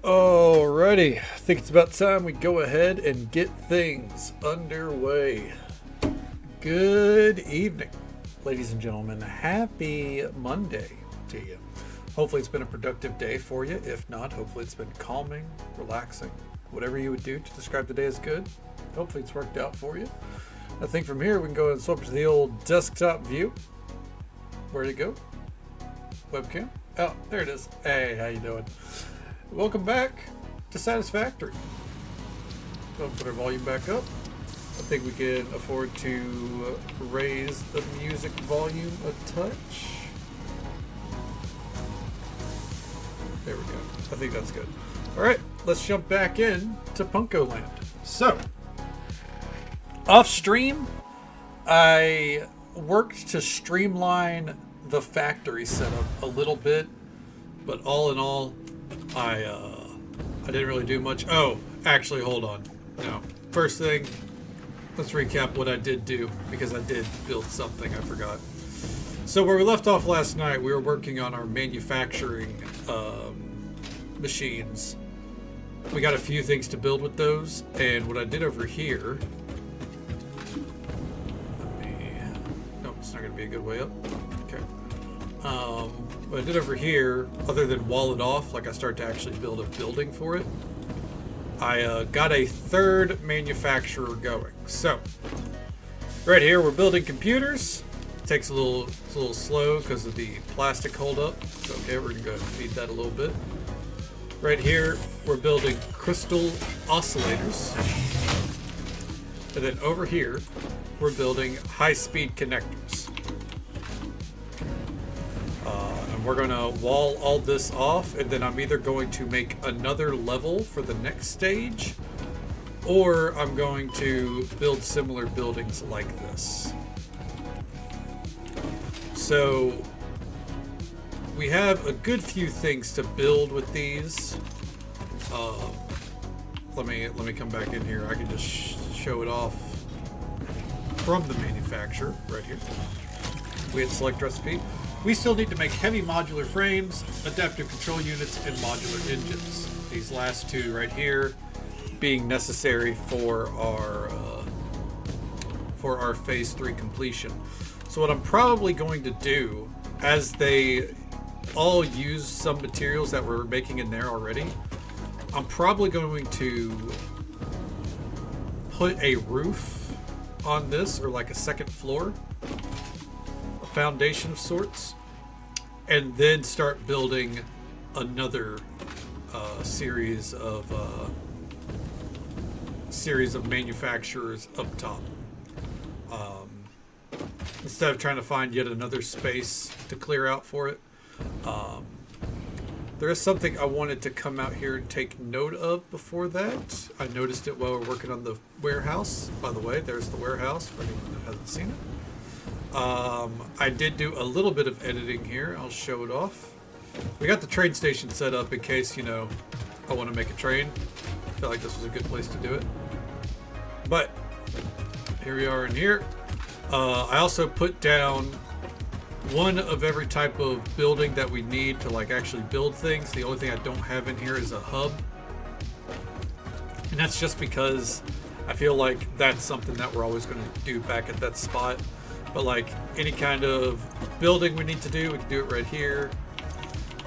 Alrighty, I think it's about time we go ahead and get things underway. Good evening, ladies and gentlemen. Happy Monday to you. Hopefully it's been a productive day for you. If not, hopefully it's been calming, relaxing, whatever you would do to describe the day as good. Hopefully it's worked out for you. I think from here we can go and swap to the old desktop view. Where'd it go? Webcam? Oh, there it is. Hey, how you doing? Welcome back to Satisfactory. So put our volume back up. I think we can afford to raise the music volume a touch. There we go. I think that's good. All right, let's jump back in to Punko Land. So, off stream, I worked to streamline the factory setup a little bit, but all in all, I didn't really do much. Oh, actually, hold on. No. First thing, let's recap what I did do, because I did build something I forgot. So where we left off last night, we were working on our manufacturing machines. We got a few things to build with those, and what I did over here... Nope, it's not going to be a good way up. Okay. What I did over here, other than wall it off, like I start to actually build a building for it, I got a third manufacturer going. So, right here we're building computers. It takes a little slow because of the plastic holdup. So, okay, we're gonna go ahead and feed that a little bit. Right here we're building crystal oscillators, and then over here we're building high-speed connectors. We're going to wall all this off, and then I'm either going to make another level for the next stage, or I'm going to build similar buildings like this. So we have a good few things to build with these. Let me come back in here. I can just show it off from the manufacturer right here. We had select recipe. We still need to make heavy modular frames, adaptive control units, and modular engines. These last two right here being necessary for our phase 3 completion. So what I'm probably going to do, as they all use some materials that we're making in there already, I'm probably going to put a roof on this, or like a second floor, foundation of sorts, and then start building another series of manufacturers up top, instead of trying to find yet another space to clear out for it. There is something I wanted to come out here and take note of before that. I noticed it while we're working on the warehouse. By the way, there's the warehouse for anyone that hasn't seen it. I did do a little bit of editing here. I'll show it off. We got the train station set up in case, I want to make a train. I felt like this was a good place to do it. But here we are in here. I also put down one of every type of building that we need to actually build things. The only thing I don't have in here is a hub. And that's just because I feel like that's something that we're always going to do back at that spot. But any kind of building we need to do, we can do it right here.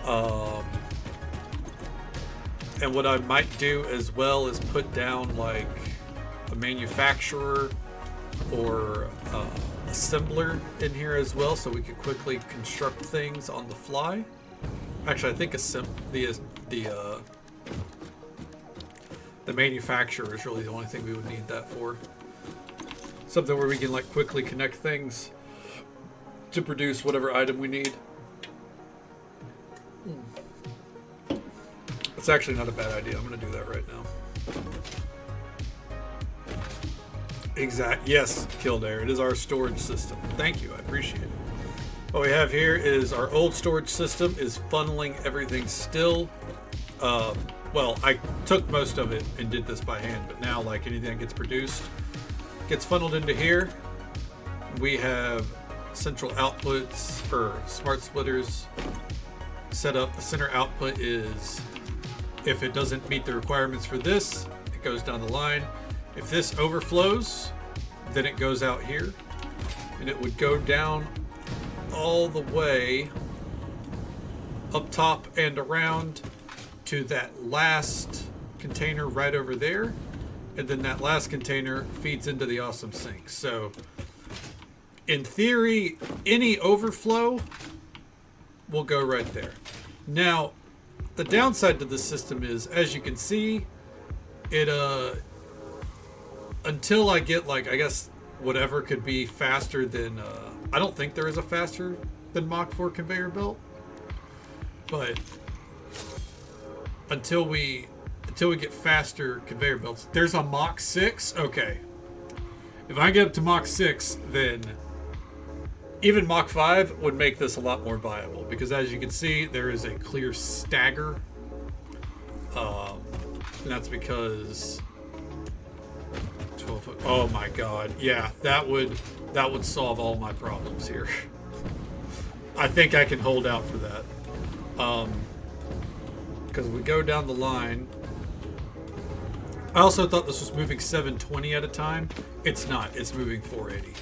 And what I might do as well is put down a manufacturer or assembler in here as well, so we could quickly construct things on the fly. Actually, I think the manufacturer is really the only thing we would need that for. Something where we can quickly connect things to produce whatever item we need. It's actually not a bad idea. I'm going to do that right now. Yes, Kildare. It is our storage system. Thank you. I appreciate it. What we have here is our old storage system is funneling everything still. Well, I took most of it and did this by hand, but now anything that gets produced gets funneled into here. We have central outputs or smart splitters set up. The center output is If it doesn't meet the requirements for this, it goes down the line. If this overflows, then it goes out here. And it would go down all the way up top and around to that last container right over there. And then that last container feeds into the awesome sink. So in theory, any overflow will go right there. Now, the downside to this system is, as you can see, it until I get, like, I guess whatever could be faster than I don't think there is a faster than Mach 4 conveyor belt, but until we get faster conveyor belts, there's a Mach 6. Okay, if I get up to Mach 6, then even Mach 5 would make this a lot more viable, because as you can see, there is a clear stagger. And that's because 12. Oh my god. Yeah, that would solve all my problems here. I think I can hold out for that. Because we go down the line. I also thought this was moving 720 at a time. It's not. It's moving 480.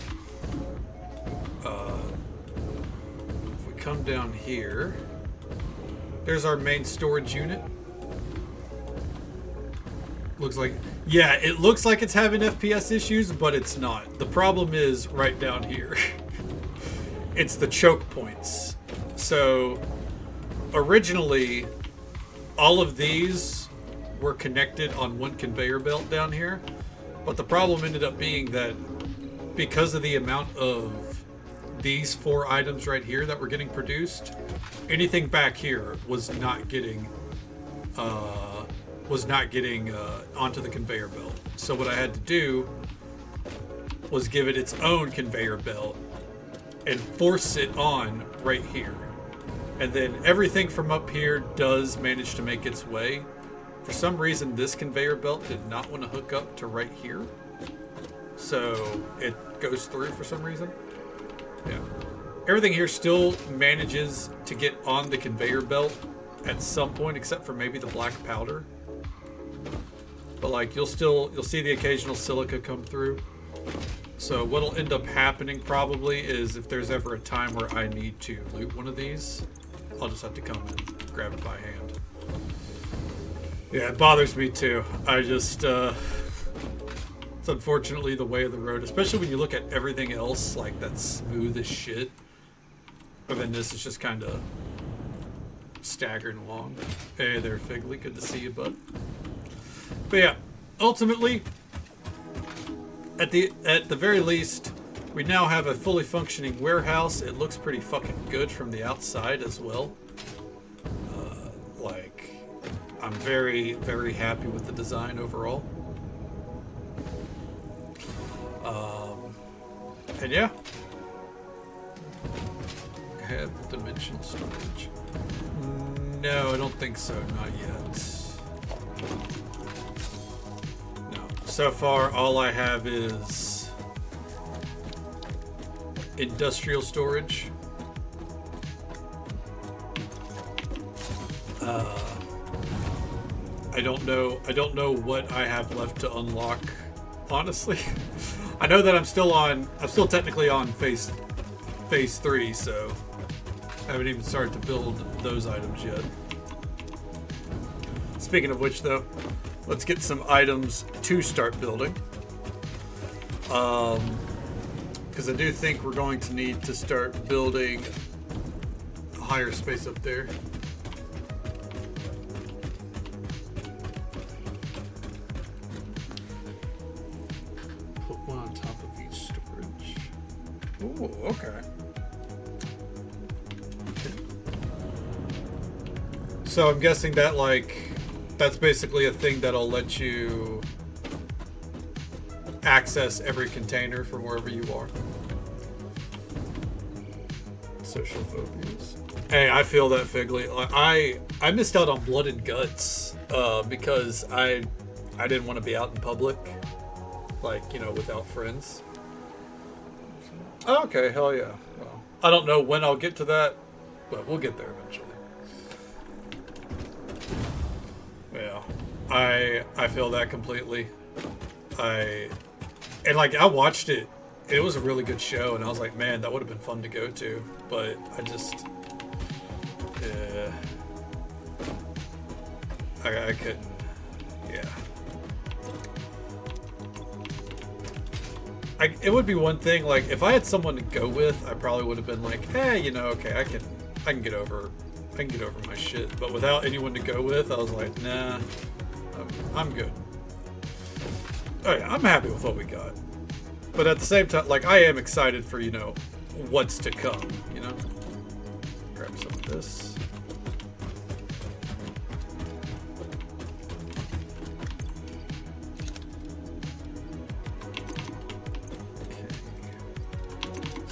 If we come down here, there's our main storage unit. Looks like, yeah, it looks like it's having FPS issues, but it's not. The problem is right down here. It's the choke points. So originally, all of these were connected on one conveyor belt down here, but the problem ended up being that because of the amount of these 4 items right here that were getting produced, anything back here was not getting onto the conveyor belt. So what I had to do was give it its own conveyor belt and force it on right here. And then everything from up here does manage to make its way. For some reason, this conveyor belt did not want to hook up to right here. So it goes through for some reason. Yeah. Everything here still manages to get on the conveyor belt at some point, except for maybe the black powder. But like, you'll see the occasional silica come through. So what'll end up happening probably is, if there's ever a time where I need to loot one of these, I'll just have to come and grab it by hand. Yeah, it bothers me too. I just, it's unfortunately the way of the road, especially when you look at everything else, like that's smooth as shit. But then this is just kind of staggering along. Hey there, Figley, good to see you, bud. But yeah, ultimately, at the very least, we now have a fully functioning warehouse. It looks pretty fucking good from the outside as well. Like, I'm very, very happy with the design overall. And yeah, have dimensional storage. No, I don't think so. Not yet. No. So far, all I have is industrial storage. I don't know what I have left to unlock, honestly. I know that I'm still technically on phase 3, so I haven't even started to build those items yet. Speaking of which, though, let's get some items to start building. Because I do think we're going to need to start building a higher space up there. Put one on top of each storage. Ooh, okay. So I'm guessing that, like, that's basically a thing that'll let you access every container from wherever you are. Social phobias. Hey, I feel that, Figley. I missed out on blood and guts because I didn't want to be out in public, like, you know, without friends. Okay, hell yeah. Well, I don't know when I'll get to that, but we'll get there eventually. Yeah, I feel that completely. I and like I watched it. It was a really good show, and I was like, man, that would have been fun to go to. But I just, I couldn't. Yeah. It would be one thing, like if I had someone to go with, I probably would have been like, hey, you know, okay, I can get over my shit. But without anyone to go with, I was like, nah, I'm good. Oh yeah, I'm happy with what we got. But at the same time, like I am excited for, you know, what's to come, you know? Grab some of this.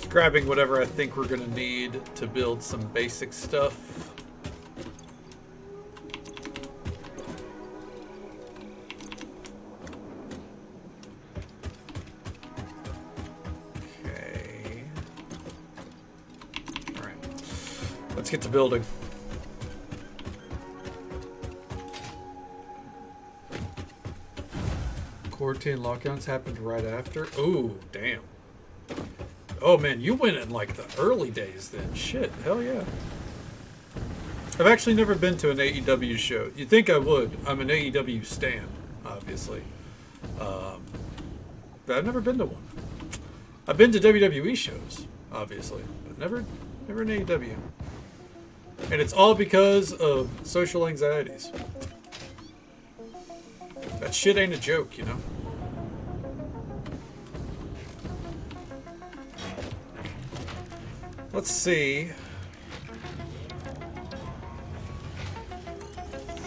Grabbing whatever I think we're gonna need to build some basic stuff. Okay. Alright. Let's get to building. Quarantine lockdowns happened right after. Ooh, damn. Oh man, you went in like the early days then. Shit, hell yeah. I've actually never been to an AEW show. You'd think I would. I'm an AEW stan, obviously. But I've never been to one. I've been to WWE shows, obviously, but never an AEW. And it's all because of social anxieties. That shit ain't a joke, you know? Let's see.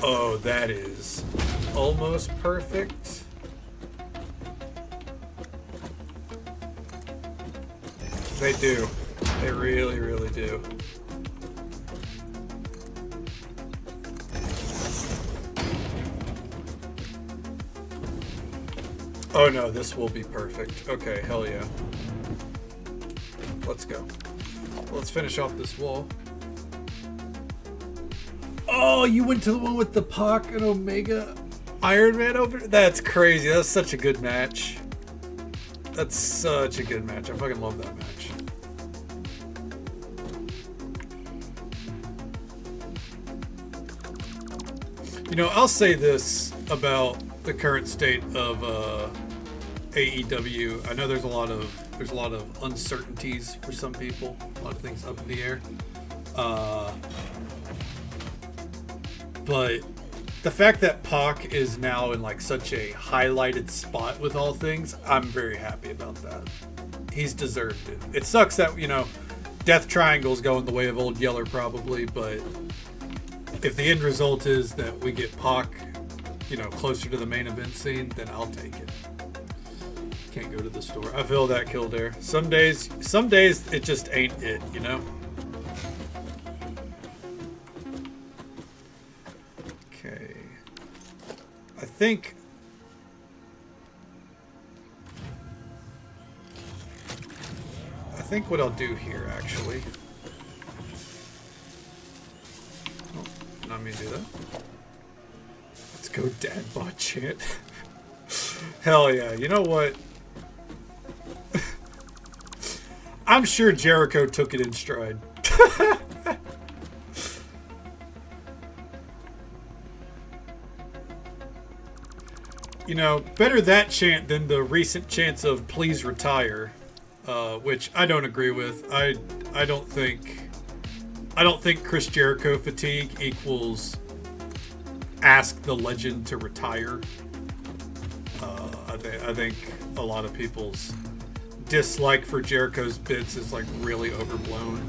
Oh, that is almost perfect. They do. They really, really do. Oh no, this will be perfect. Okay, hell yeah. Let's go. Let's finish off this wall. Oh, you went to the one with the Pac and Omega Iron Man over? That's crazy. That's such a good match. That's such a good match. I fucking love that match. You know, I'll say this about the current state of AEW. I know there's a lot of uncertainties for some people, a lot of things up in the air. But the fact that Pac is now in like such a highlighted spot with all things, I'm very happy about that. He's deserved it. It sucks that, you know, Death Triangle's going the way of Old Yeller probably, but if the end result is that we get Pac, you know, closer to the main event scene, then I'll take it. Can't go to the store. I feel that, Kildare. Some days it just ain't it, you know? Okay. I think what I'll do here, actually. Oh, not me to do that. Let's go dad bod chant. Hell yeah. You know what? I'm sure Jericho took it in stride. You know, better that chant than the recent chants of "please retire," which I don't agree with. I don't think Chris Jericho fatigue equals ask the legend to retire. I think a lot of people's dislike for Jericho's bits is like really overblown.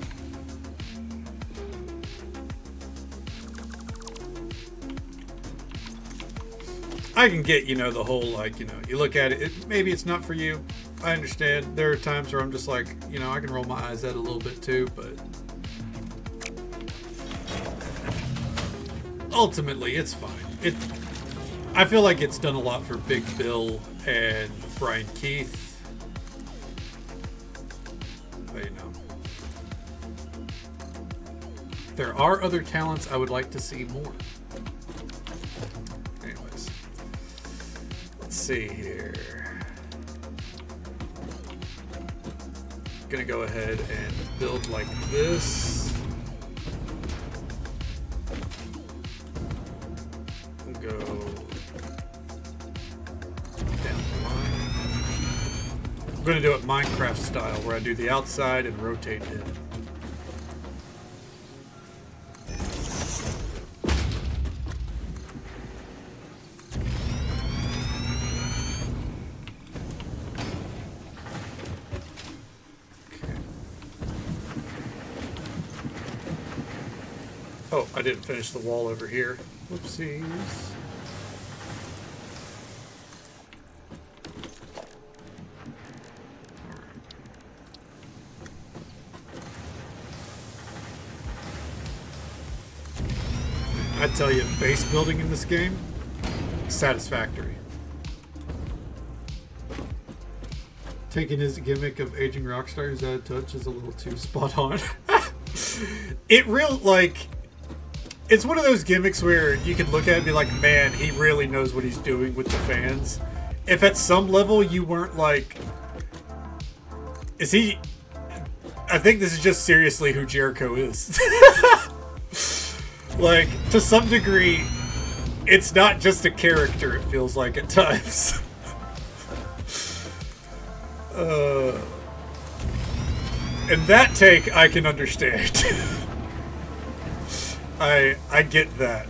I can get, you know, the whole, like, you know, you look at it, maybe it's not for you. I understand. There are times where I'm just like, you know, I can roll my eyes at it a little bit too, but ultimately it's fine. I feel like it's done a lot for Big Bill and Brian Keith. But, you know, there are other talents I would like to see more. let's see here. Gonna go ahead and build like this. We'll go down the line. I'm gonna do it Minecraft style, where I do the outside and rotate in. Oh, I didn't finish the wall over here. Whoopsies. I tell you, base building in this game, satisfactory. Taking his gimmick of aging rockstar who's out of touch is a little too spot on. It real like. It's one of those gimmicks where you can look at it and be like, man, he really knows what he's doing with the fans. If at some level you weren't like, is he... I think this is just seriously who Jericho is. Like, to some degree, it's not just a character, it feels like at times. And that take, I can understand. I get that.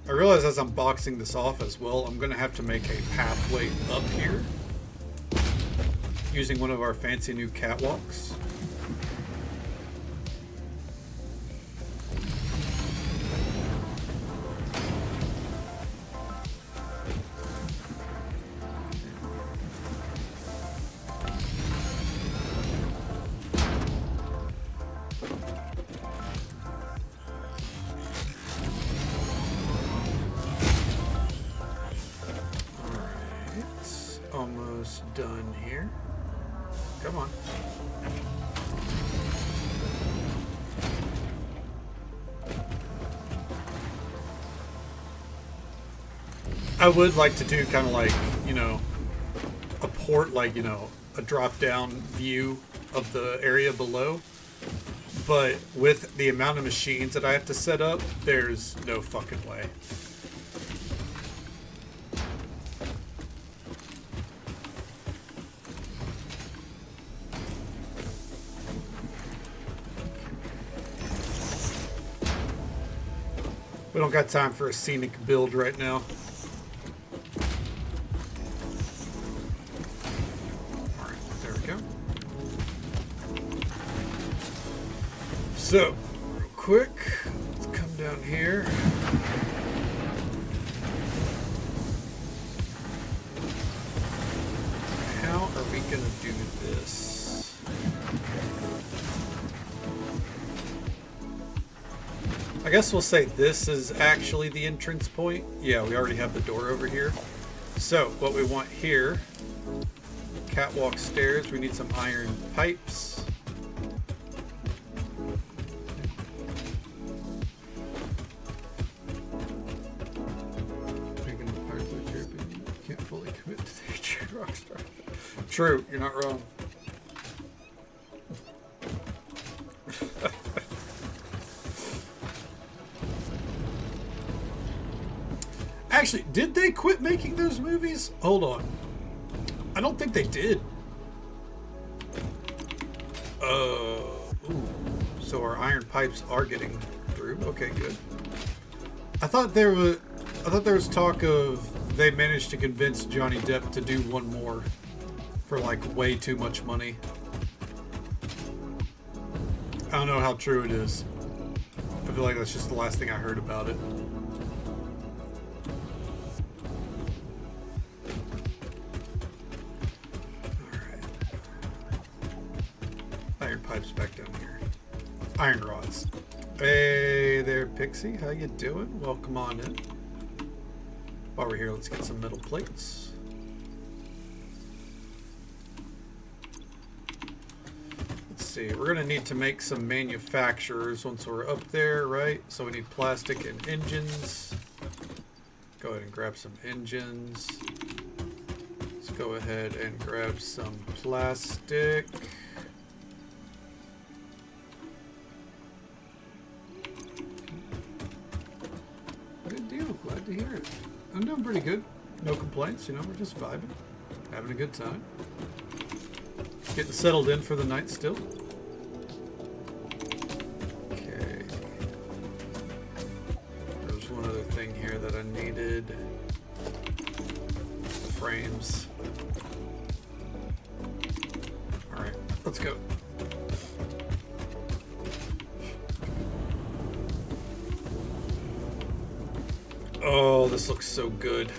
I realize as I'm boxing this off as well, I'm going to have to make a pathway up here using one of our fancy new catwalks. Almost done here. Come on. I would like to do kind of like, you know, a port, like, you know, a drop down view of the area below. But with the amount of machines that I have to set up, there's no fucking way. We don't got time for a scenic build right now. Alright, there we go. So, real quick, let's come down here. How are we going to do this? I guess we'll say this is actually the entrance point. Yeah, we already have the door over here. So, what we want here, catwalk stairs, we need some iron pipes. Making the pirates look here, but you can't fully commit to the nature of Rockstar. True, you're not wrong. Actually, did they quit making those movies? Hold on. I don't think they did. Ooh. So our iron pipes are getting through. Okay, good. I thought there was talk of they managed to convince Johnny Depp to do one more for like way too much money. I don't know how true it is. I feel like that's just the last thing I heard about it. Pipes back down here. Iron rods. Hey there, Pixie. How you doing? Welcome on in. While we're here, let's get some metal plates. Let's see, we're gonna need to make some manufacturers once we're up there, right? So we need plastic and engines. Go ahead and grab some engines. Let's go ahead and grab some plastic. Good deal, glad to hear it. I'm doing pretty good. No complaints, you know, we're just vibing. Having a good time. Getting settled in for the night still. Okay. There's one other thing here that I needed. Frames. Alright, let's go. Oh, this looks so good.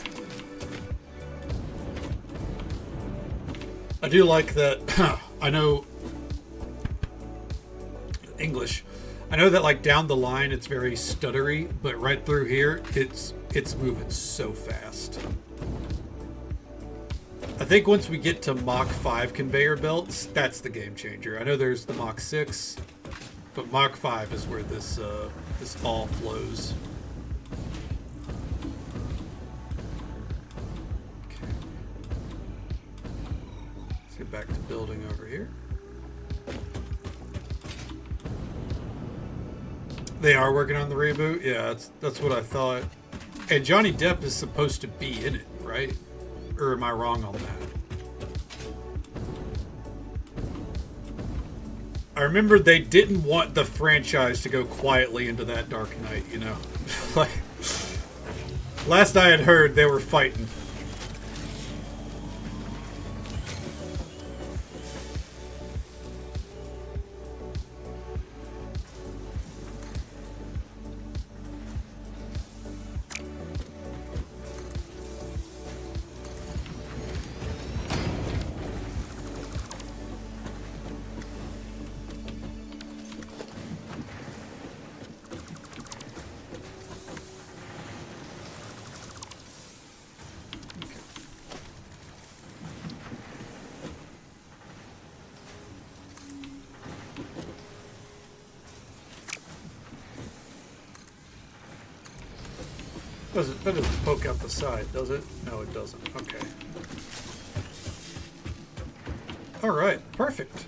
I do like that. I know English. I know that like down the line it's very stuttery, but right through here it's moving so fast. I think once we get to Mach 5 conveyor belts, that's the game changer. I know there's the Mach 6, but Mach 5 is where this all flows. Back to building over here. They are working on the reboot? Yeah, that's what I thought. And Johnny Depp is supposed to be in it, right? Or am I wrong on that? I remember they didn't want the franchise to go quietly into that Dark Knight, you know? Like, last I had heard, they were fighting. That doesn't poke out the side, does it? No, it doesn't. Okay. All right, perfect.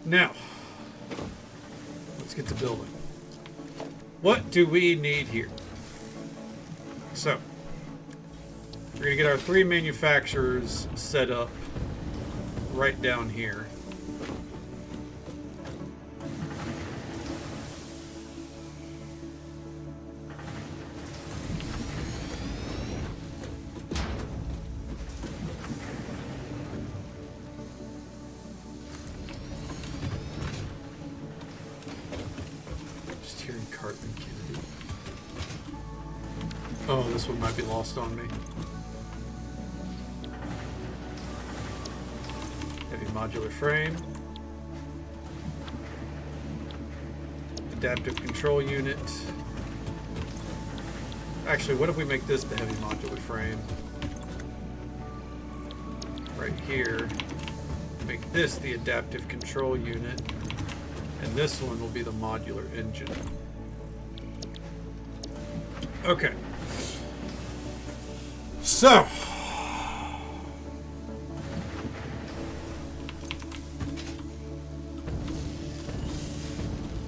Now, let's get to building. What do we need here? So, we're going to get our 3 manufacturers set up right down here. Oh, this one might be lost on me. Heavy modular frame. Adaptive control unit. Actually, what if we make this the heavy modular frame? Right here. Make this the adaptive control unit. And this one will be the modular engine. Okay. So,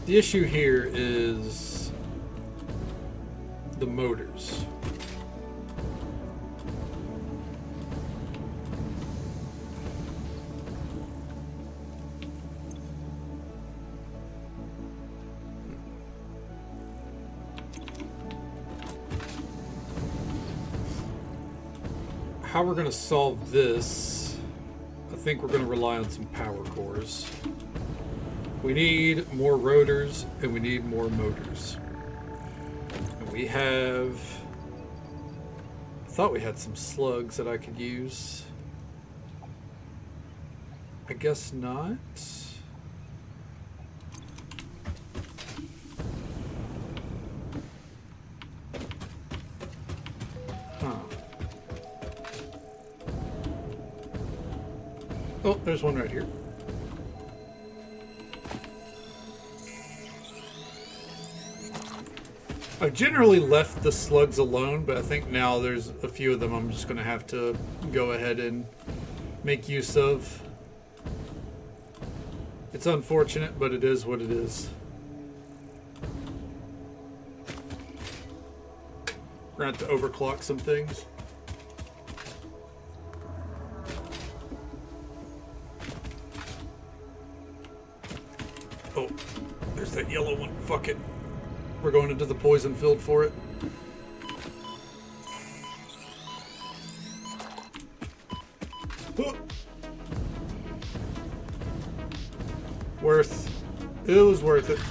the issue here is the motors. How we're going to solve this, I think we're going to rely on some power cores. We need more rotors and we need more motors. And we have, I thought we had some slugs that I could use. I guess not. Oh, there's one right here. I've generally left the slugs alone, but I think now there's a few of them I'm just going to have to go ahead and make use of. It's unfortunate, but it is what it is. We're going to have to overclock some things. Oh, there's that yellow one. Fuck it. We're going into the poison field for it. Oh. It was worth it. Okay.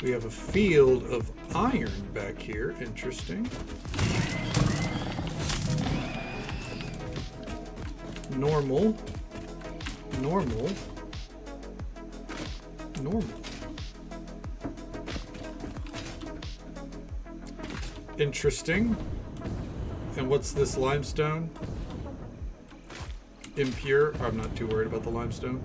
We have a field of iron back here. Interesting. Normal. Normal. Normal. Interesting. And what's this limestone? Impure. I'm not too worried about the limestone.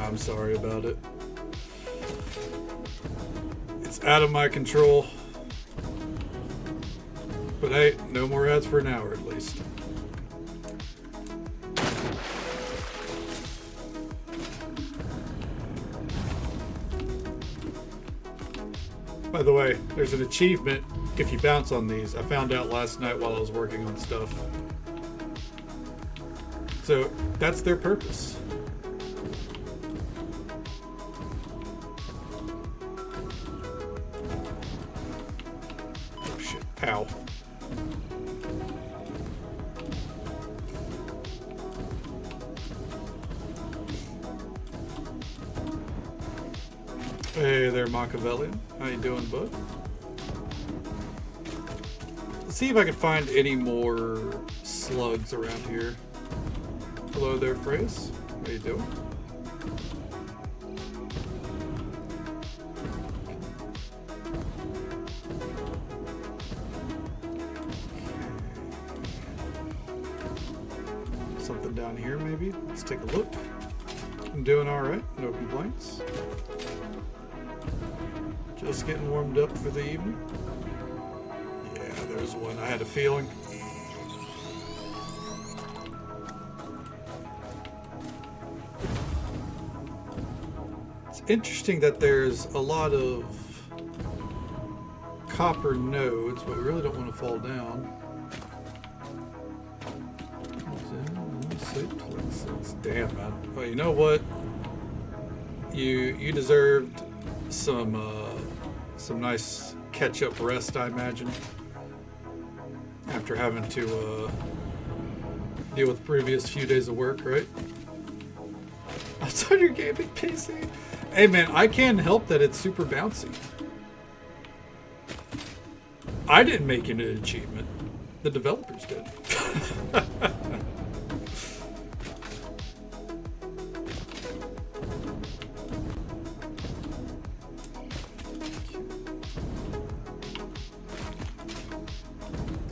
I'm sorry about it. It's out of my control. But hey, no more ads for an hour at least. By the way, there's an achievement if you bounce on these. I found out last night while I was working on stuff. So that's their purpose. Oh shit. Ow. Hey there, Machiavellian. How you doing, bud? Let's see if I can find any more slugs around here. Hello there, Phrase. How you doing? Something down here, maybe? Let's take a look. I'm doing alright. No complaints. Just getting warmed up for the evening. Yeah, there's one. I had a feeling. It's interesting that there's a lot of copper nodes, but we really don't want to fall down. Damn, man. Well, you know what? You deserved some nice catch-up rest, I imagine, after having to deal with the previous few days of work, right? That's on your gaming PC. Hey man, I can't help that it's super bouncy. I didn't make it an achievement. The developers did.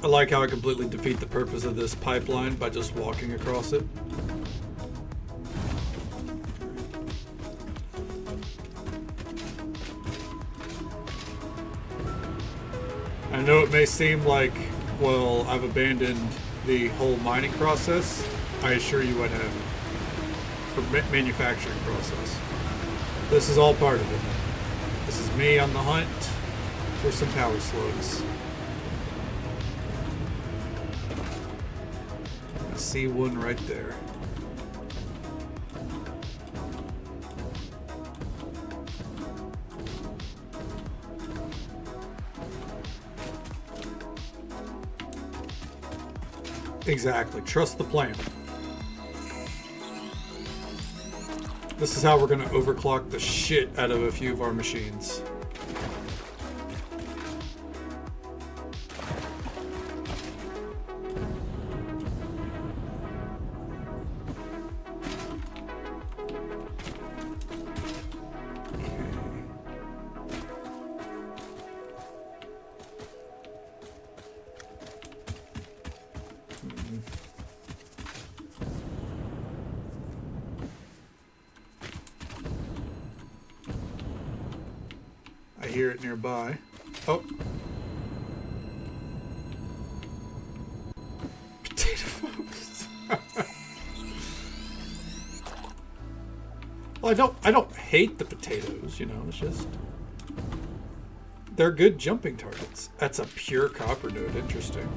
I like how I completely defeat the purpose of this pipeline by just walking across it. I know it may seem like, well, I've abandoned the whole mining process. I assure you I haven't. Or manufacturing process. This is all part of it. This is me on the hunt for some power slugs. I see one right there. Exactly. Trust the plan. This is how we're going to overclock the shit out of a few of our machines. hear it nearby. Oh. Potato folks. Well, I don't hate the potatoes, you know, it's just they're good jumping targets. That's a pure copper node. Interesting.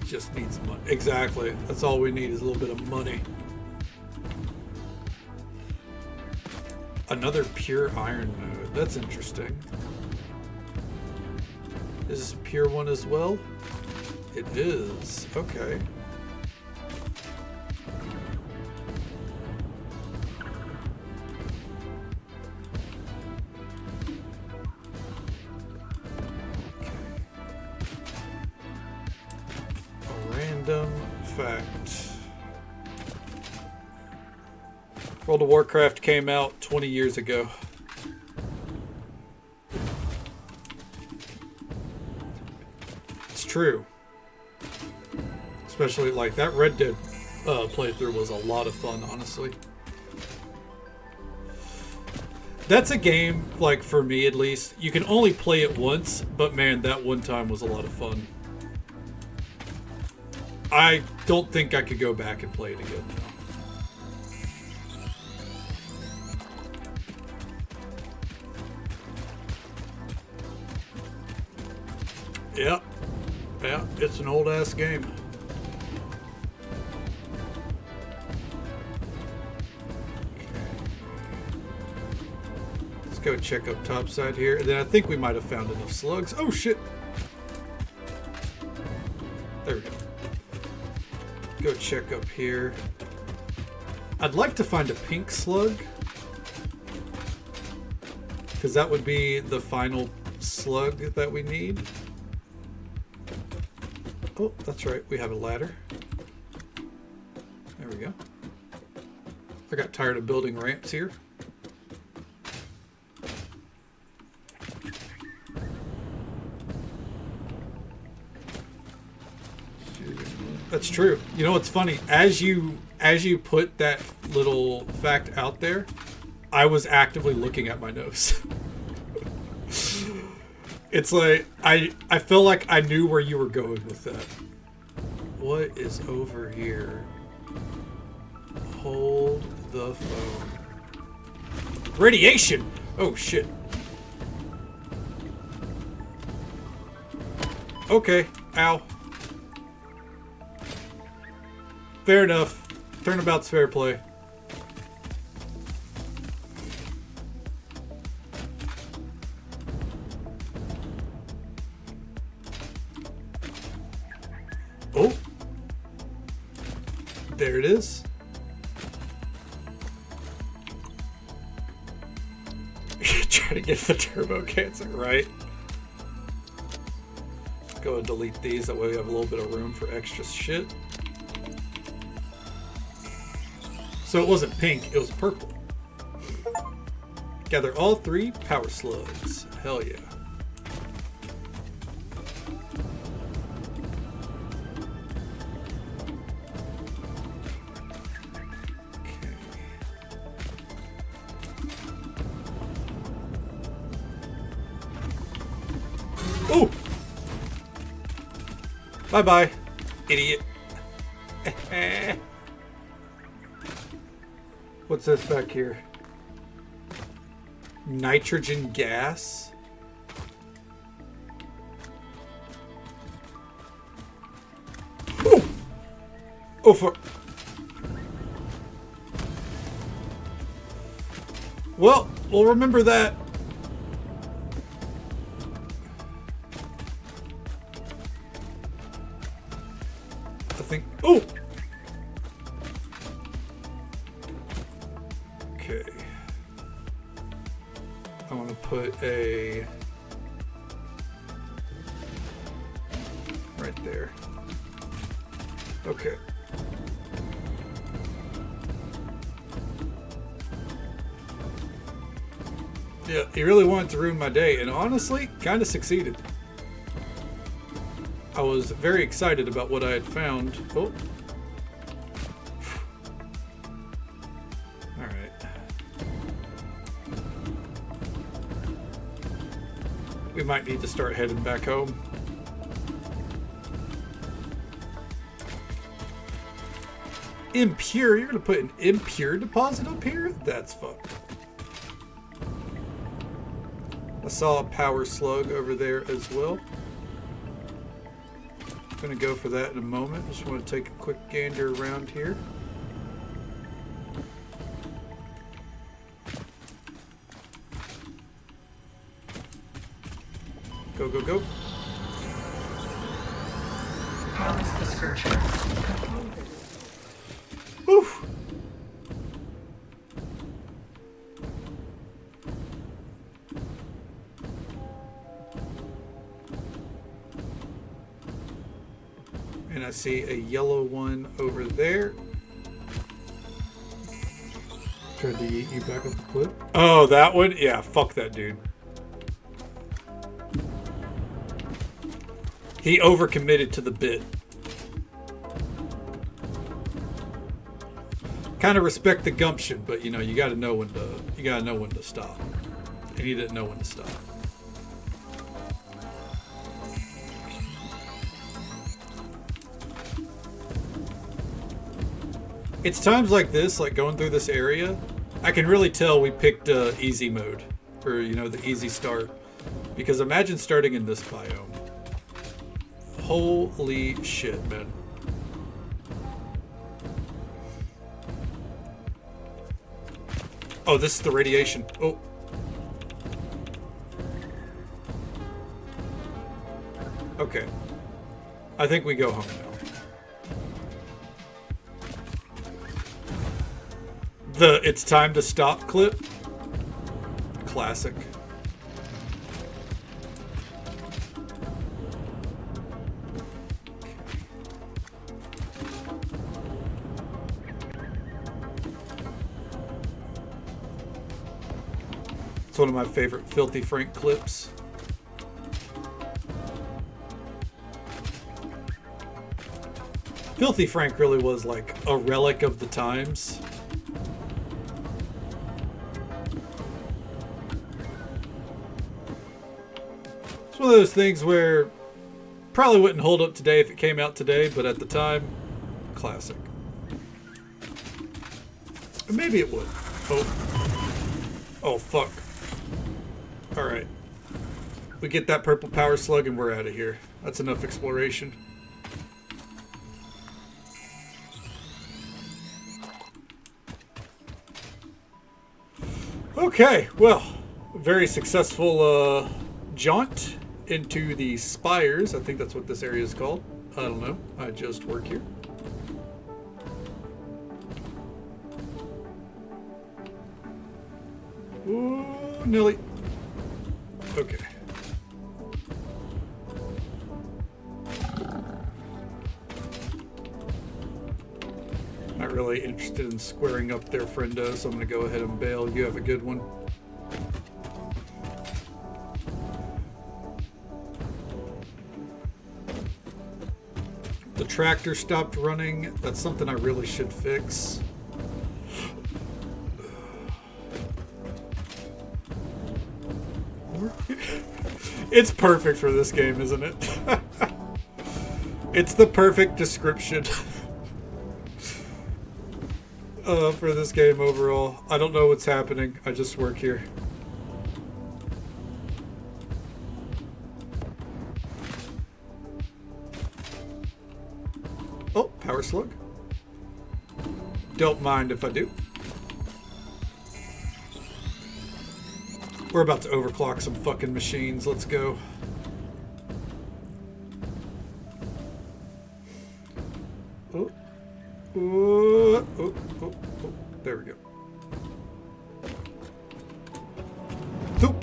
Just needs money. Exactly. That's all we need is a little bit of money. Another pure iron node. That's interesting. Is this a pure one as well? It is. Okay. Random fact. World of Warcraft came out 20 years ago. It's true. Especially like that Red Dead playthrough was a lot of fun, honestly. That's a game, like for me at least, you can only play it once, but man, that one time was a lot of fun. I don't think I could go back and play it again now. Yep. Yeah, it's an old ass game. Let's go check up topside here. And then I think we might have found enough slugs. Oh shit! There we go. Go check up here. I'd like to find a pink slug, because that would be the final slug that we need. Oh, that's right. We have a ladder. There we go. I got tired of building ramps here. That's true. You know what's funny? As you put that little fact out there, I was actively looking at my nose. It's like I feel like I knew where you were going with that. What is over here? Hold the phone. Radiation! Oh shit. Okay. Ow. Fair enough. Turnabout's fair play. Oh. There it is. Try to get the turbo cancer, right? Let's go and delete these. That way we have a little bit of room for extra shit. So it wasn't pink, it was purple. Gather all 3 power slugs. Hell yeah. Okay. Oh! Bye-bye, idiot. What's this back here? Nitrogen gas? Ooh! Oh, for... Well, we'll remember that. I think... Oh! Okay. I want to put a... right there. Okay. Yeah, he really wanted to ruin my day, and honestly, kind of succeeded. I was very excited about what I had found. Oh. We might need to start heading back home. Impure? You're gonna put an impure deposit up here? That's fucked. I saw a power slug over there as well. I'm gonna go for that in a moment. Just want to take a quick gander around here. Go, go, go. Promise the Scourger. Whew. And I see a yellow one over there. Tried to yeet you back up the cliff. Oh, that one? Yeah, fuck that dude. He overcommitted to the bit. Kind of respect the gumption, but you know, you gotta know when to stop. And he didn't know when to stop. It's times like this, like going through this area, I can really tell we picked easy mode, or you know, the easy start. Because imagine starting in this biome. Holy shit, man. Oh, this is the radiation. Oh. Okay. I think we go home now. The "it's time to stop" clip. Classic. It's one of my favorite Filthy Frank clips. Filthy Frank really was like a relic of the times. It's one of those things where probably wouldn't hold up today if it came out today, but at the time, classic. Or maybe it would. Oh, fuck. Alright. We get that purple power slug and we're out of here. That's enough exploration. Okay, well, very successful jaunt into the spires. I think that's what this area is called. I don't know. I just work here. Ooh, Nelly. Okay. Not really interested in squaring up there, friendo, so I'm going to go ahead and bail. You have a good one. The tractor stopped running. That's something I really should fix. It's perfect for this game, isn't it? It's the perfect description for this game overall. I don't know what's happening. I just work here. Oh, power slug. Don't mind if I do. We're about to overclock some fucking machines. Let's go. Oh. Oh, oh, oh, oh. There we go. Doop.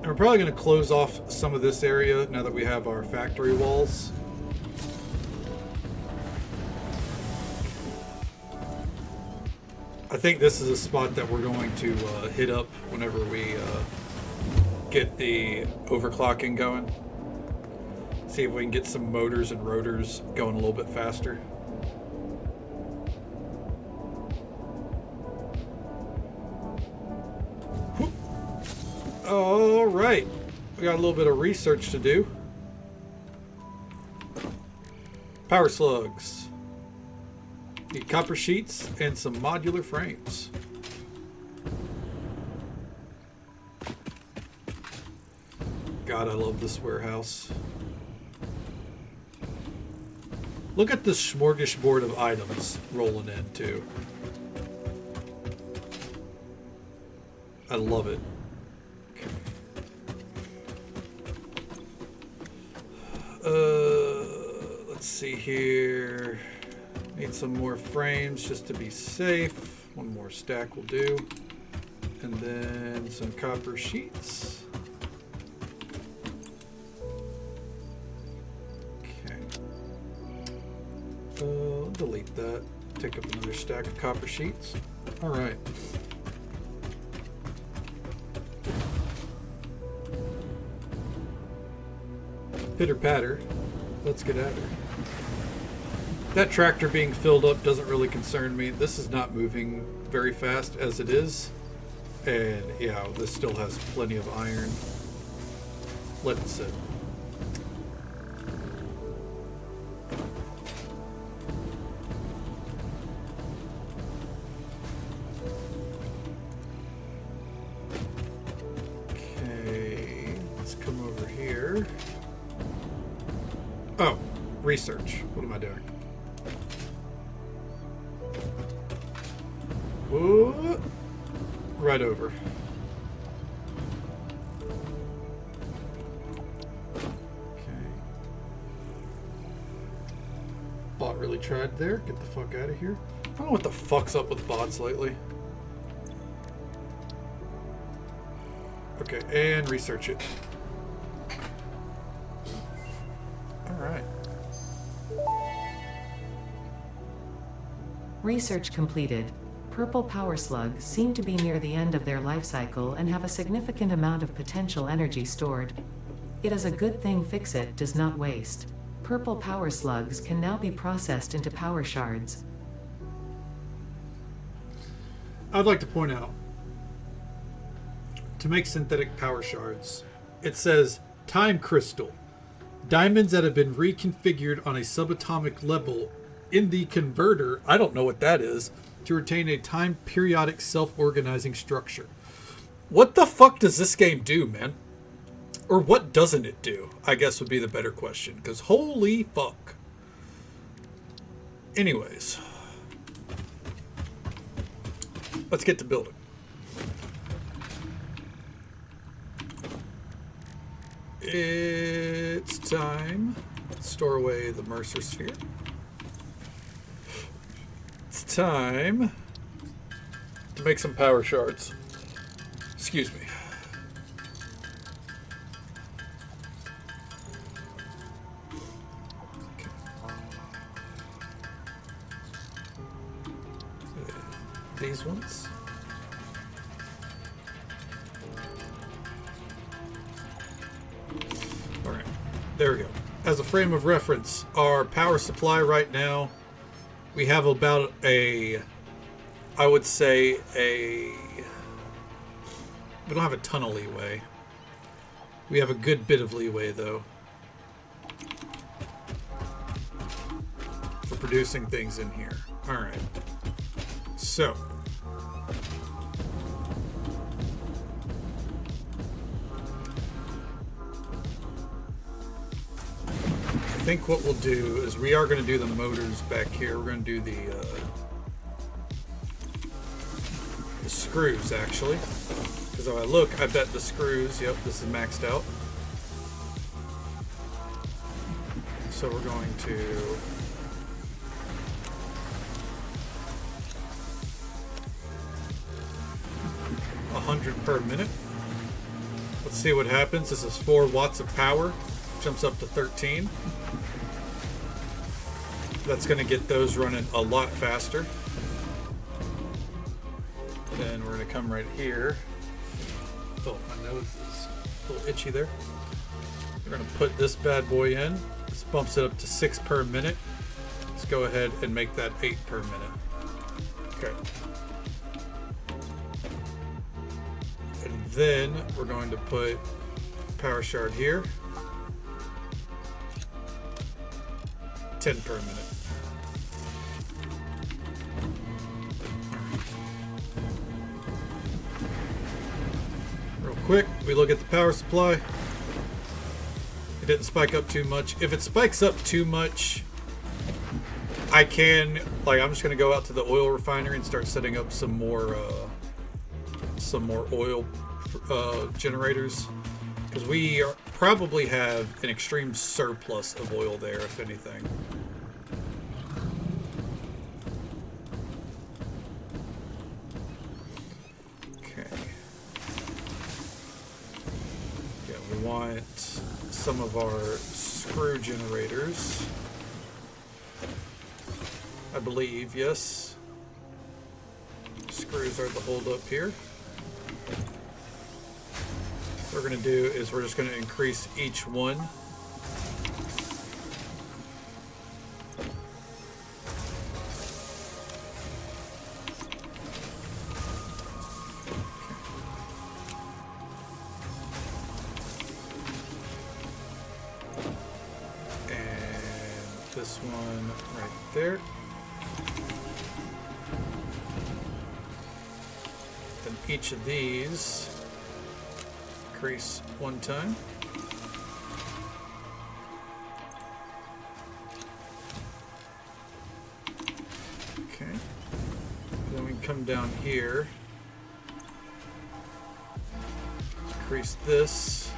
We're probably going to close off some of this area now that we have our factory walls. I think this is a spot that we're going to hit up whenever we get the overclocking going. See if we can get some motors and rotors going a little bit faster. Whoop. All right. We got a little bit of research to do. Power slugs. Need copper sheets and some modular frames. God, I love this warehouse. Look at this smorgasbord of items rolling in, too. I love it. Okay. Let's see here. Need some more frames just to be safe. One more stack will do. And then some copper sheets. Delete that. Take up another stack of copper sheets. All right. Pitter patter. Let's get at her. That tractor being filled up doesn't really concern me. This is not moving very fast as it is. And yeah, this still has plenty of iron. Let it sit. Oh, research. What am I doing? Ooh, right over. Okay. Bot really tried there. Get the fuck out of here. I don't know what the fuck's up with bots lately. Okay, and research it. Alright. Research completed. Purple power slugs seem to be near the end of their life cycle and have a significant amount of potential energy stored. It is a good thing Fix-It does not waste. Purple power slugs can now be processed into power shards. I'd like to point out, to make synthetic power shards, it says time crystal. Diamonds that have been reconfigured on a subatomic level in the converter, I don't know what that is, to retain a time periodic self-organizing structure. What the fuck does this game do, man? Or what doesn't it do, I guess would be the better question, because holy fuck. Anyways. Let's get to building. It's time to store away the Mercer sphere. It's time to make some power shards. Excuse me. Okay. These ones. Alright, there we go. As a frame of reference, our power supply right now, we have about a, I would say we don't have a ton of leeway. We have a good bit of leeway though for producing things in here. Alright, so I think what we'll do is we are going to do the motors back here. We're going to do the screws, actually. Because if I look, I bet the screws, yep, this is maxed out. So we're going to... $100 per minute. Let's see what happens. This is 4 watts of power. Jumps up to 13. That's going to get those running a lot faster. Then we're going to come right here. Oh, my nose is a little itchy there. We're going to put this bad boy in. This bumps it up to 6 per minute. Let's go ahead and make that 8 per minute. Okay. And then we're going to put power shard here. 10 per minute. Real quick, we look at the power supply. It didn't spike up too much. If it spikes up too much, I can, like, I'm just going to go out to the oil refinery and start setting up some more oil generators, because we probably have an extreme surplus of oil there, if anything. Okay. Yeah, we want some of our screw generators. I believe, yes. Screws are the holdup here. What we're going to do is we're just going to increase each one. And this one right there. Then each of these increase one time. Okay. Then we come down here. Increase this.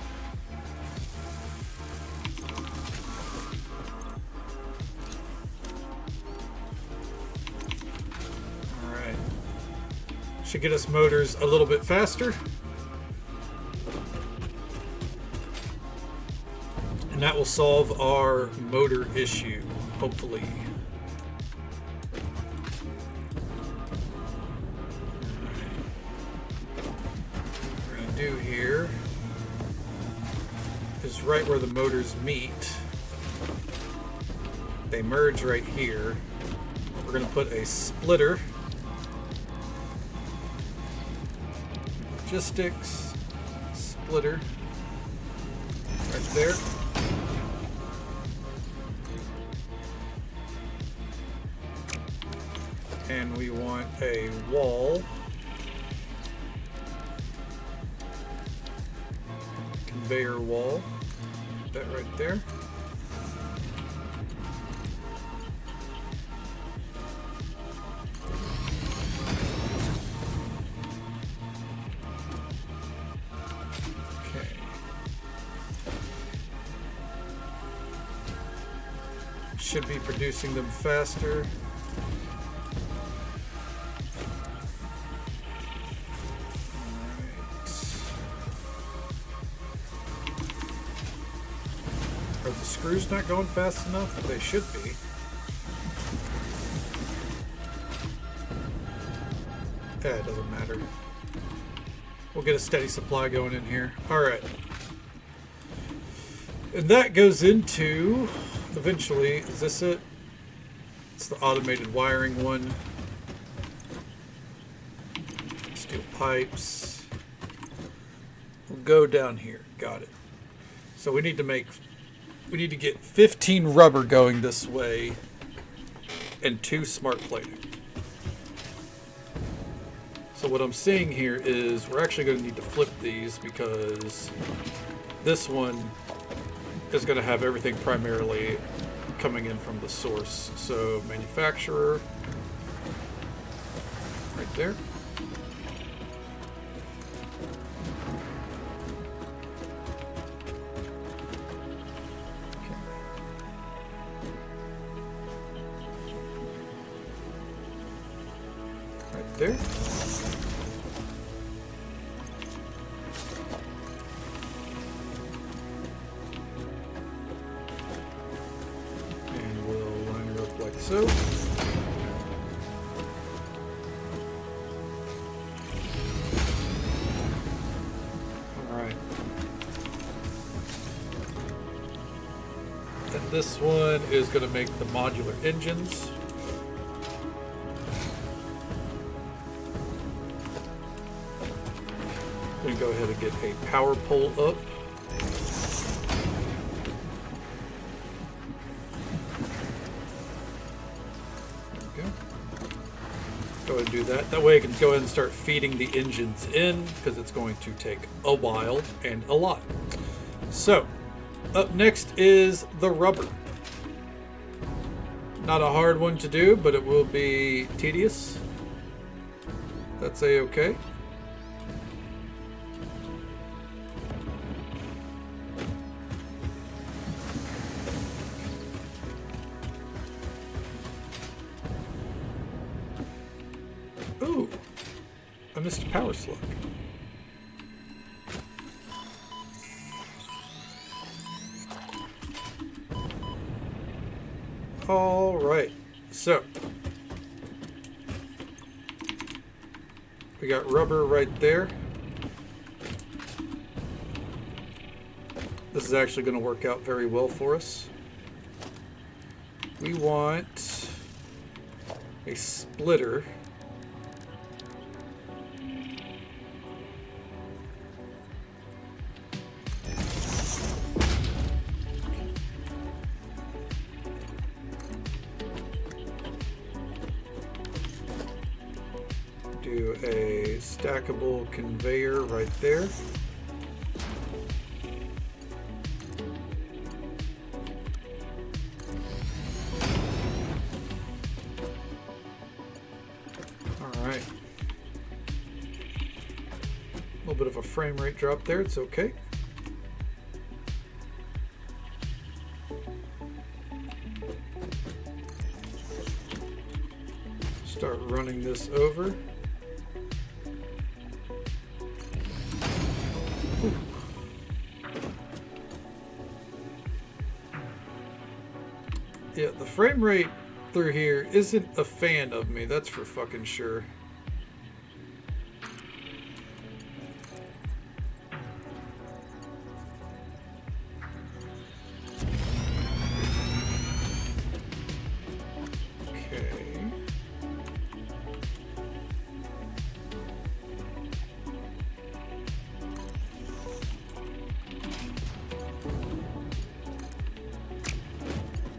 Alright. Should get us motors a little bit faster. And that will solve our motor issue, hopefully. What we're going to do here is right where the motors meet. They merge right here. We're going to put a splitter. Logistics splitter right there. And we want a wall. Conveyor wall. That right there. Okay. Should be producing them faster. Are the screws not going fast enough? They should be. Yeah, it doesn't matter. We'll get a steady supply going in here. Alright. And that goes into, eventually, is this it? It's the automated wiring one. Steel pipes. We'll go down here. Got it. So we need to get 15 rubber going this way and 2 smart plating. So what I'm seeing here is we're actually going to need to flip these, because this one is going to have everything primarily coming in from the source. So manufacturer right there. There. And we'll line her up like so. Alright. this one is going to make the modular engines. I'm going to go ahead and get a power pole up. There we go. Go ahead and do that. That way I can go ahead and start feeding the engines in, because it's going to take a while and a lot. So, up next is the rubber. Not a hard one to do, but it will be tedious. That's a-okay. Ooh, I missed a power slug. All right, so we got rubber right there. This is actually going to work out very well for us. We want a splitter. Do a stackable conveyor right there. All right. A little bit of a frame rate drop there, it's okay. Start running this over. Yeah, the frame rate through here isn't a fan of me, that's for fucking sure. Okay.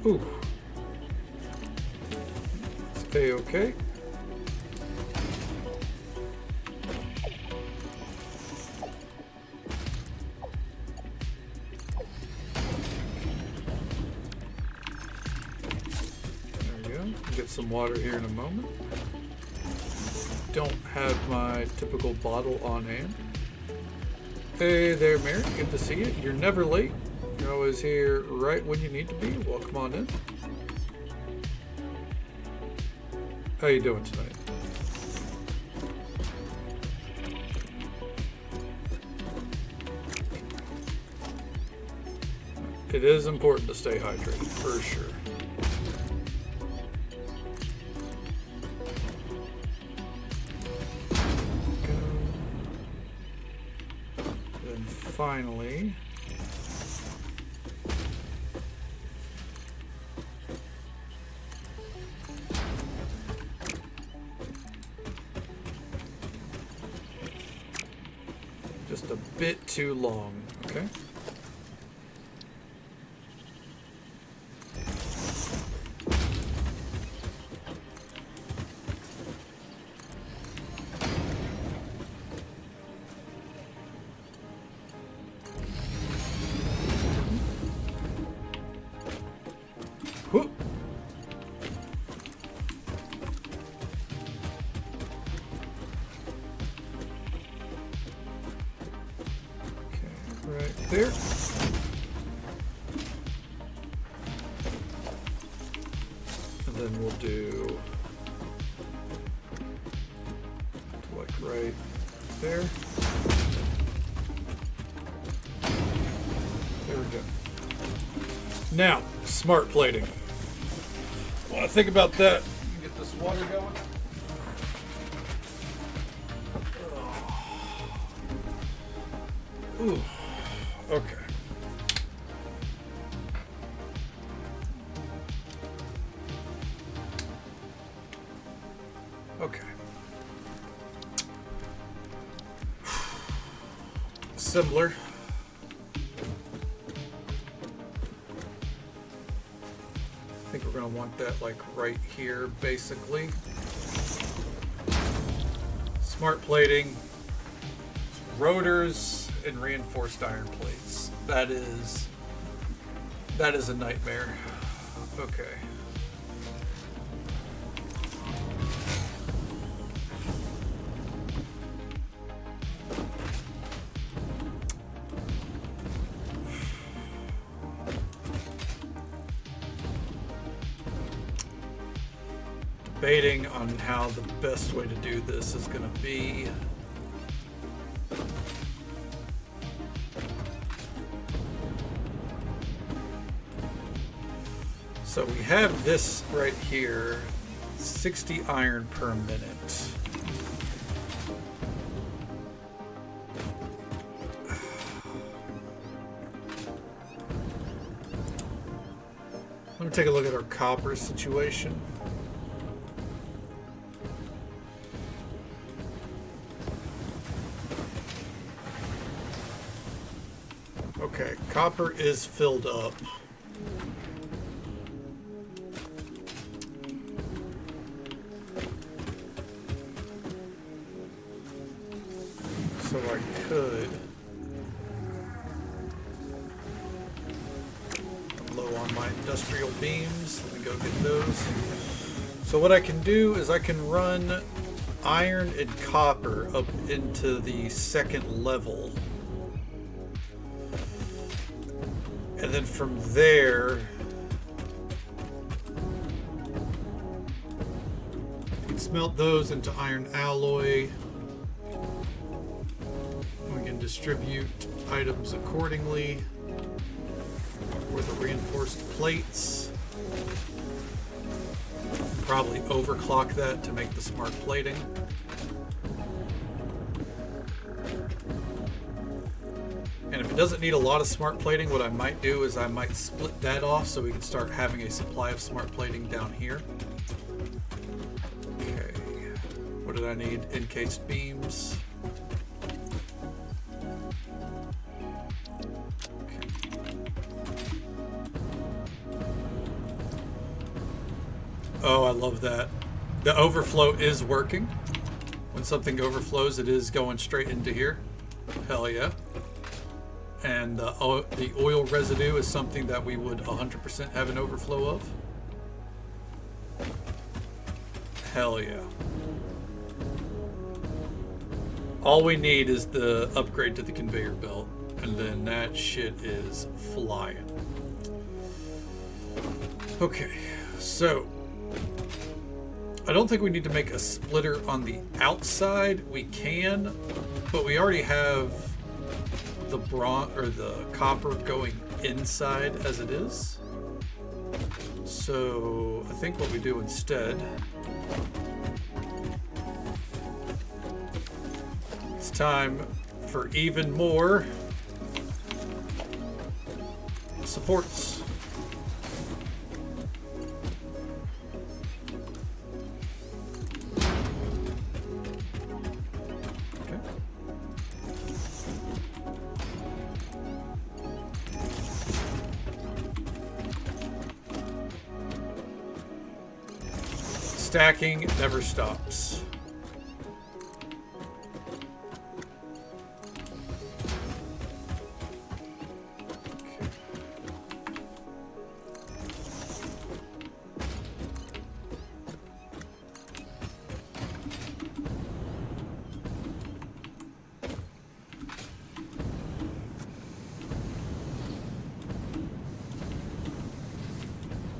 Ooh. Okay. There we go. Get some water here in a moment. Don't have my typical bottle on hand. Hey there, Mary. Good to see you. You're never late. You're always here right when you need to be. Welcome on in. How you doing tonight? It is important to stay hydrated, for sure. Then finally, just a bit too long, okay? Whoop. Right there. And then we'll do like right there. There we go. Now, smart plating. Want to think about that? Get this water going. Ooh. Okay. Okay. Assembler. I think we're going to want that like right here, basically. Smart plating, rotors, and reinforced iron plates. That is a nightmare. Okay. Debating on how the best way to do this is going to be. So we have this right here, 60 iron per minute. Let me take a look at our copper situation. Okay, copper is filled up. So I could. I'm low on my industrial beams. Let me go get those. So what I can do is I can run iron and copper up into the second level. And then from there, you can smelt those into iron alloy. We can distribute items accordingly for the reinforced plates. Probably overclock that to make the smart plating. And if it doesn't need a lot of smart plating, what I might do is I might split that off so we can start having a supply of smart plating down here. Okay. What did I need? Encased beams. Okay. Oh, I love that. The overflow is working. When something overflows, it is going straight into here. Hell yeah. And the oil residue is something that we would 100% have an overflow of. Hell yeah. All we need is the upgrade to the conveyor belt, and then that shit is flying. Okay, so I don't think we need to make a splitter on the outside. We can, but we already have the bronze or the copper going inside as it is. So I think what we do instead, it's time for even more supports. Stacking never stops.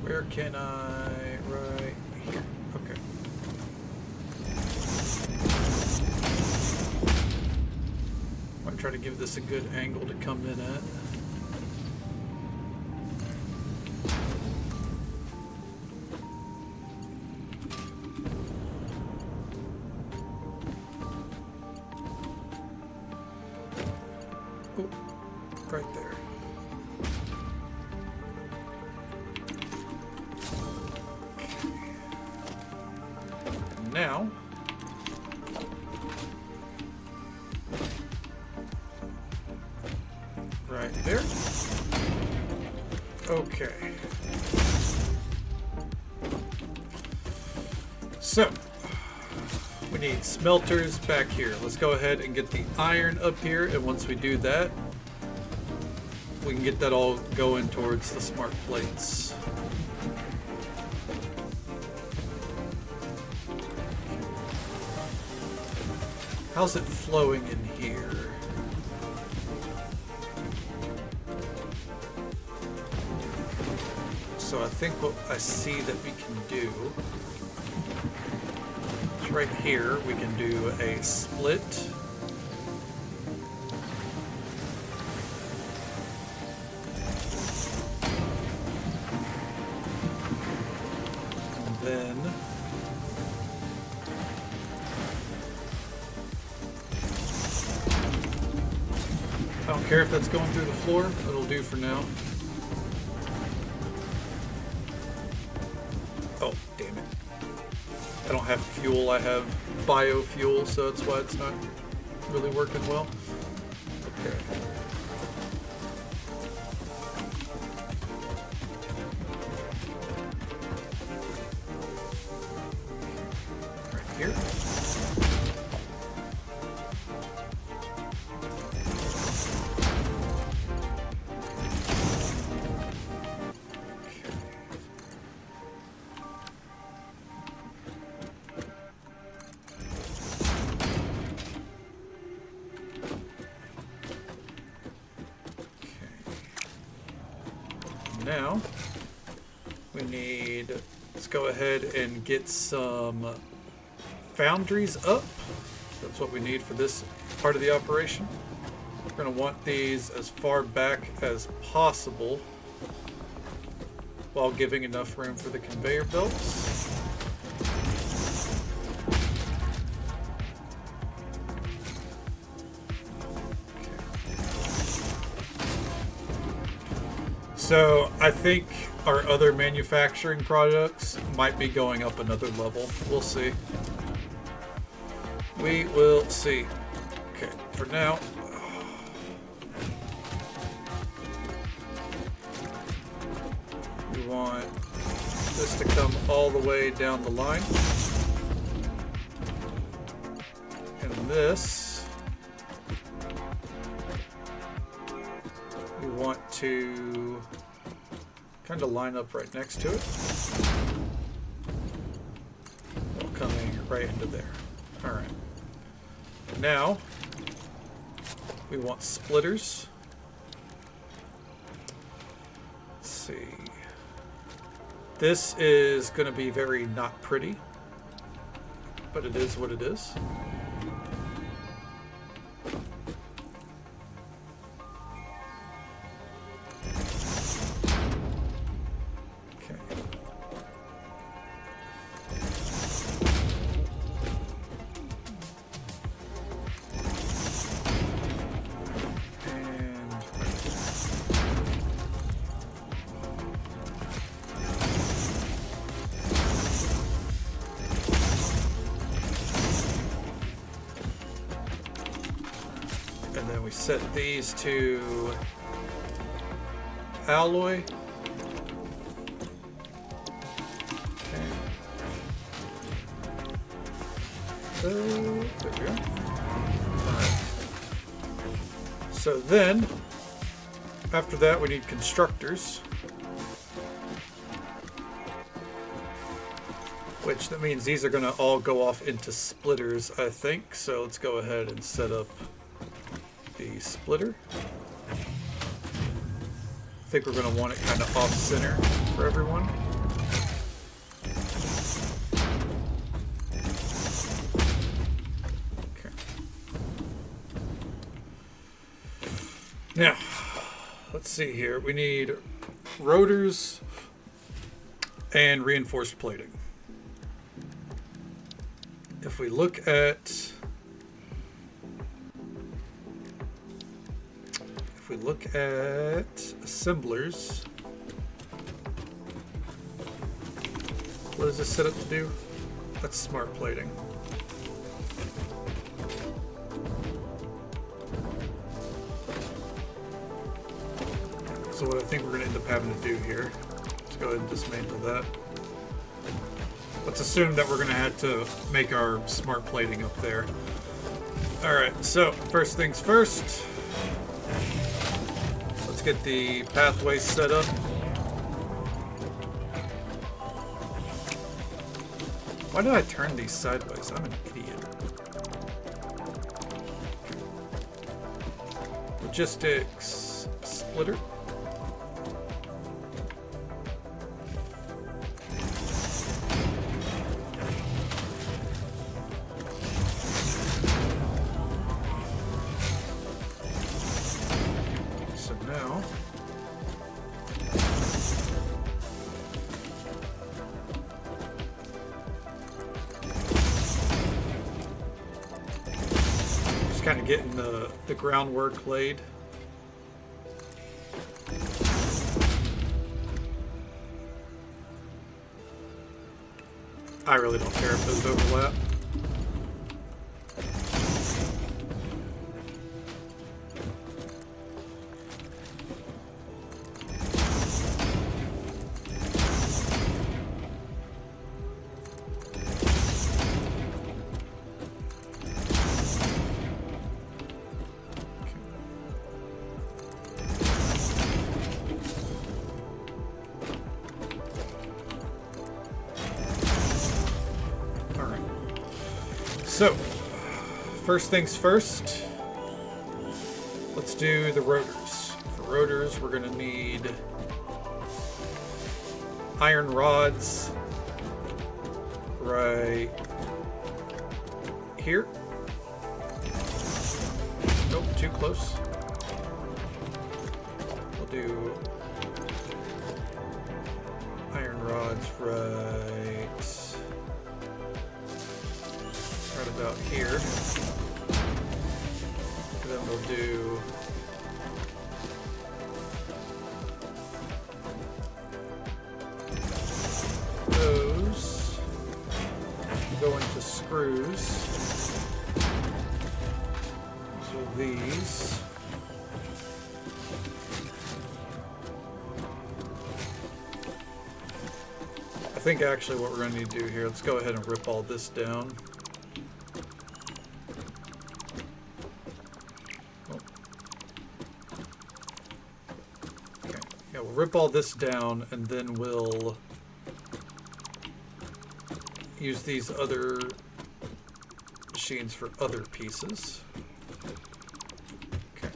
Where can I? Right here. Okay. Might try to give this a good angle to come in at. Oh, right there. Now, right there. Okay. So, we need smelters back here. Let's go ahead and get the iron up here, and once we do that, we can get that all going towards the smart plates. How's it flowing in here? So I think what I see that we can do is right here we can do a split. And then I don't care if that's going through the floor, it'll do for now. Oh, damn it. I don't have fuel, I have biofuel, so that's why it's not really working well. Okay. Right here. Now, we need, let's go ahead and get some foundries up. That's what we need for this part of the operation. We're going to want these as far back as possible while giving enough room for the conveyor belts. So I think our other manufacturing products might be going up another level. We'll see. We will see. Okay, for now. We want this to come all the way down the line. And this, we want to kind of line up right next to it. Coming right into there. Alright. Now, we want splitters. Let's see. This is going to be very not pretty, but it is what it is. And then we set these to alloy. Okay. So, there we go. Alright. So then, after that, we need constructors. Which that means these are going to all go off into splitters, I think. So let's go ahead and set up the splitter. I think we're going to want it kind of off center for everyone. Okay. Now, let's see here. We need rotors and reinforced plating. If we look at assemblers, what is this set up to do? That's smart plating. So what I think we're going to end up having to do here, let's go ahead and dismantle that. Let's assume that we're going to have to make our smart plating up there. Alright, so first things first. Let's get the pathway set up. Why did I turn these sideways? I'm an idiot. Logistics splitter. So now just kind of getting the groundwork laid. I really don't care if those overlap. So, first things first, let's do the rotors. For rotors, we're going to need iron rods right here. Nope, too close. We'll do iron rods right about here. And then we'll do those. Go into screws. So these. I think actually what we're going to need to do here, let's go ahead and rip all this down. Rip all this down, and then we'll use these other machines for other pieces. Okay.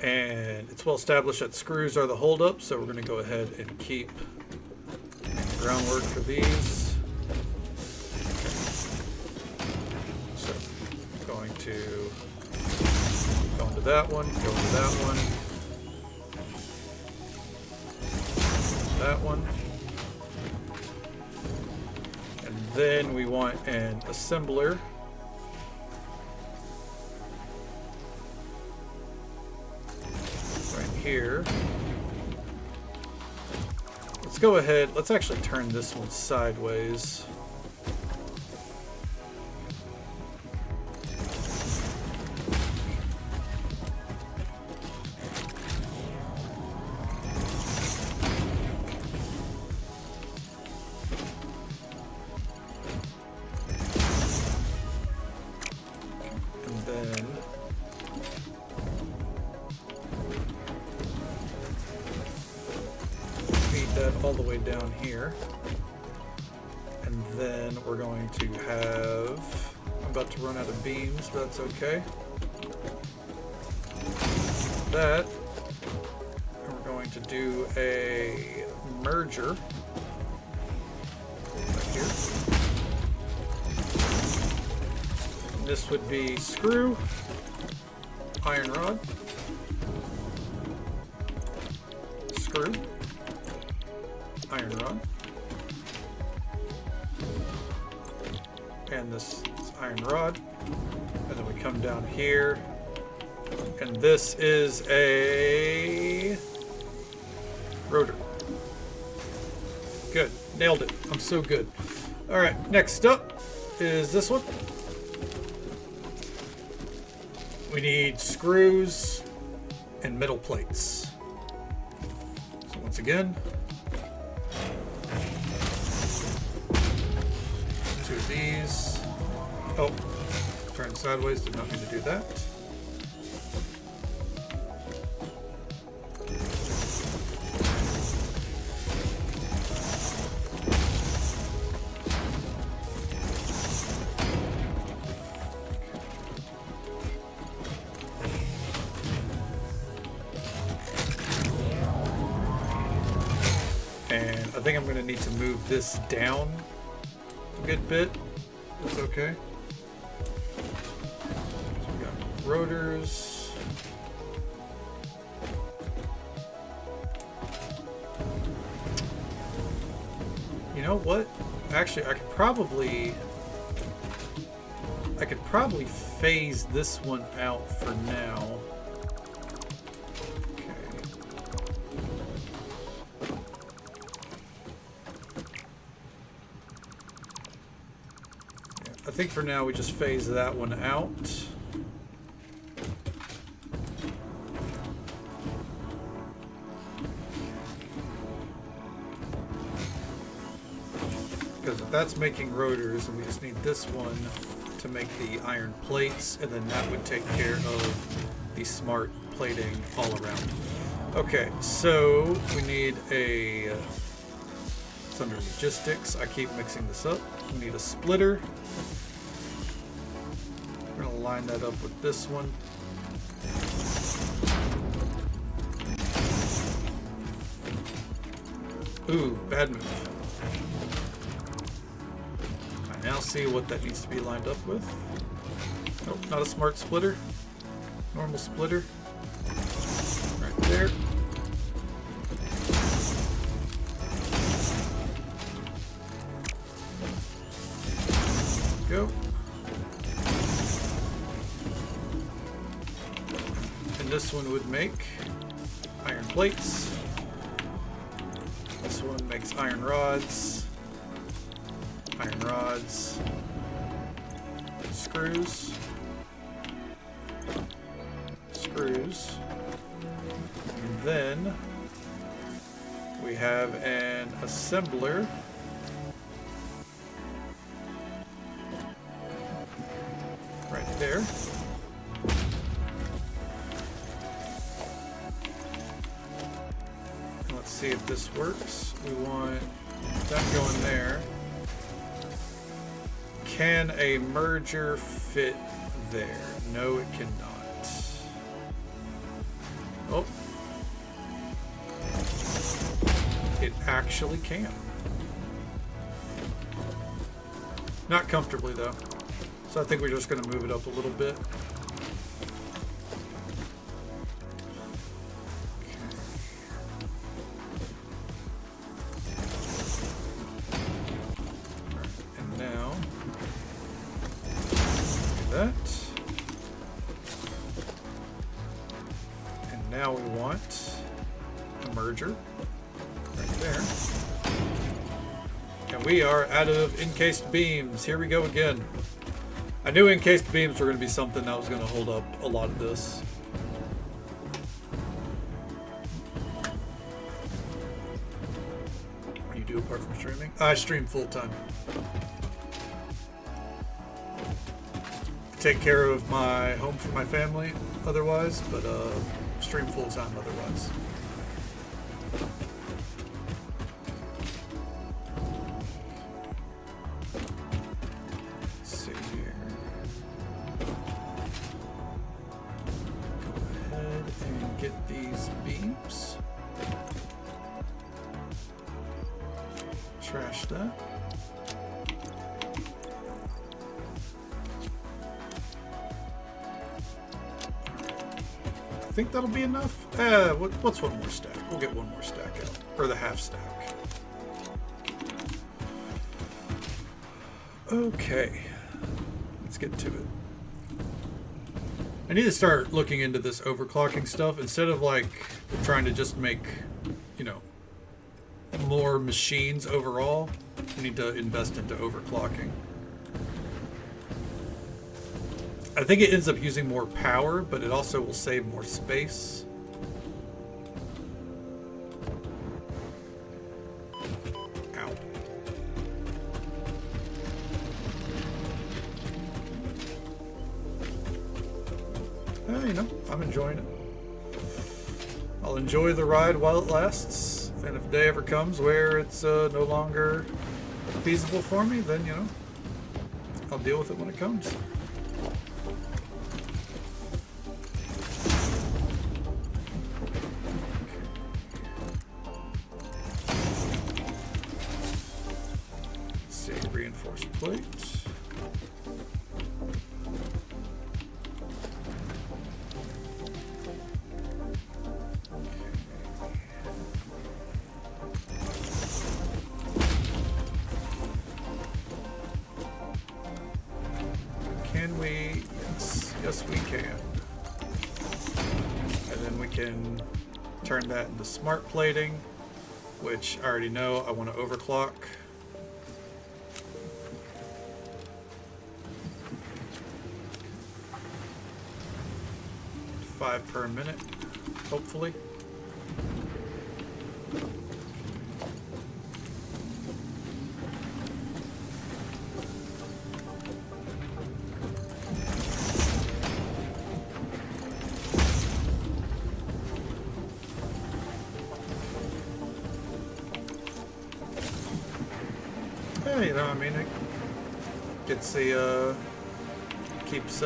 And it's well established that screws are the holdup, so we're going to go ahead and keep the groundwork for these. Okay. So, going to that one, go to that one, that one, and then we want an assembler right here. Let's go ahead, let's actually turn this one sideways. All the way down here, and then we're going to have, I'm about to run out of beams, but that's okay. That, and we're going to do a merger right here. And this would be screw, iron rod, screw, iron rod, and this is iron rod, and then we come down here, and this is a rotor. Good, nailed it. I'm so good. All right, next up is this one. We need screws and metal plates. So once again, 2 of these. Oh, turn sideways, did not mean to do that. And I think I'm going to need to move this down a good bit. That's okay. So we got rotors. You know what? Actually, I could probably phase this one out for now. I think for now we just phase that one out. Because that's making rotors, and we just need this one to make the iron plates, and then that would take care of the smart plating all around. Okay, so we need a... it's under logistics. I keep mixing this up. We need a splitter. We're going to line that up with this one. Ooh, bad move. I now see what that needs to be lined up with. Nope, not a smart splitter. Normal splitter. Right there. Go. And this one would make iron plates. This one makes iron rods. Iron rods. Screws. Screws. And then we have an assembler. Right there. And let's see if this works. We want that going there. Can a merger fit there? No, it cannot. Oh. It actually can. Not comfortably, though. So I think we're just going to move it up a little bit. And now, do that. And now we want a merger right there. And we are out of encased beams. Here we go again. I knew encased beams were going to be something that was going to hold up a lot of this. What do you do apart from streaming? I stream full time. Take care of my home for my family otherwise, but stream full time otherwise. Trash that. I think that'll be enough. What's one more stack? We'll get one more stack out. Or the half stack. Okay. Let's get to it. I need to start looking into this overclocking stuff instead of like trying to just make, you know, more machines overall. We need to invest into overclocking. I think it ends up using more power, but it also will save more space. Ow. You know, I'm enjoying it. I'll enjoy the ride while it lasts, and if a day ever comes where it's no longer feasible for me, then, you know, I'll deal with it when it comes. Let's see, reinforced plate. Can we? Yes. Yes, we can. And then we can turn that into smart plating, which I already know I want to overclock. Five per minute, hopefully. Yeah, you know, I mean, it gets the keeps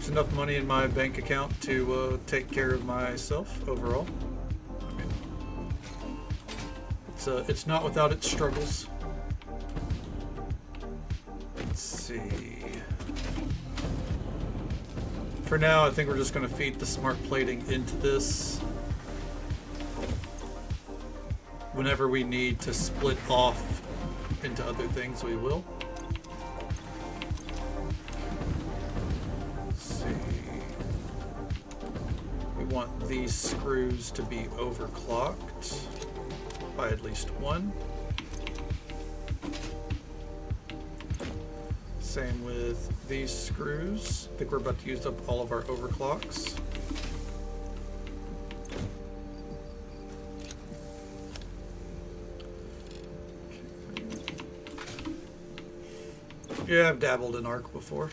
enough money in my bank account to take care of myself overall. I mean, it's not without its struggles. Let's see. For now, I think we're just going to feed the smart plating into this. Whenever we need to split off into other things, we will. Let's see. We want these screws to be overclocked by at least one. Same with these screws. I think we're about to use up all of our overclocks. Yeah, I've dabbled in Arc before.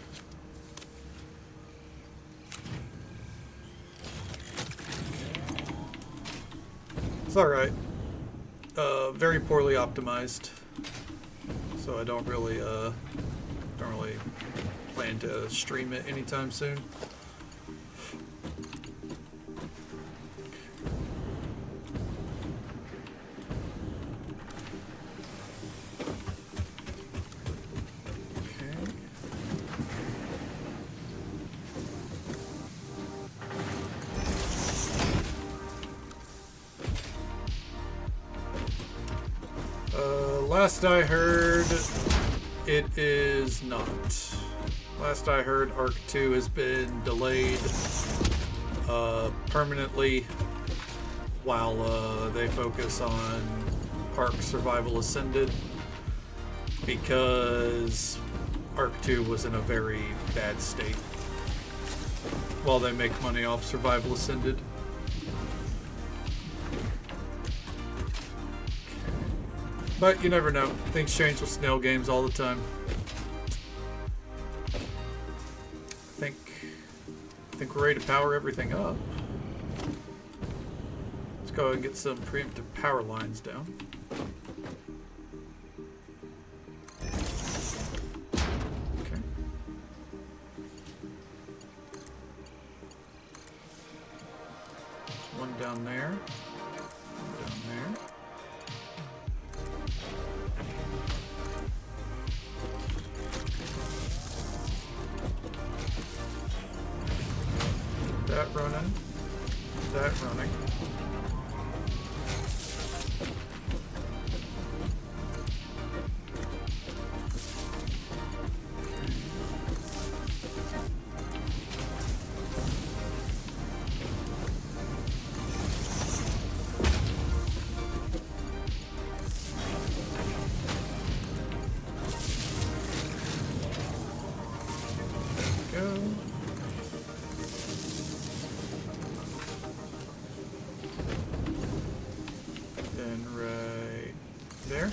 It's alright. Very poorly optimized. So I don't really plan to stream it anytime soon. Last I heard, it is not. Last I heard, Arc 2 has been delayed permanently while they focus on Arc Survival Ascended, because Arc 2 was in a very bad state while they make money off Survival Ascended. But you never know. Things change with snail games all the time. I think we're ready to power everything up. Let's go ahead and get some preemptive power lines down. Okay. One down there. One down there. That running, that running. then right there.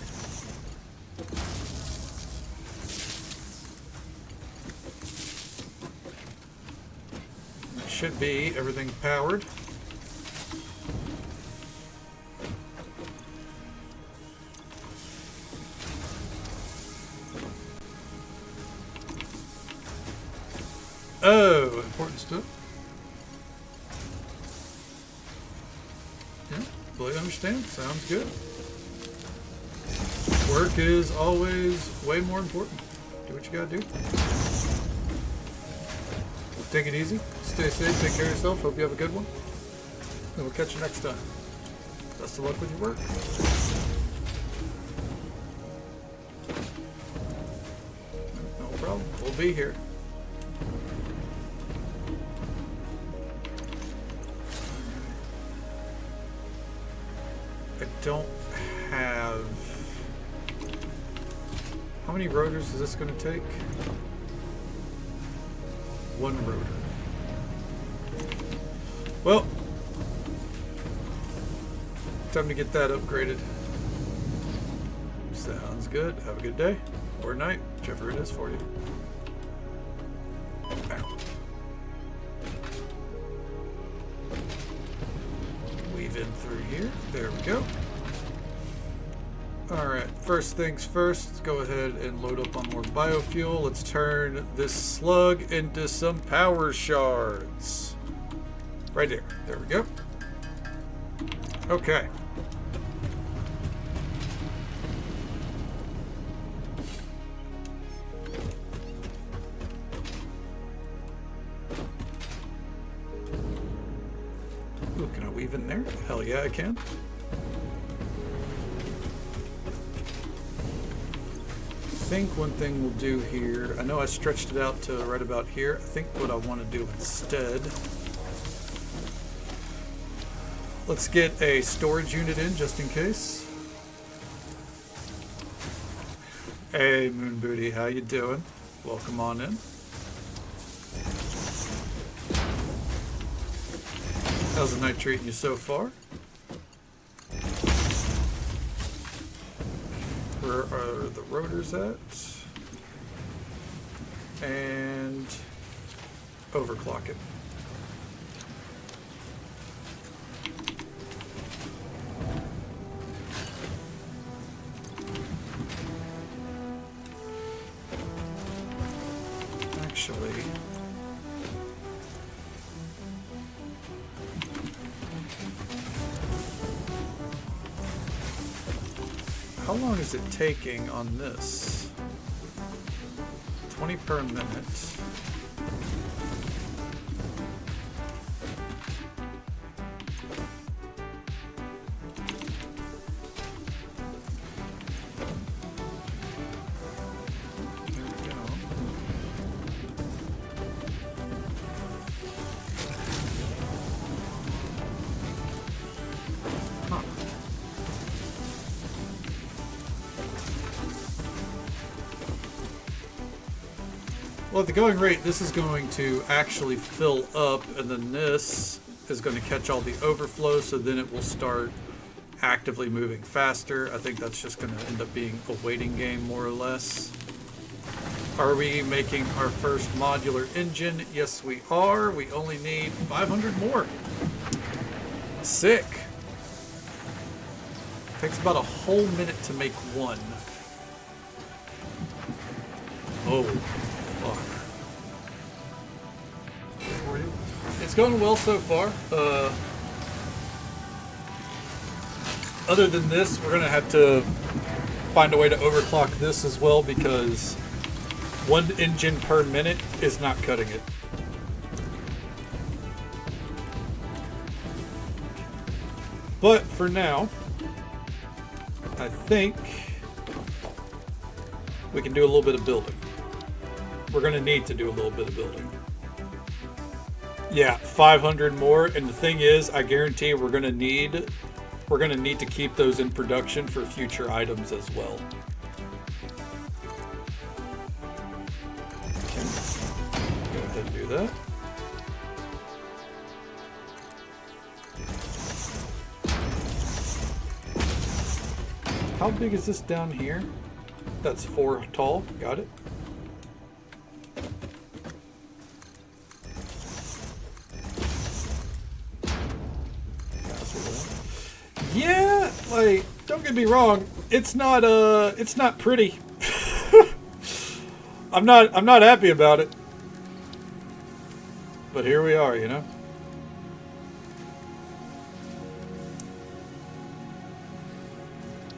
That should be everything powered. Oh, important stuff. Yeah, fully understand. Sounds good. Work is always way more important. Do what you gotta do. Take it easy. Stay safe. Take care of yourself. Hope you have a good one. And we'll catch you next time. Best of luck with your work. No problem. We'll be here. I don't have... How many rotors is this going to take? One rotor. Well, time to get that upgraded. Sounds good. Have a good day or night, whichever it is for you. Ow. Weave in through here. There we go. Alright, first things first, let's go ahead and load up on more biofuel. Let's turn this slug into some power shards. Right there. There we go. Okay. Ooh, can I weave in there? Hell yeah, I can. I think one thing we'll do here, I know I stretched it out to right about here. I think what I want to do instead, let's get a storage unit in just in case. Hey Moon Booty, how you doing? Welcome on in. How's the night treating you so far? Where are the rotors at? And overclock it. Actually, how long is it taking on this? 20 per minute. There we go. Huh. Well, at the going rate, this is going to actually fill up, and then this is going to catch all the overflow, so then it will start actively moving faster. I think that's just going to end up being a waiting game, more or less. Are we making our first modular engine? Yes, we are. We only need 500 more. Sick. Takes about a whole minute to make one. Oh. It's going well so far. Other than this, we're going to have to find a way to overclock this as well, because one engine per minute is not cutting it. But for now, I think we can do a little bit of building. We're going to need to do a little bit of building. Yeah, 500 more, and the thing is, I guarantee we're gonna need to keep those in production for future items as well. Okay. Go ahead and do that. How big is this down here? That's 4 tall. Got it. Yeah, like, don't get me wrong, it's not pretty. I'm not happy about it. But here we are, you know.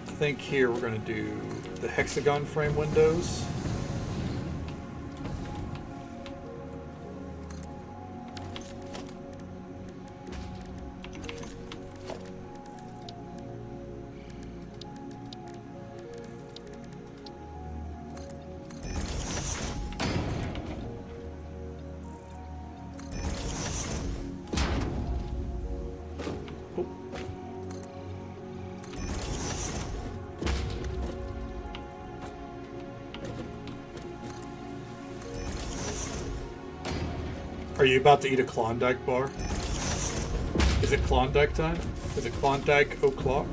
I think here we're going to do the hexagon frame windows. Are you about to eat a Klondike bar? Is it Klondike time? Is it Klondike o'clock?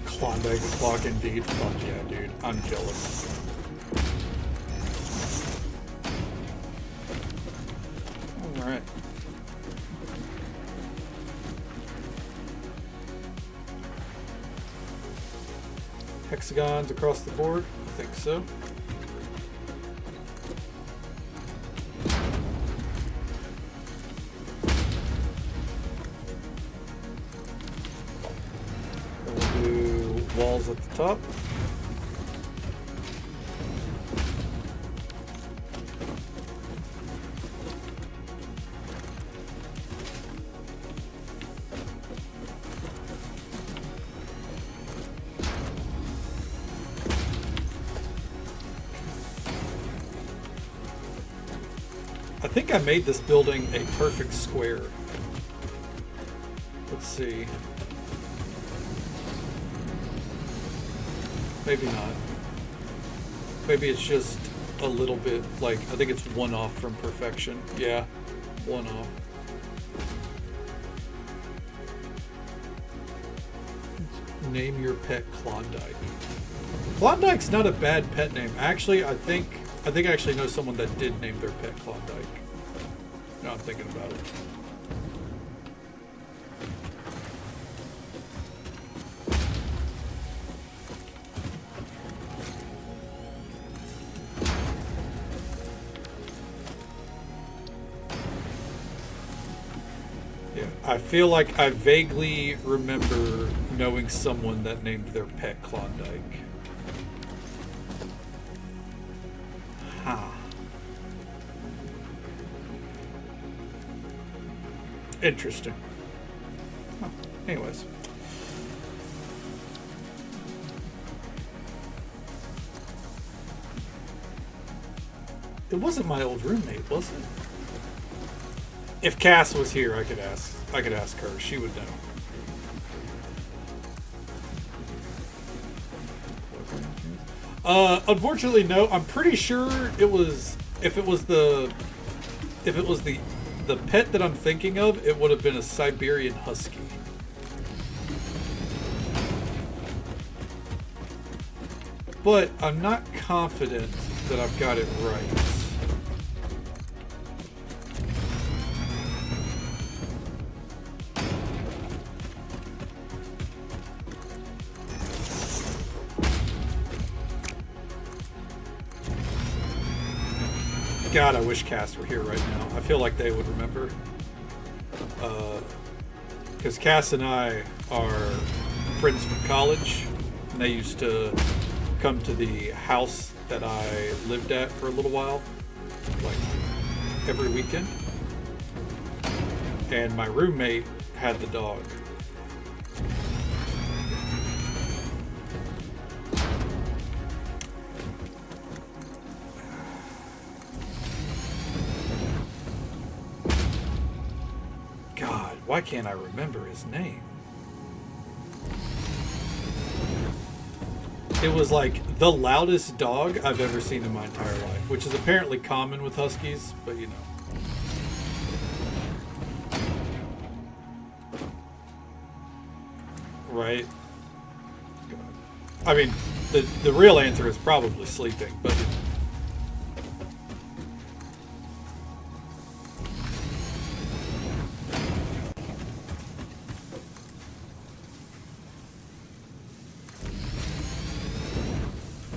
Klondike o'clock indeed. Fuck yeah, dude. I'm jealous. Alright. Hexagons across the board? I think so. Walls at the top. I think I made this building a perfect square. Let's see. Maybe not. Maybe it's just a little bit, like, I think it's one off from perfection. Yeah, one off. Name your pet Klondike. Klondike's not a bad pet name. Actually, I think I actually know someone that did name their pet Klondike. Now I'm thinking about it. I feel like I vaguely remember knowing someone that named their pet Klondike. Huh. Interesting. Huh. Anyways. It wasn't my old roommate, was it? If Cass was here, I could ask her. She would know. Unfortunately, no. I'm pretty sure it was. If it was the pet that I'm thinking of, it would have been a Siberian Husky. But I'm not confident that I've got it right. God, I wish Cass were here right now. I feel like they would remember. Because Cass and I are friends from college, and they used to come to the house that I lived at for a little while, like every weekend. And my roommate had the dog. Why can't I remember his name? It was like the loudest dog I've ever seen in my entire life, which is apparently common with huskies, but you know. Right? I mean, the real answer is probably sleeping, but...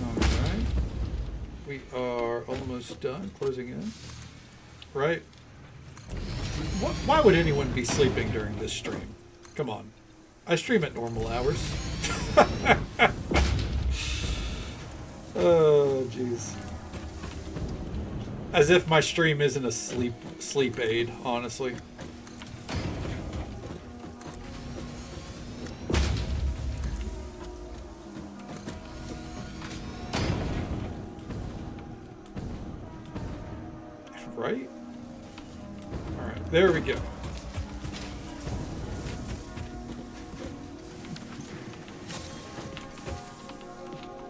Alright. We are almost done, closing in. Right? Why would anyone be sleeping during this stream? Come on. I stream at normal hours. Oh, jeez. As if my stream isn't a sleep aid, honestly. Right? Alright, there we go.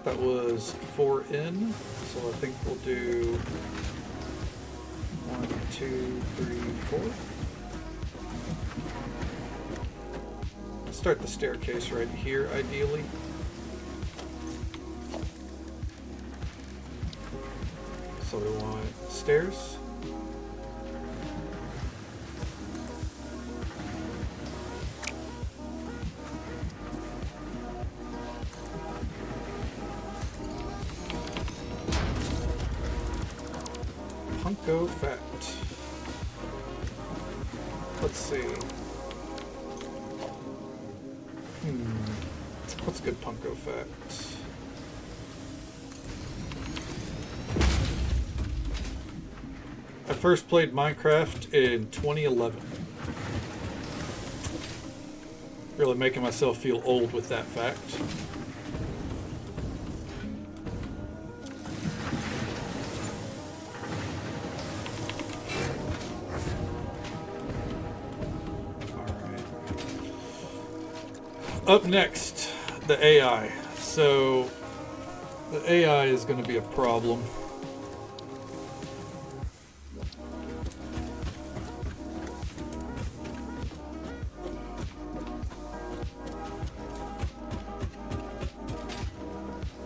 That was 4 in, so I think we'll do 1, 2, 3, 4. Let's start the staircase right here, ideally. So we want stairs. Punko fat. Let's see. What's good punko fat? I first played Minecraft in 2011. Really making myself feel old with that fact. Up next, the AI. So, the AI is going to be a problem.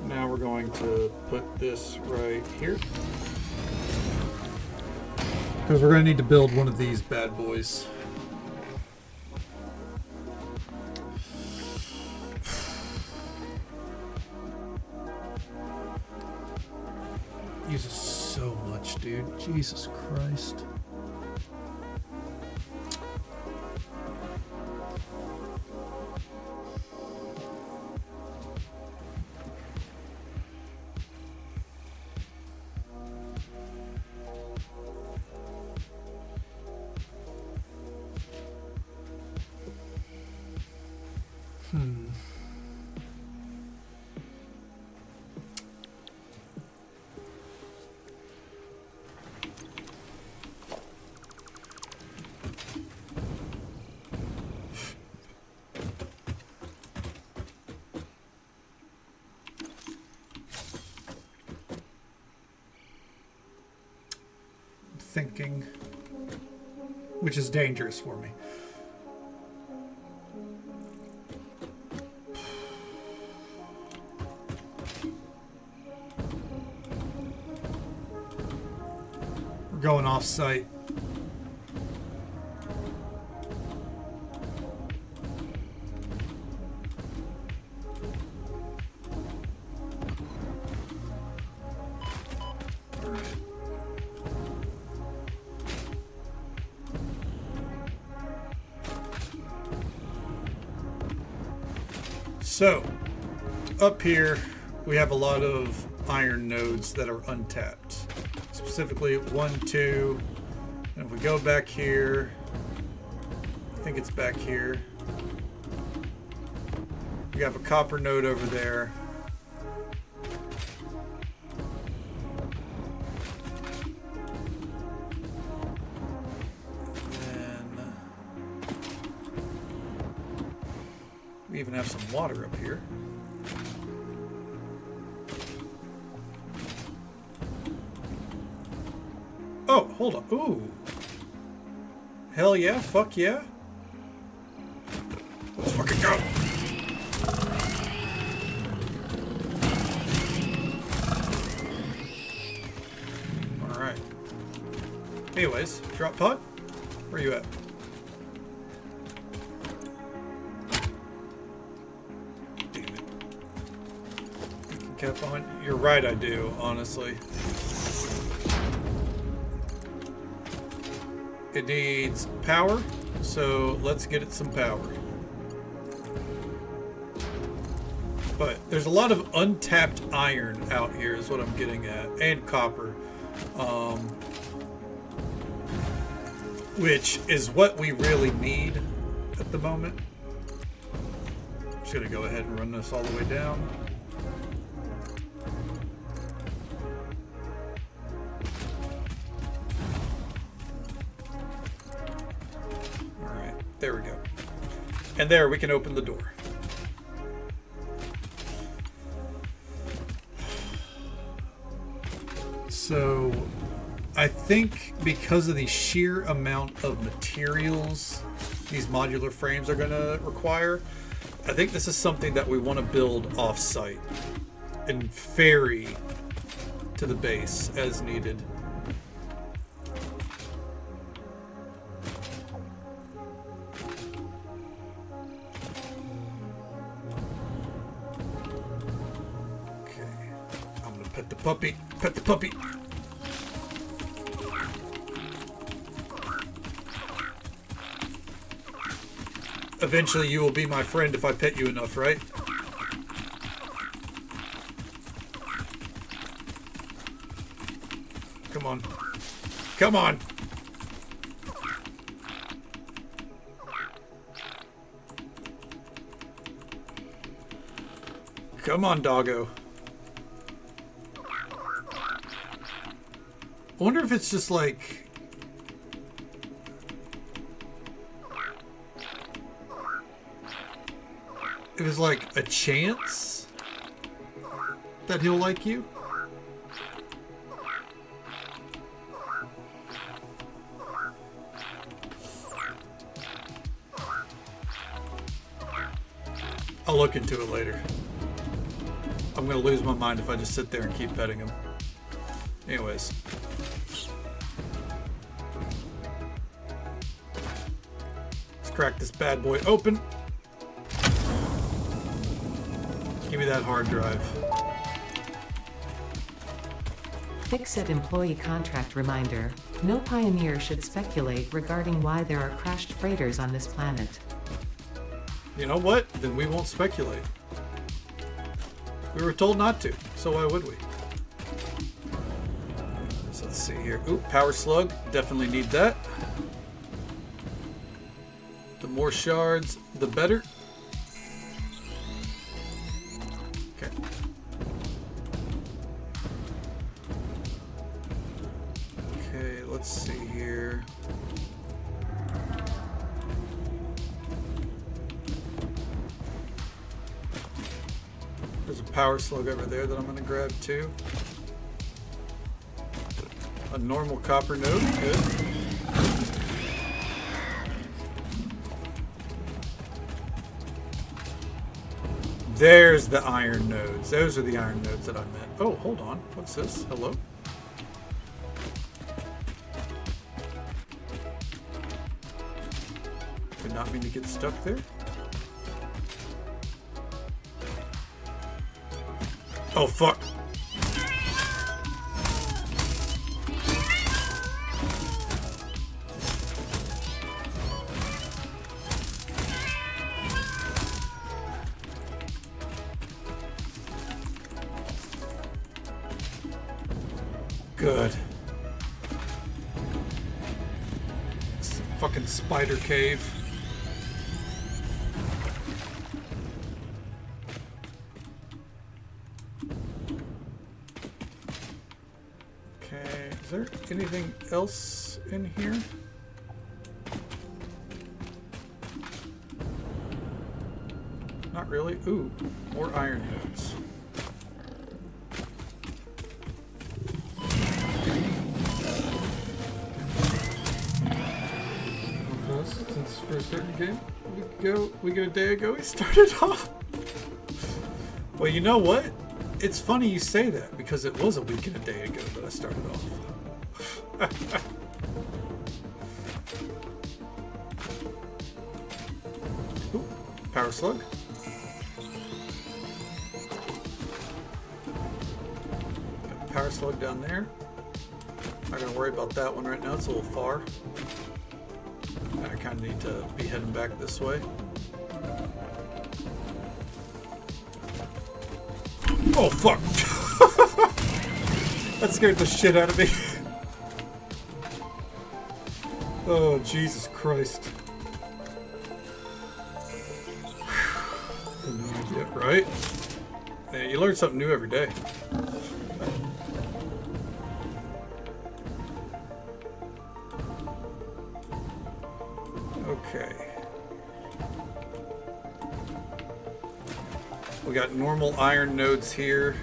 Now we're going to put this right here. Because we're going to need to build one of these bad boys. Uses so much, dude. Jesus Christ. Thinking, which is dangerous for me. We're going off site. So, up here, we have a lot of iron nodes that are untapped. Specifically, 1, 2, and if we go back here, I think it's back here. We have a copper node over there. even have some water up here. Oh, hold on. Ooh. Hell yeah, fuck yeah. Let's fucking go. Alright. Anyways, drop pod? Where you at? Damn it. Cap on? You're right, I do, honestly. It needs power, so let's get it some power. But there's a lot of untapped iron out here is what I'm getting at, and copper. Which is what we really need at the moment. I'm just gonna go ahead and run this all the way down. Alright, there we go. And there we can open the door. So I think because of the sheer amount of materials these modular frames are going to require, I think this is something that we want to build off-site and ferry to the base as needed. Okay, I'm going to pet the puppy. Pet the puppy. Eventually you will be my friend if I pet you enough, right? Come on. Come on! Come on, doggo. I wonder if it's just like... It was like a chance that he'll like you. I'll look into it later. I'm gonna lose my mind if I just sit there and keep petting him. Anyways. Let's crack this bad boy open. Give me that hard drive. Fix-It employee contract reminder. No pioneer should speculate regarding why there are crashed freighters on this planet. You know what? Then we won't speculate. We were told not to, so why would we? So let's see here. Ooh, power slug. Definitely need that. The more shards, the better. Okay. Okay, let's see here. There's a power slug over there that I'm going to grab too. A normal copper node, good. There's the iron nodes. Those are the iron nodes that I meant. Oh, hold on. What's this? Hello? Did not mean to get stuck there. Oh, fuck. Good. This fucking spider cave. Okay, is there anything else in here? really. Ooh, more iron nodes. Since we're starting the game, we get a day ago we started off. Well, you know what? It's funny you say that because it was a week and a day ago that I started off. Ooh, power slug. Got a power slug down there. Not gonna worry about that one right now. It's a little far. I kind of need to be heading back this way. Oh, fuck. That scared the shit out of me. Oh, Jesus Christ. No idea, right? Yeah, you learn something new every day. Okay. We got normal iron nodes here.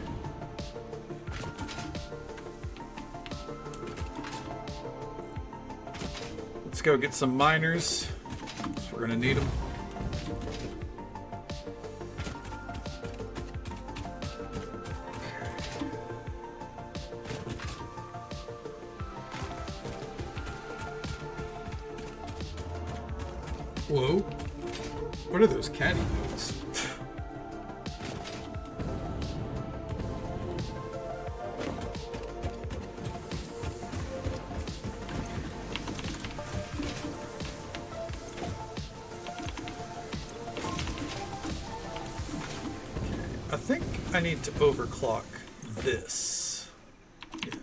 Let's go get some miners. We're gonna need them. Whoa. What are those caddy nodes? I think I need to overclock this. Yeah.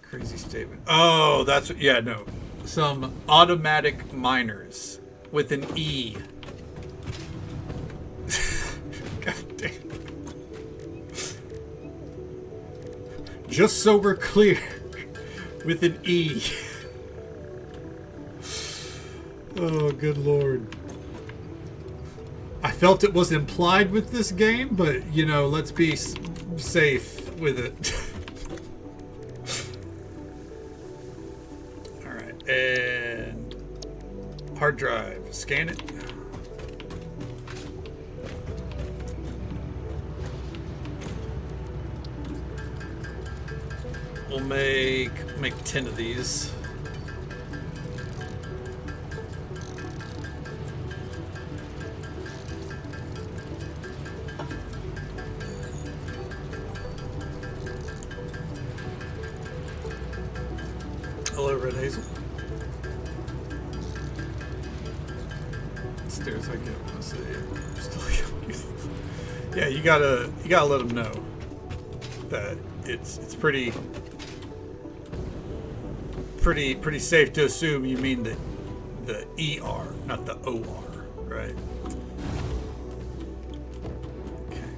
Crazy statement. Oh, that's what, yeah, no. Some automatic miners with an E. God damn. Just so we're clear, with an E. Oh, good Lord. I felt it was implied with this game, but, you know, let's be safe with it. Alright, and hard drive. Scan it. We'll make 10 of these. Hello, Red Hazel. Stairs I get. Let's see. Yeah, you gotta let them know that it's pretty safe to assume you mean the ER, not the OR, right? Okay.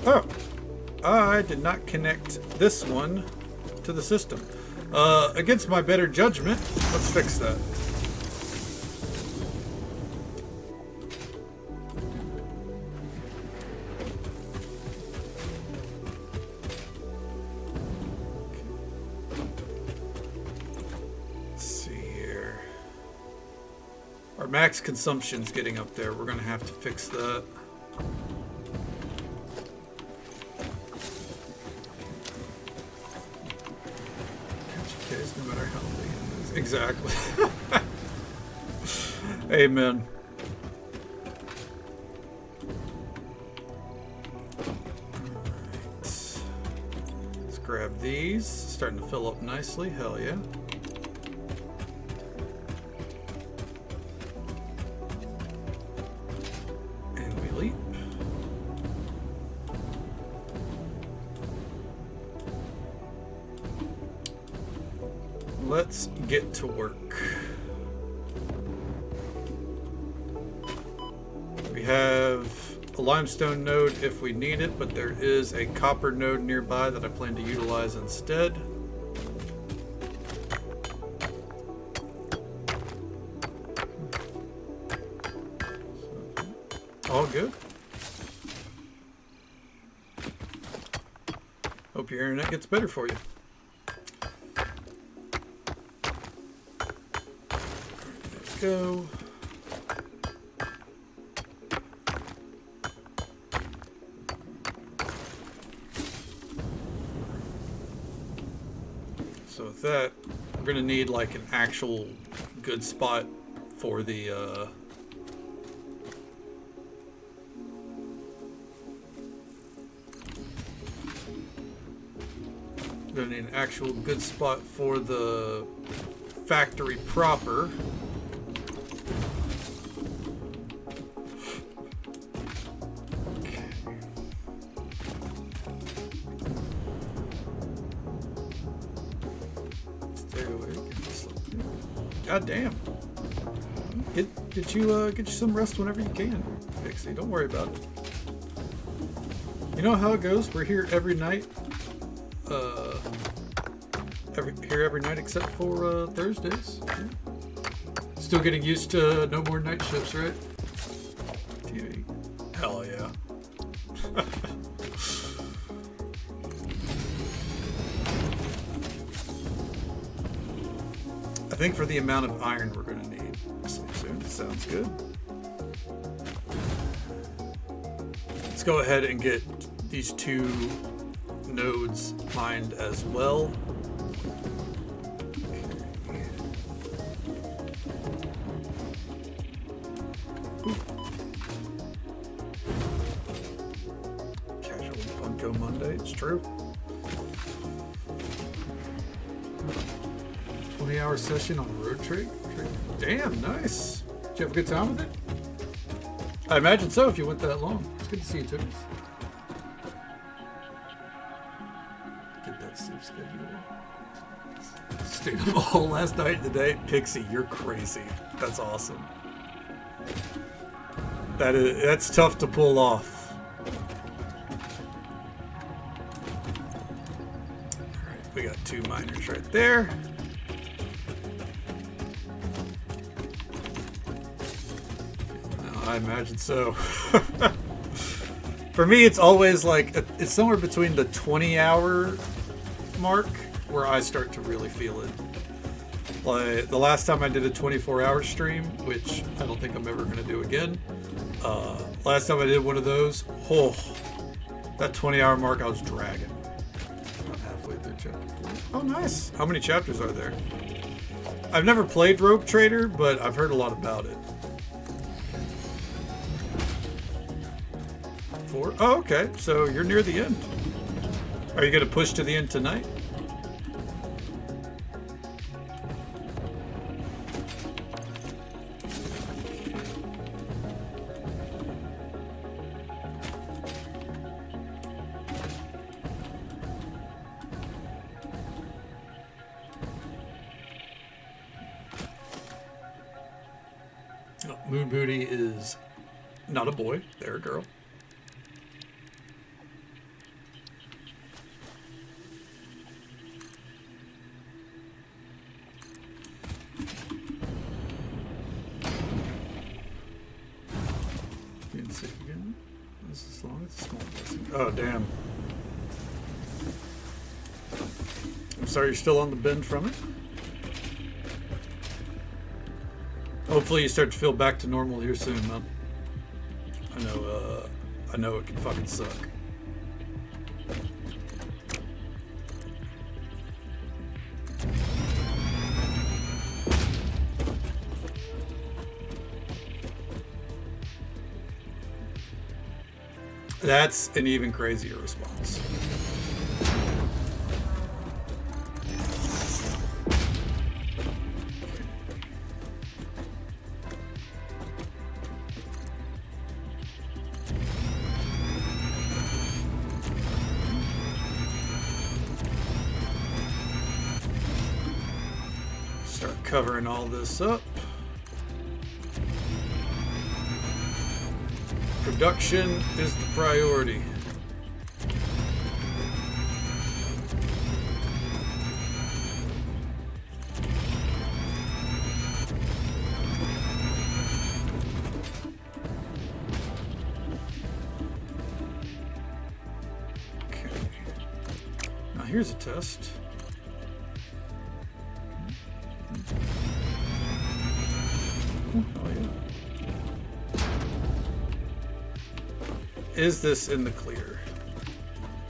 Oh, I did not connect this one to the system. Against my better judgment, let's fix that. Let's see here. Our max consumption's getting up there. We're gonna have to fix that. No matter how big it is. Exactly. Amen. Alright. Let's grab these. Starting to fill up nicely. Hell yeah. And we leap. Let's get to work. We have a limestone node if we need it, but there is a copper node nearby that I plan to utilize instead. all good. Hope your internet gets better for you. There we go. So with that, we're gonna need like an actual good spot for the gonna need an actual good spot for the factory proper. God damn. Get you some rest whenever you can, Pixie. Don't worry about it. You know how it goes? We're here every night. Every night except for Thursdays. Yeah. Still getting used to no more night shifts, right? TV. Hell yeah. I think for the amount of iron we're going to need, sleep soon. Sounds good. Let's go ahead and get these 2 nodes mined as well. Casual Bunko Monday, it's true. 20-hour session on road trip. Damn, nice. Did you have a good time with it? I imagine so if you went that long. It's good to see you, Tibbs. Get that sleep schedule. Stayed up all last night and today. Pixie, you're crazy. That's awesome. That's tough to pull off. Alright, we got 2 miners right there. I imagine so. For me, it's always like, it's somewhere between the 20-hour mark where I start to really feel it. Like, the last time I did a 24-hour stream, which I don't think I'm ever going to do again. Last time I did one of those, that 20-hour mark I was dragging. About halfway through chapter 4. Oh, nice. How many chapters are there? I've never played Rope Trader, but I've heard a lot about it. 4? Oh, okay. So you're near the end. Are you going to push to the end tonight? No, Moon Booty is not a boy. They're a girl. Being sick again? This is long. It's a small blessing. Oh, damn. I'm sorry you're still on the bend from it. Hopefully you start to feel back to normal here soon, man. I know it can fucking suck. That's an even crazier response. Start covering all this up. Production is the priority. here's a test. Oh, yeah. Is this in the clear?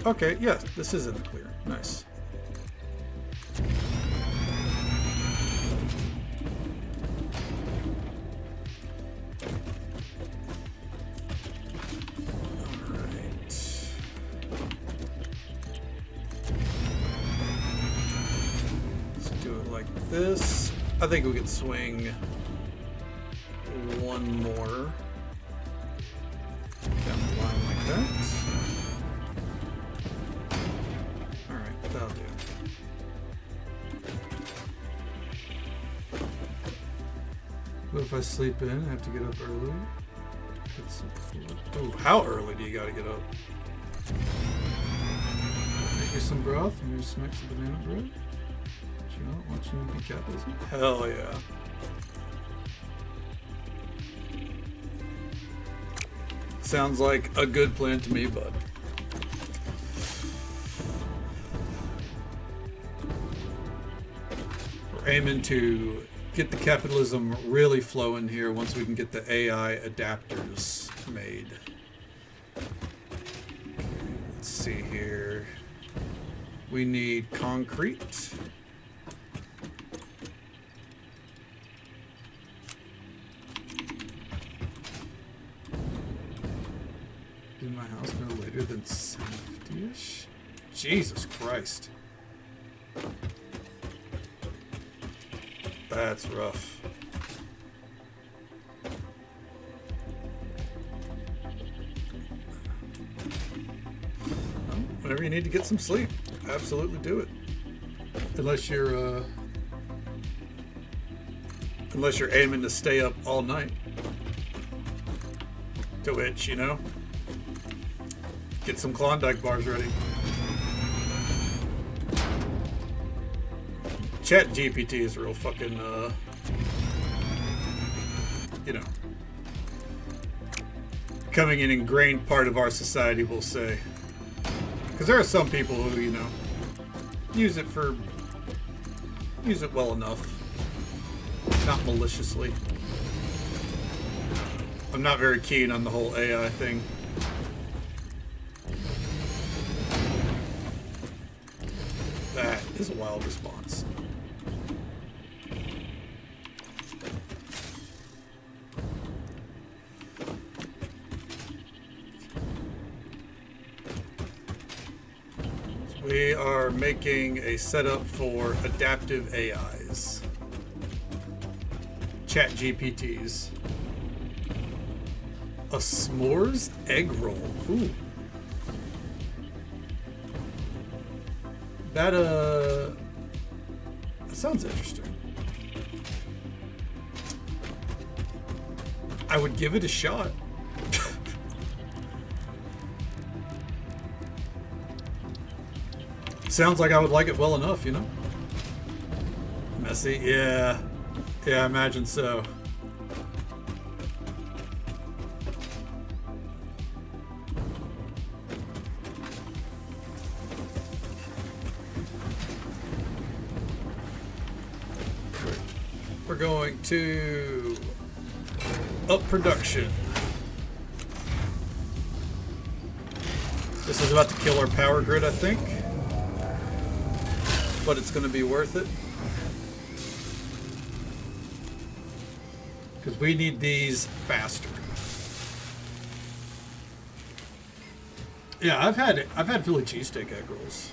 Okay, yeah, this is in the clear. Nice. This, I think we could swing one more down the line like that. Alright, that'll do. What if I sleep in? I have to get up early? Oh, how early do you gotta get up? Make you some broth and maybe smack some banana bread? You know, watching the capitalism. Hell yeah. Sounds like a good plan to me, bud. We're aiming to get the capitalism really flowing here once we can get the AI adapters made. Okay, let's see here. We need concrete. In my house no later than 70-ish? Jesus Christ. That's rough. Whenever you need to get some sleep, absolutely do it. Unless you're aiming to stay up all night. To which, you know, get some Klondike bars ready. Chat GPT is a real fucking, you know, becoming an ingrained part of our society, we'll say. Because there are some people who, you know, use it well enough. Not maliciously. I'm not very keen on the whole AI thing. That is a wild response. We are making a setup for adaptive AIs. Chat GPTs. A s'mores egg roll. Ooh. That sounds interesting. I would give it a shot. Sounds like I would like it well enough, you know? Messy? Yeah. Yeah, I imagine so. We're going to up production. This is about to kill our power grid, I think. But it's going to be worth it. Because we need these faster. Yeah, I've had Philly cheesesteak egg rolls.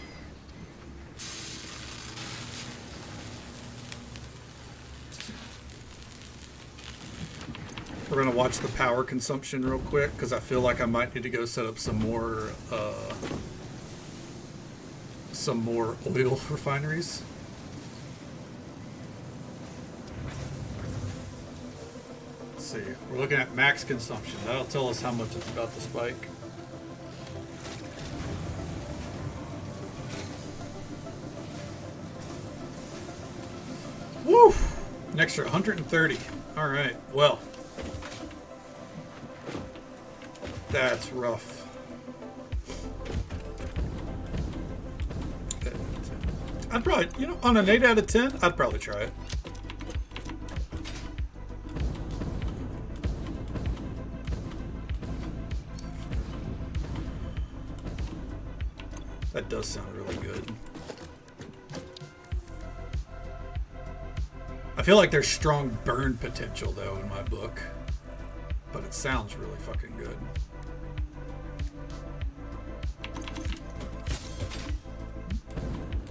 We're going to watch the power consumption real quick because I feel like I might need to go set up some more oil refineries. Let's see. We're looking at max consumption. That'll tell us how much it's about to spike. Woo! An extra 130. All right. Well, that's rough. I'd probably, you know, on an 8 out of 10, I'd probably try it. That does sound really good. I feel like there's strong burn potential, though, in my book. But it sounds really fucking good.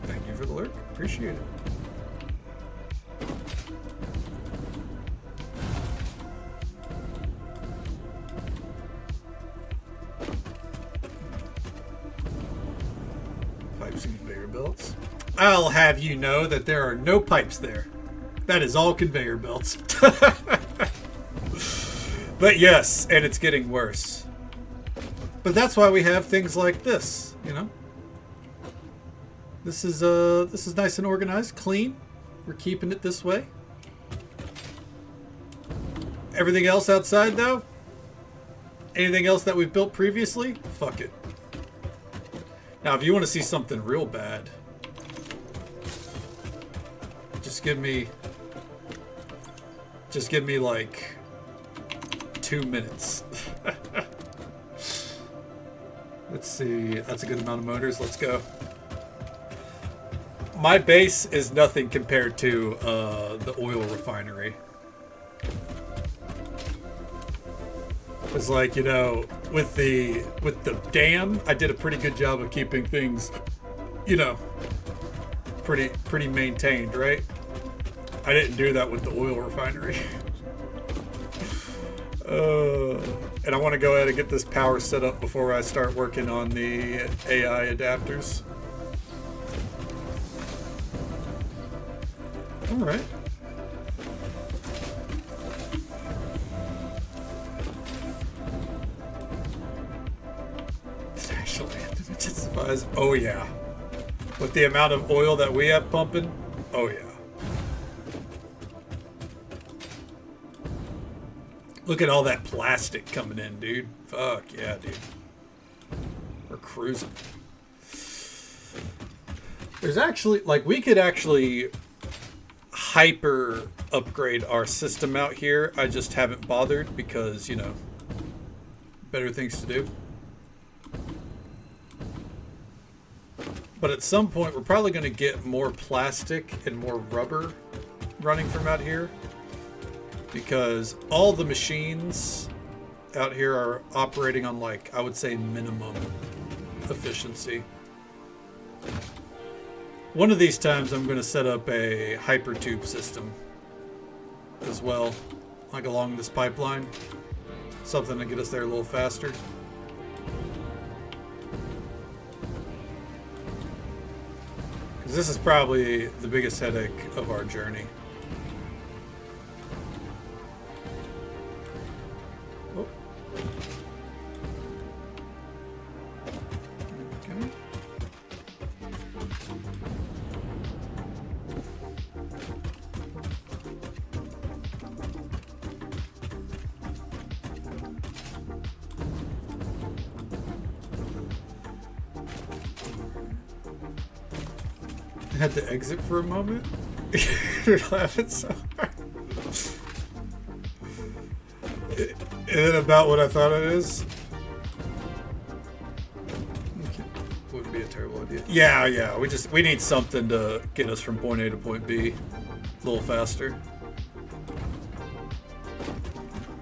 Thank you for the lurk. Appreciate it. Pipes and conveyor belts. I'll have you know that there are no pipes there. That is all conveyor belts. But yes, and it's getting worse. But that's why we have things like this, you know? This is nice and organized, clean. We're keeping it this way. Everything else outside, though? Anything else that we've built previously? Fuck it. Now, if you want to see something real bad, just give me like 2 minutes. Let's see. That's a good amount of motors. Let's go. My base is nothing compared to the oil refinery. It's like, you know, with the dam, I did a pretty good job of keeping things, you know, pretty maintained, right? I didn't do that with the oil refinery. And I want to go ahead and get this power set up before I start working on the AI adapters. All right. It's actually intensifies. Oh yeah. With the amount of oil that we have pumping. Oh yeah. Look at all that plastic coming in, dude. Fuck yeah, dude. We're cruising. There's actually, like, we could actually hyper upgrade our system out here. I just haven't bothered because, you know, better things to do. But at some point, we're probably going to get more plastic and more rubber running from out here. Because all the machines out here are operating on, like, I would say minimum efficiency. One of these times I'm going to set up a hypertube system as well, like along this pipeline. Something to get us there a little faster. Because this is probably the biggest headache of our journey. Had to exit for a moment. You're laughing so hard. Is it about what I thought it is? Okay. Wouldn't be a terrible idea. Yeah. We need something to get us from point A to point B a little faster.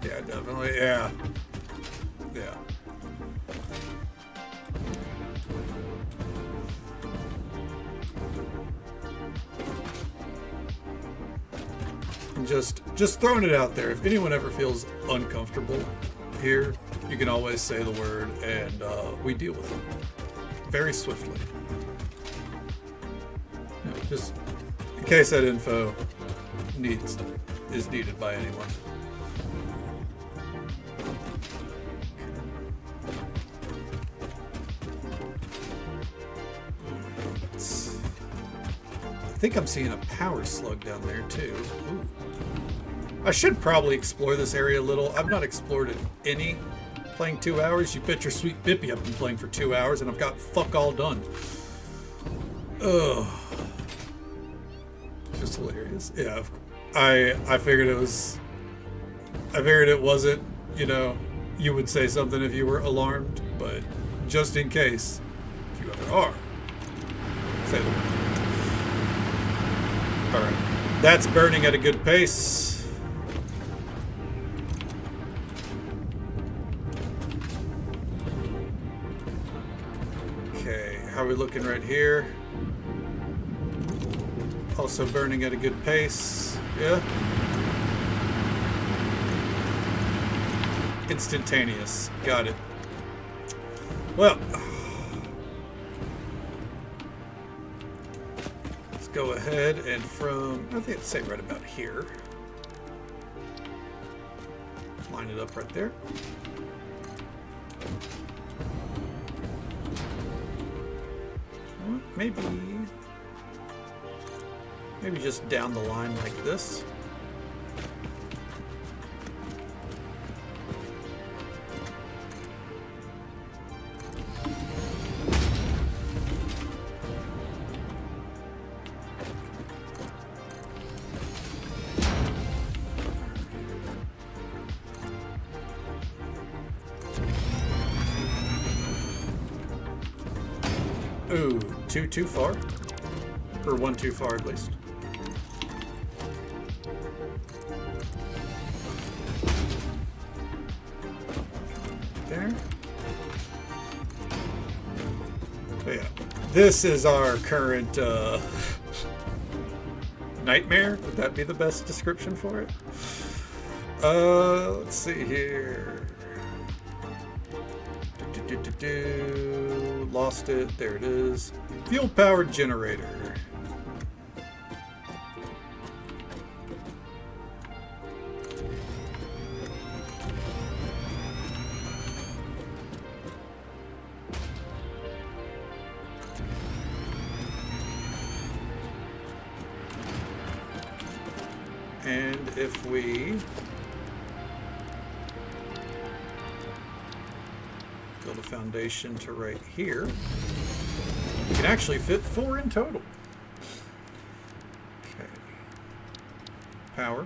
Yeah, definitely. Yeah. Just throwing it out there. If anyone ever feels uncomfortable here, you can always say the word, and we deal with it very swiftly. You know, just in case that info is needed by anyone. I think I'm seeing a power slug down there too. Ooh. I should probably explore this area a little. I've not explored it any. Playing 2 hours? You bet your sweet bippy I've been playing for 2 hours and I've got fuck all done. Ugh. Just hilarious. Yeah, I figured it was. I figured it wasn't. You know, you would say something if you were alarmed, but just in case, if you ever are, say the word. All right, that's burning at a good pace. Okay, how are we looking right here? Also burning at a good pace. Yeah. Instantaneous. Got it. Well, let's go ahead and from, I think it's say right about here. Line it up right there. Well, maybe just down the line like this. Ooh, too far? Or one too far at least. There. So yeah, this is our current nightmare. Would that be the best description for it? Let's see here. Lost it. There it is. Fuel-powered generator. And if we build a foundation to right here, we can actually fit 4 in total. Okay. Power.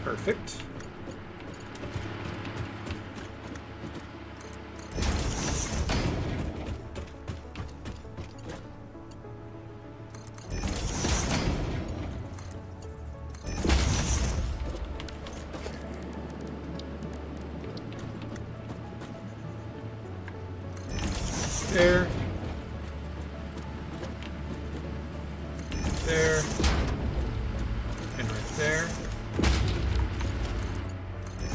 Perfect. There. There. And right there.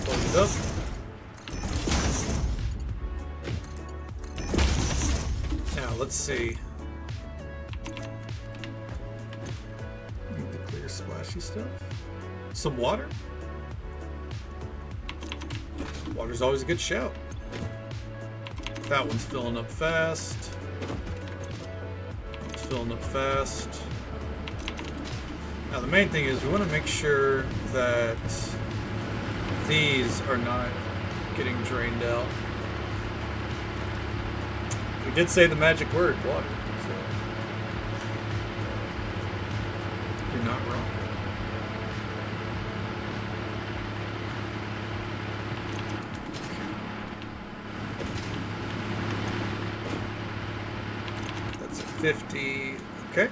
Close it up. Now let's see. Need the clear splashy stuff. Some water. Water's always a good shout. That one's filling up fast. It's filling up fast. Now the main thing is we want to make sure that these are not getting drained out. We did say the magic word, water, so you're not wrong. That's a 50. Okay.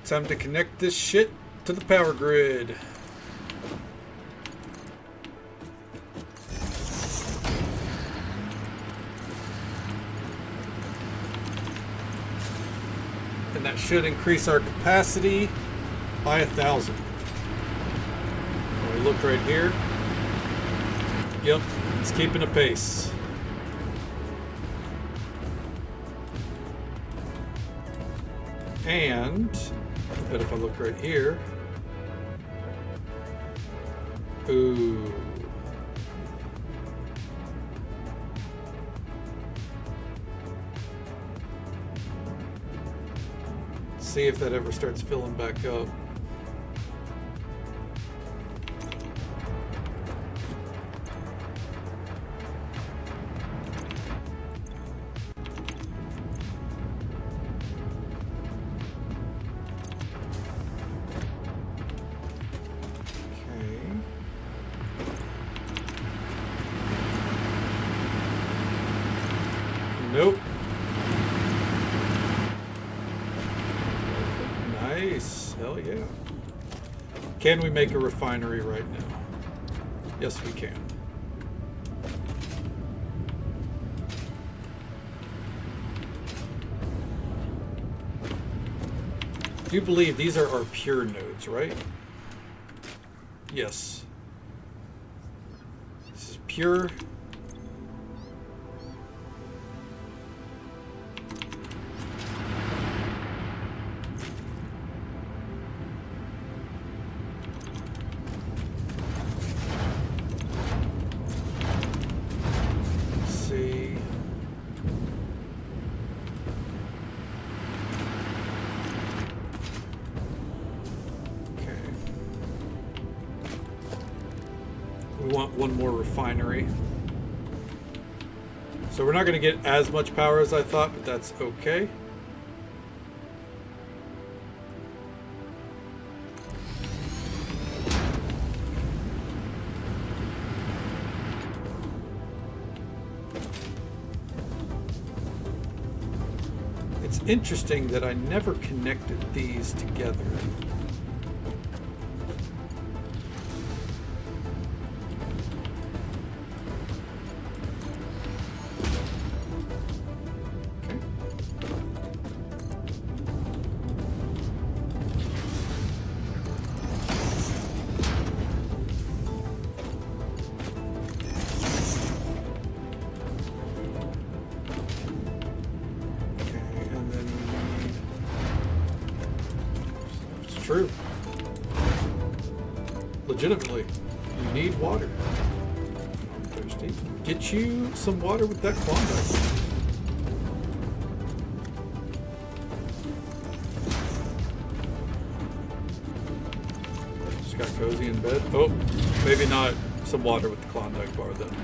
Time to connect this shit to the power grid. And that should increase our capacity by 1,000. When we look right here. Yep, it's keeping a pace. And but if I look right here, ooh. See if that ever starts filling back up. Hell yeah. Can we make a refinery right now? Yes, we can. Do you believe these are our pure nodes, right? Yes. This is pure. Let's see. We want one more refinery. So we're not going to get as much power as I thought, but that's okay. It's interesting that I never connected these together. True. Legitimately, you need water. I'm thirsty. Get you some water with that Klondike. Just got cozy in bed. Oh, maybe not some water with the Klondike bar then.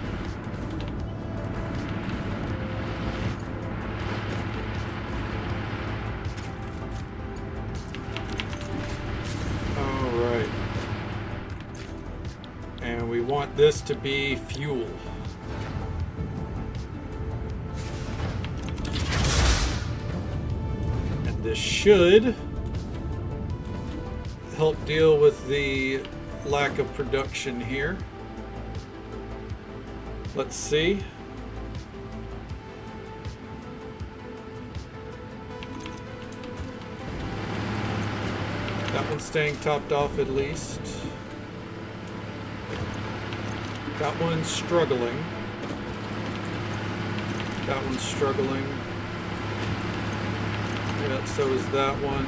Want this to be fuel. And this should help deal with the lack of production here. Let's see. That one's staying topped off at least. That one's struggling. That one's struggling. Yeah, so is that one.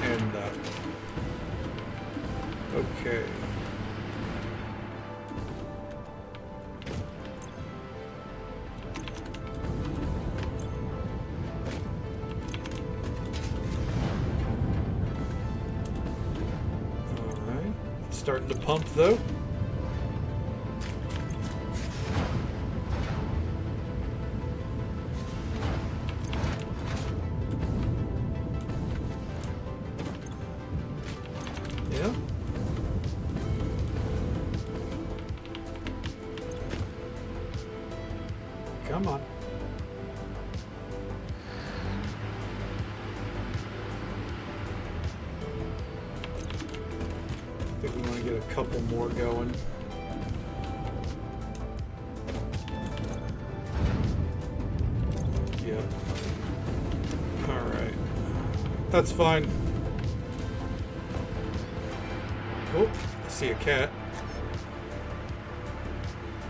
And that one. Okay. Alright. It's starting to pump though. Come on. I think we want to get a couple more going. Yep. Alright. That's fine. Oh, I see a cat.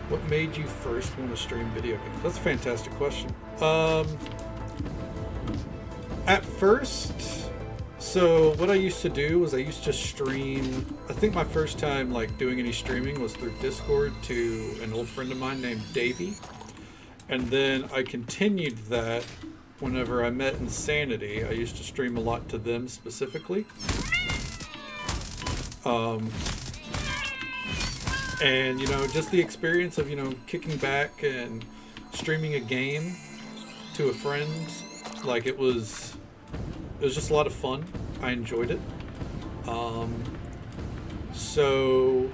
What made you first want to stream video games? That's a fantastic question. At first, so what I used to do was I used to stream, I think my first time like doing any streaming was through Discord to an old friend of mine named Davey. And then I continued that whenever I met Insanity. I used to stream a lot to them specifically. And, you know, just the experience of, you know, kicking back and streaming a game to a friend, like it was just a lot of fun. I enjoyed it. So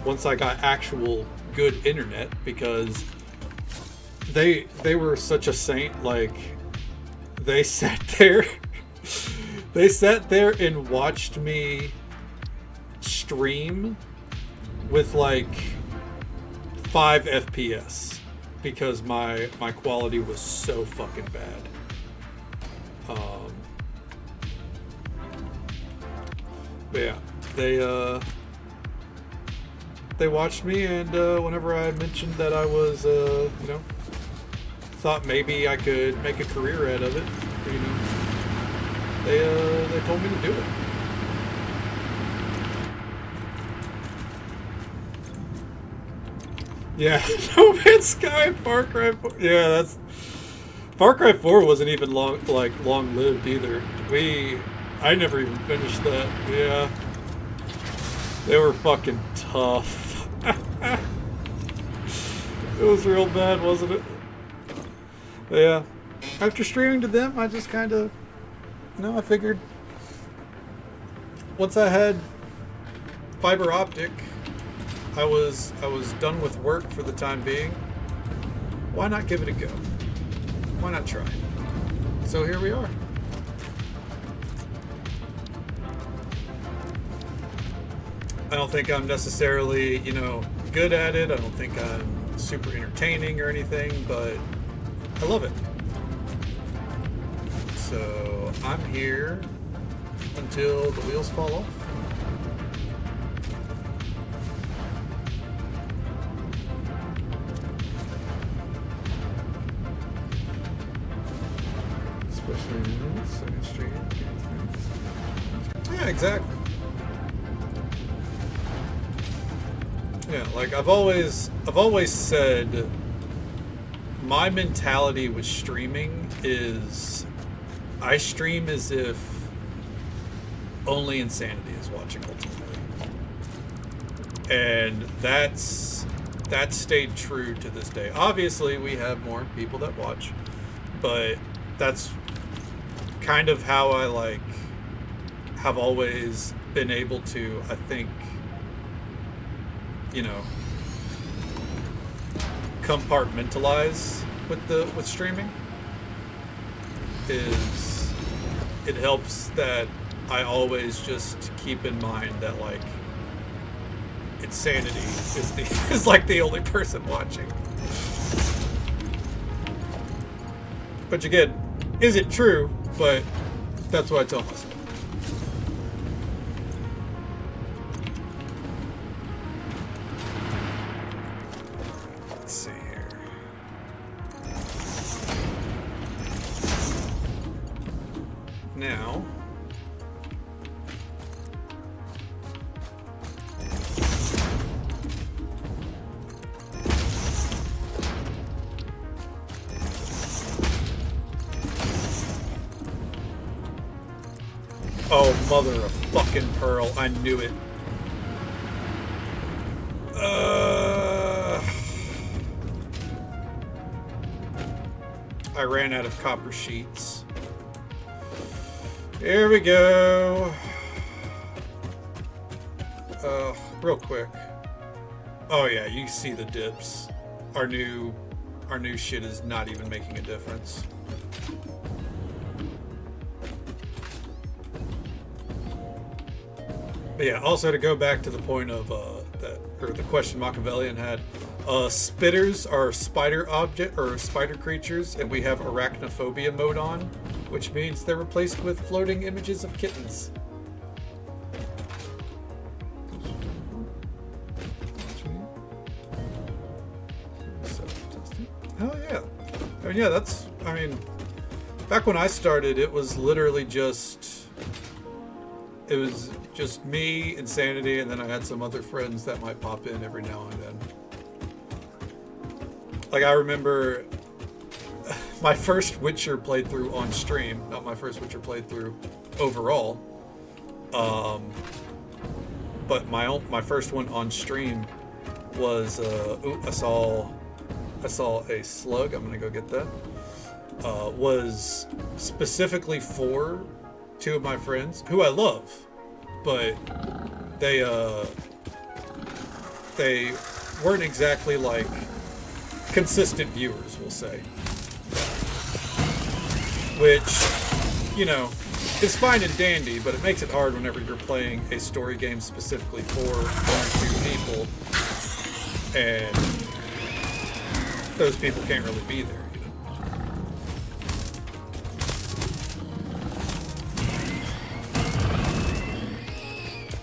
once I got actual good internet, because they were such a saint, like they sat there They sat there and watched me stream with like 5 FPS because my quality was so fucking bad. But yeah, they watched me, and whenever I mentioned that I was, thought maybe I could make a career out of it, they told me to do it. Yeah, No Man's Sky, Far Cry 4. Yeah, that's Far Cry 4 wasn't even long lived either. I never even finished that. Yeah, they were fucking tough. It was real bad, wasn't it? But yeah, after streaming to them, I just kind of, I figured once I had fiber optic, I was done with work for the time being. Why not give it a go? Why not try? So here we are. I don't think I'm necessarily, good at it. I don't think I'm super entertaining or anything, but I love it. So I'm here until the wheels fall off. Especially in second street. Yeah, exactly. Yeah, like I've always said, my mentality with streaming is I stream as if only insanity is watching ultimately. And that stayed true to this day. Obviously, we have more people that watch, but that's kind of how I have always been able to, I think, compartmentalize with streaming. Is it helps that I always just keep in mind that insanity is like the only person watching. Which again, isn't true, but that's what I tell myself. Let's see here. Now, oh, mother of fucking pearl, I knew it. I ran out of copper sheets. Here we go. Real quick. Oh yeah, you see the dips. Our new shit is not even making a difference. But yeah, also to go back to the point of the question Machiavellian had, spitters are spider creatures, and we have arachnophobia mode on, which means they're replaced with floating images of kittens. Oh yeah. I mean, back when I started, it was literally just me, Insanity, and then I had some other friends that might pop in every now and then. Like, I remember my first Witcher playthrough on stream, not my first Witcher playthrough overall, but my first one on stream was, I saw a slug, I'm gonna go get that, was specifically for two of my friends, who I love, but they weren't exactly like consistent viewers, we'll say. Which, It's fine and dandy, but it makes it hard whenever you're playing a story game specifically for 1 or 2 people, and those people can't really be there.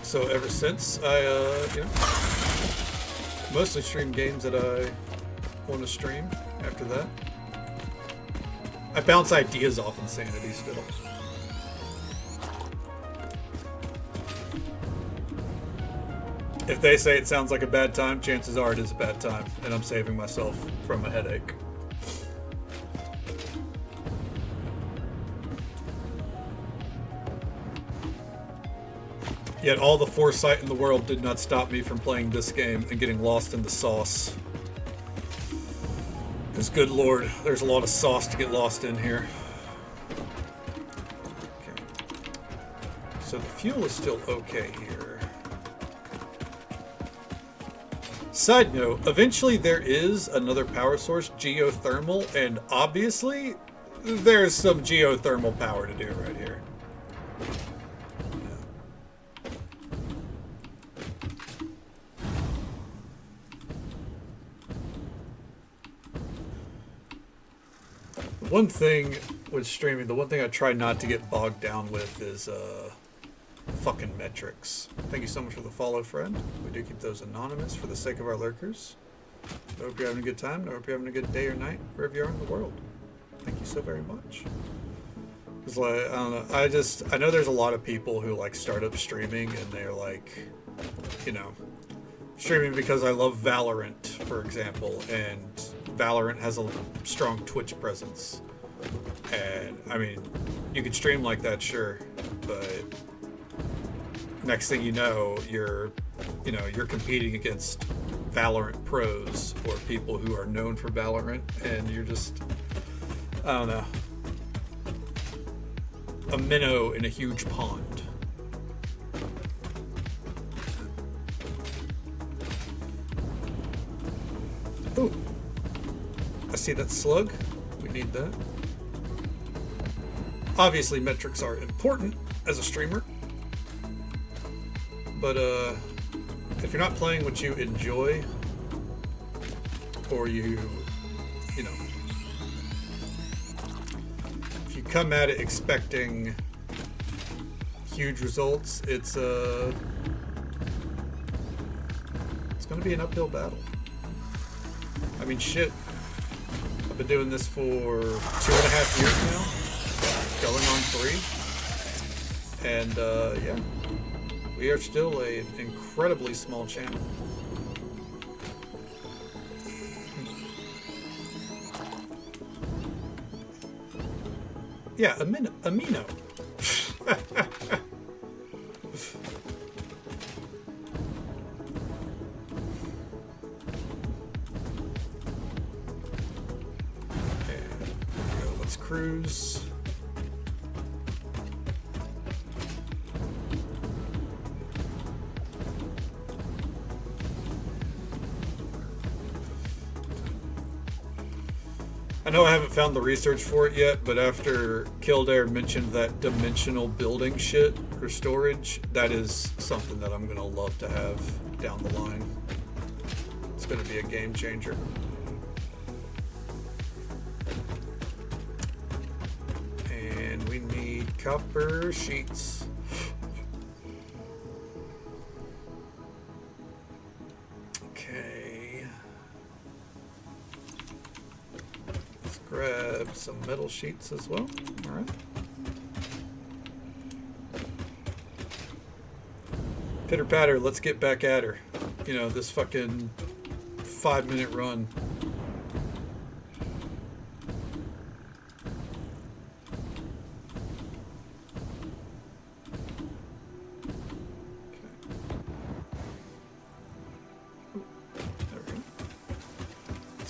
So ever since I, mostly stream games that I want to stream after that. I bounce ideas off Insanity still. If they say it sounds like a bad time, chances are it is a bad time, and I'm saving myself from a headache. Yet all the foresight in the world did not stop me from playing this game and getting lost in the sauce. Because good lord, there's a lot of sauce to get lost in here. Okay. So the fuel is still okay here. Side note, eventually there is another power source, geothermal, and obviously there's some geothermal power to do right here. One thing with streaming, the one thing I try not to get bogged down with is fucking metrics. Thank you so much for the follow, friend. We do keep those anonymous for the sake of our lurkers. I hope you're having a good time. I hope you're having a good day or night, wherever you are in the world. Thank you so very much. It's like, I don't know, I know there's a lot of people who like start up streaming and they're like, you know, streaming because I love Valorant, for example, and Valorant has a strong Twitch presence. And I mean, you can stream like that, sure, but next thing you know, you're competing against Valorant pros or people who are known for Valorant, and you're just, I don't know, a minnow in a huge pond. Ooh, I see that slug. We need that. Obviously, metrics are important as a streamer, but if you're not playing what you enjoy, or you know, if you come at it expecting huge results, it's going to be an uphill battle. I mean, shit. I've been doing this for 2.5 years now, going on 3, and yeah, we are still an incredibly small channel. Yeah, amino. Cruise. I know I haven't found the research for it yet, but after Kildare mentioned that dimensional building shit or storage, that is something that I'm gonna love to have down the line. It's gonna be a game changer. Copper sheets. Okay. Let's grab some metal sheets as well. All right. Pitter patter, let's get back at her. You know, this fucking 5-minute run.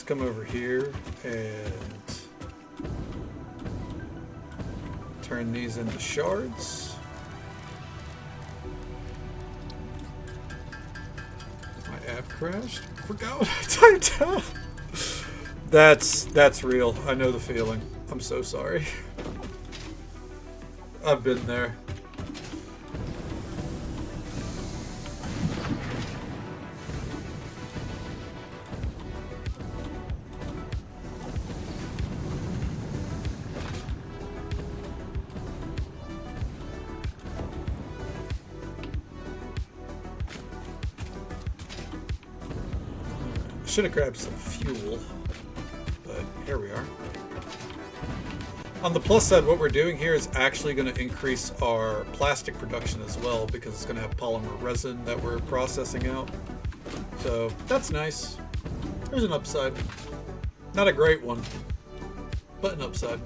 Come over here and turn these into shards. My app crashed. Forgot what I typed out. That's real. I know the feeling. I'm so sorry. I've been there. Should have grabbed some fuel, but here we are. On the plus side, what we're doing here is actually going to increase our plastic production as well, because it's going to have polymer resin that we're processing out. So that's nice. There's an upside. Not a great one, but an upside.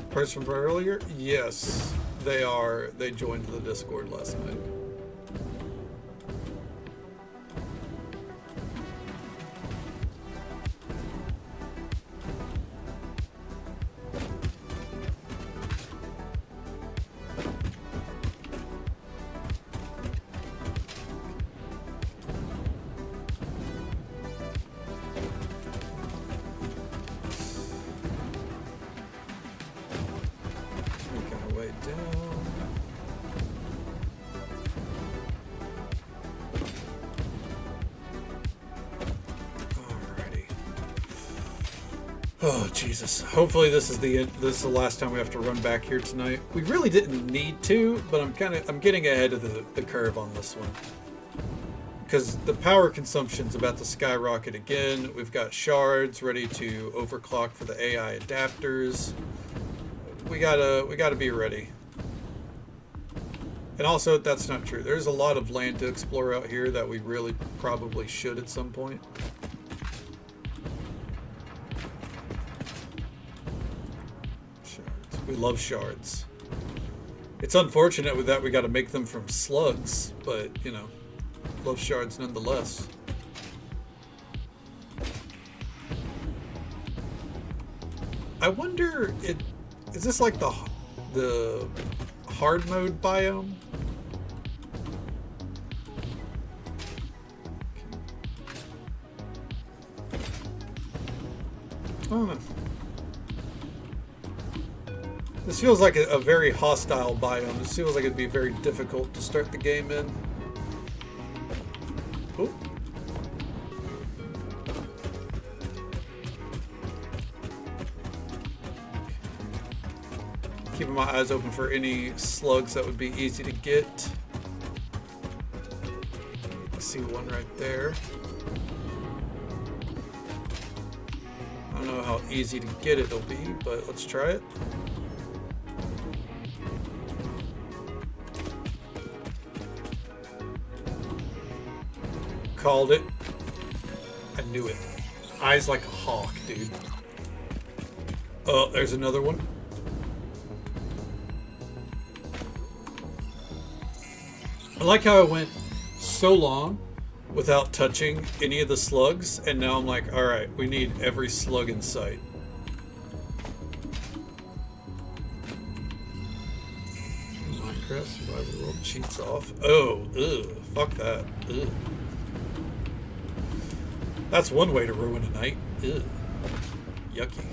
Person from earlier? Yes, they are. They joined the Discord last night. Oh Jesus! Hopefully this is the end. This is the last time we have to run back here tonight. We really didn't need to, but I'm getting ahead of the curve on this one because the power consumption's about to skyrocket again. We've got shards ready to overclock for the AI adapters. We gotta be ready. And also, that's not true. There's a lot of land to explore out here that we really probably should at some point. We love shards. It's unfortunate with that we got to make them from slugs, but you know, love shards nonetheless. I wonder, is this like the hard mode biome? Oh. This feels like a very hostile biome. This feels like it'd be very difficult to start the game in. Ooh. Keeping my eyes open for any slugs that would be easy to get. I see one right there. I don't know how easy to get it'll be, but let's try it. Called it. I knew it. Eyes like a hawk, dude. Oh, there's another one. I like how I went so long without touching any of the slugs, and now I'm like, alright, we need every slug in sight. Minecraft Survival World cheats off. Oh, ugh, fuck that. Ugh. That's one way to ruin a night. Ugh. Yucky.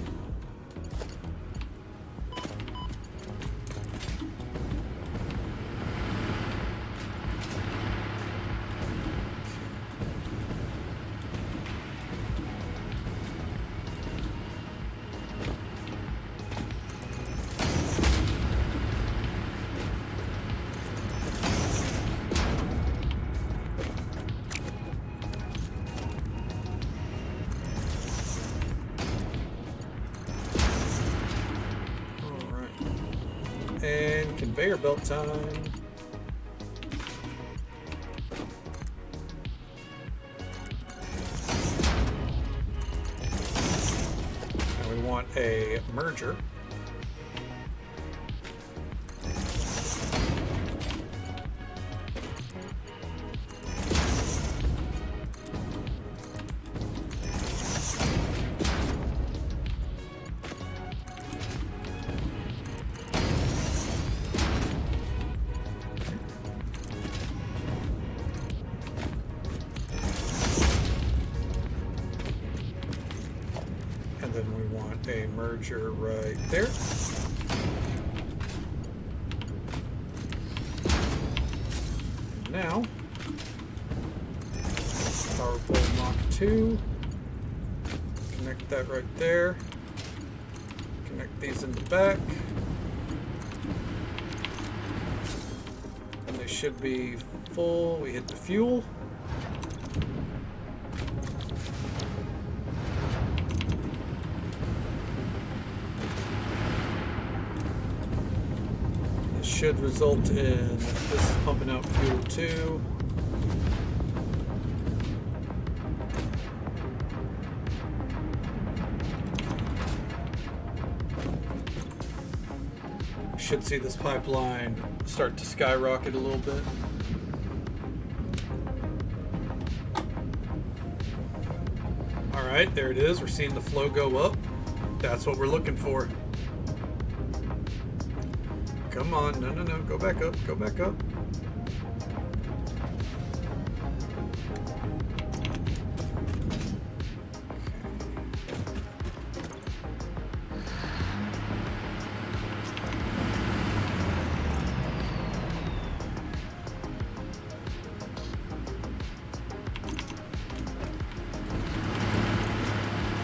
And conveyor belt time. And we want a merger. a merger right there. And now, power pole Mach 2. Connect that right there. Connect these in the back. And they should be full. We hit the fuel. This should result in this is pumping out fuel too. Should see this pipeline start to skyrocket a little bit. All right, there it is. We're seeing the flow go up. That's what we're looking for. Come on, no, go back up, go back up.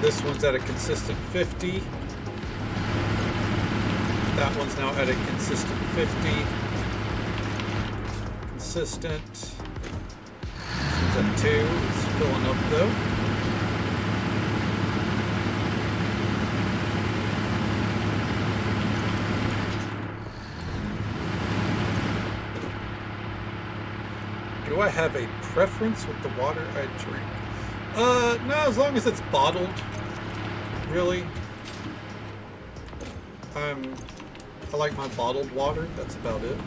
This one's at a consistent 50. That one's now at a consistent 50. Consistent. This one's at 2. It's filling up though. Do I have a preference with the water I drink? No, as long as it's bottled. Really. I like my bottled water. That's about it.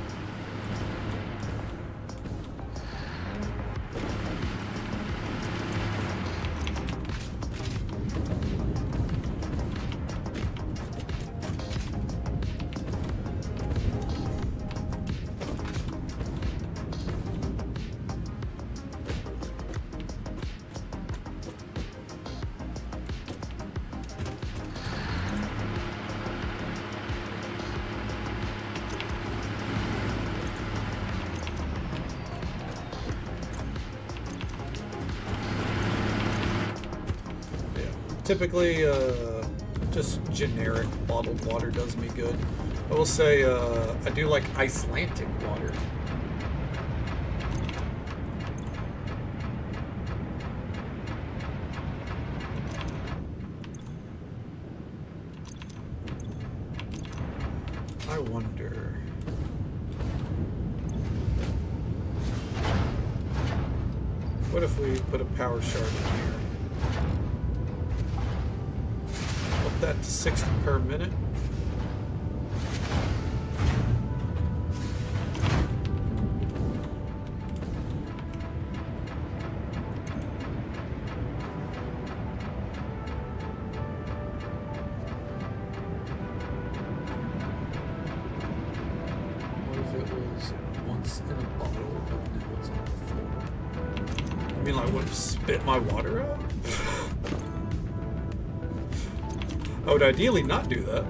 Typically, just generic bottled water does me good. I will say, I do like Icelandic water. I wonder... what if we put a power shard in here? That to 60 per minute. What if it was once in a bottle, but now it's on the floor? I mean, like, what, spit my water out? I would ideally not do that.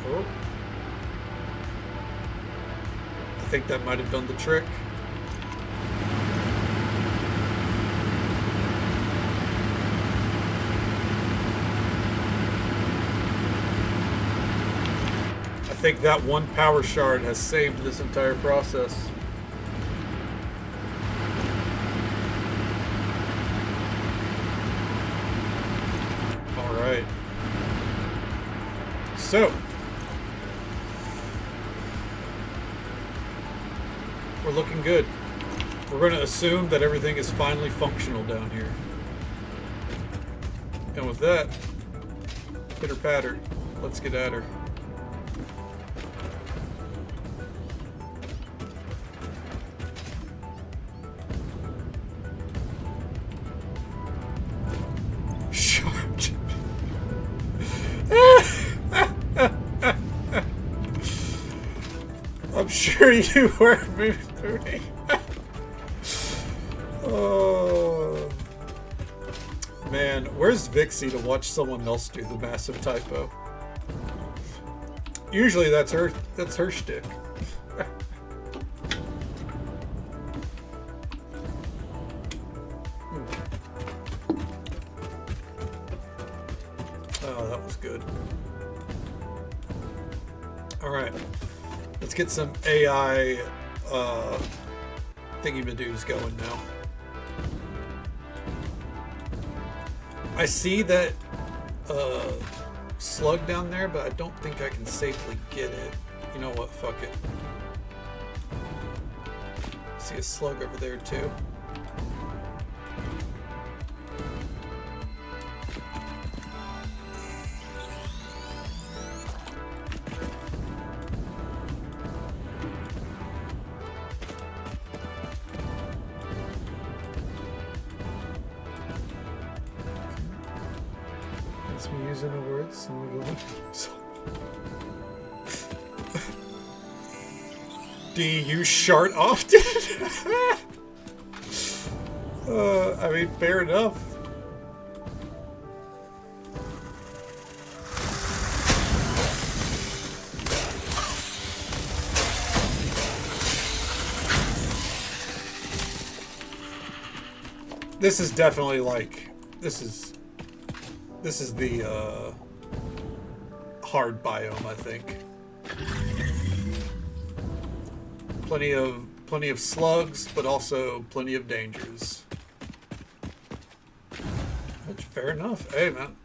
Oh. I think that might have done the trick. I think that one power shard has saved this entire process. All right. So, we're looking good. We're going to assume that everything is finally functional down here. And with that, pitter patter, let's get at her. I'm sure you were moving. Oh. Man, where's Vixie to watch someone else do the massive typo? Usually that's her shtick. Oh, that was good. Alright. Let's get some AI thingy-madoos going now. I see that slug down there, but I don't think I can safely get it. You know what? Fuck it. See a slug over there too. That's me using the words. Some of them. Do you use shart often? I mean, fair enough. This is definitely like, this is the hard biome, I think. Plenty of slugs, but also plenty of dangers. Which, fair enough. Hey, man,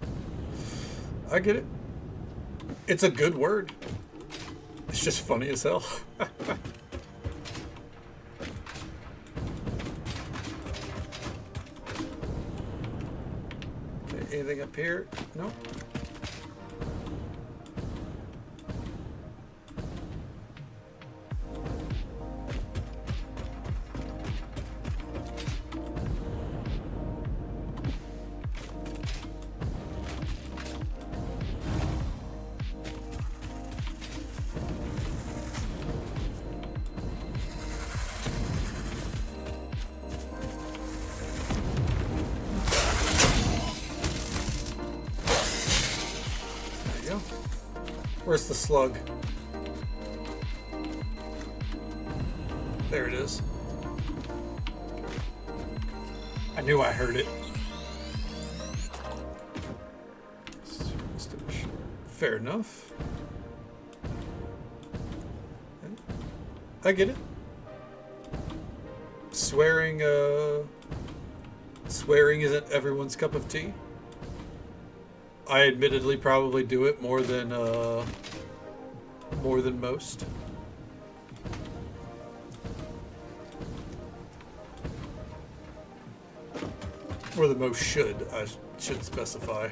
I get it. It's a good word. It's just funny as hell. Okay, anything up here? Nope. Where's the slug? There it is. I knew I heard it. Fair enough. I get it. Swearing isn't everyone's cup of tea. I admittedly probably do it more than most. Or the most should, I should specify.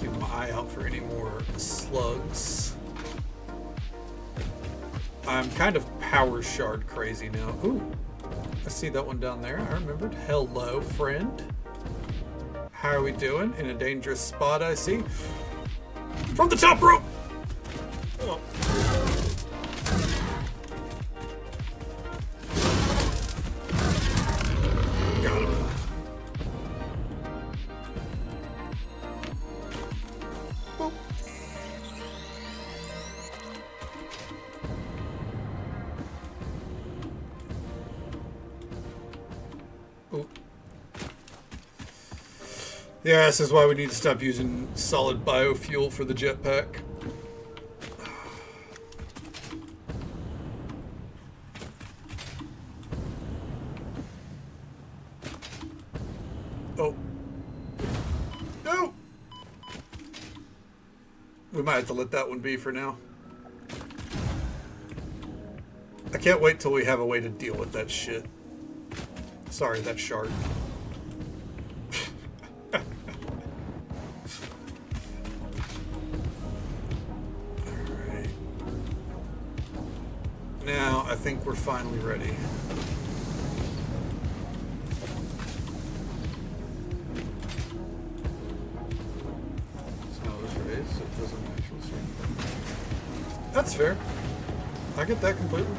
Keep my eye out for any more slugs. I'm kind of power shard crazy now. Ooh, I see that one down there. I remembered. Hello, friend. How are we doing? In a dangerous spot, I see. From the top rope! Oh. Got him. Boop. Ooh. Yeah, this is why we need to stop using solid biofuel for the jetpack. Oh. No! We might have to let that one be for now. I can't wait till we have a way to deal with that shit. Sorry, that shark. Alright. Now, I think we're finally ready. That's fair. I get that completely.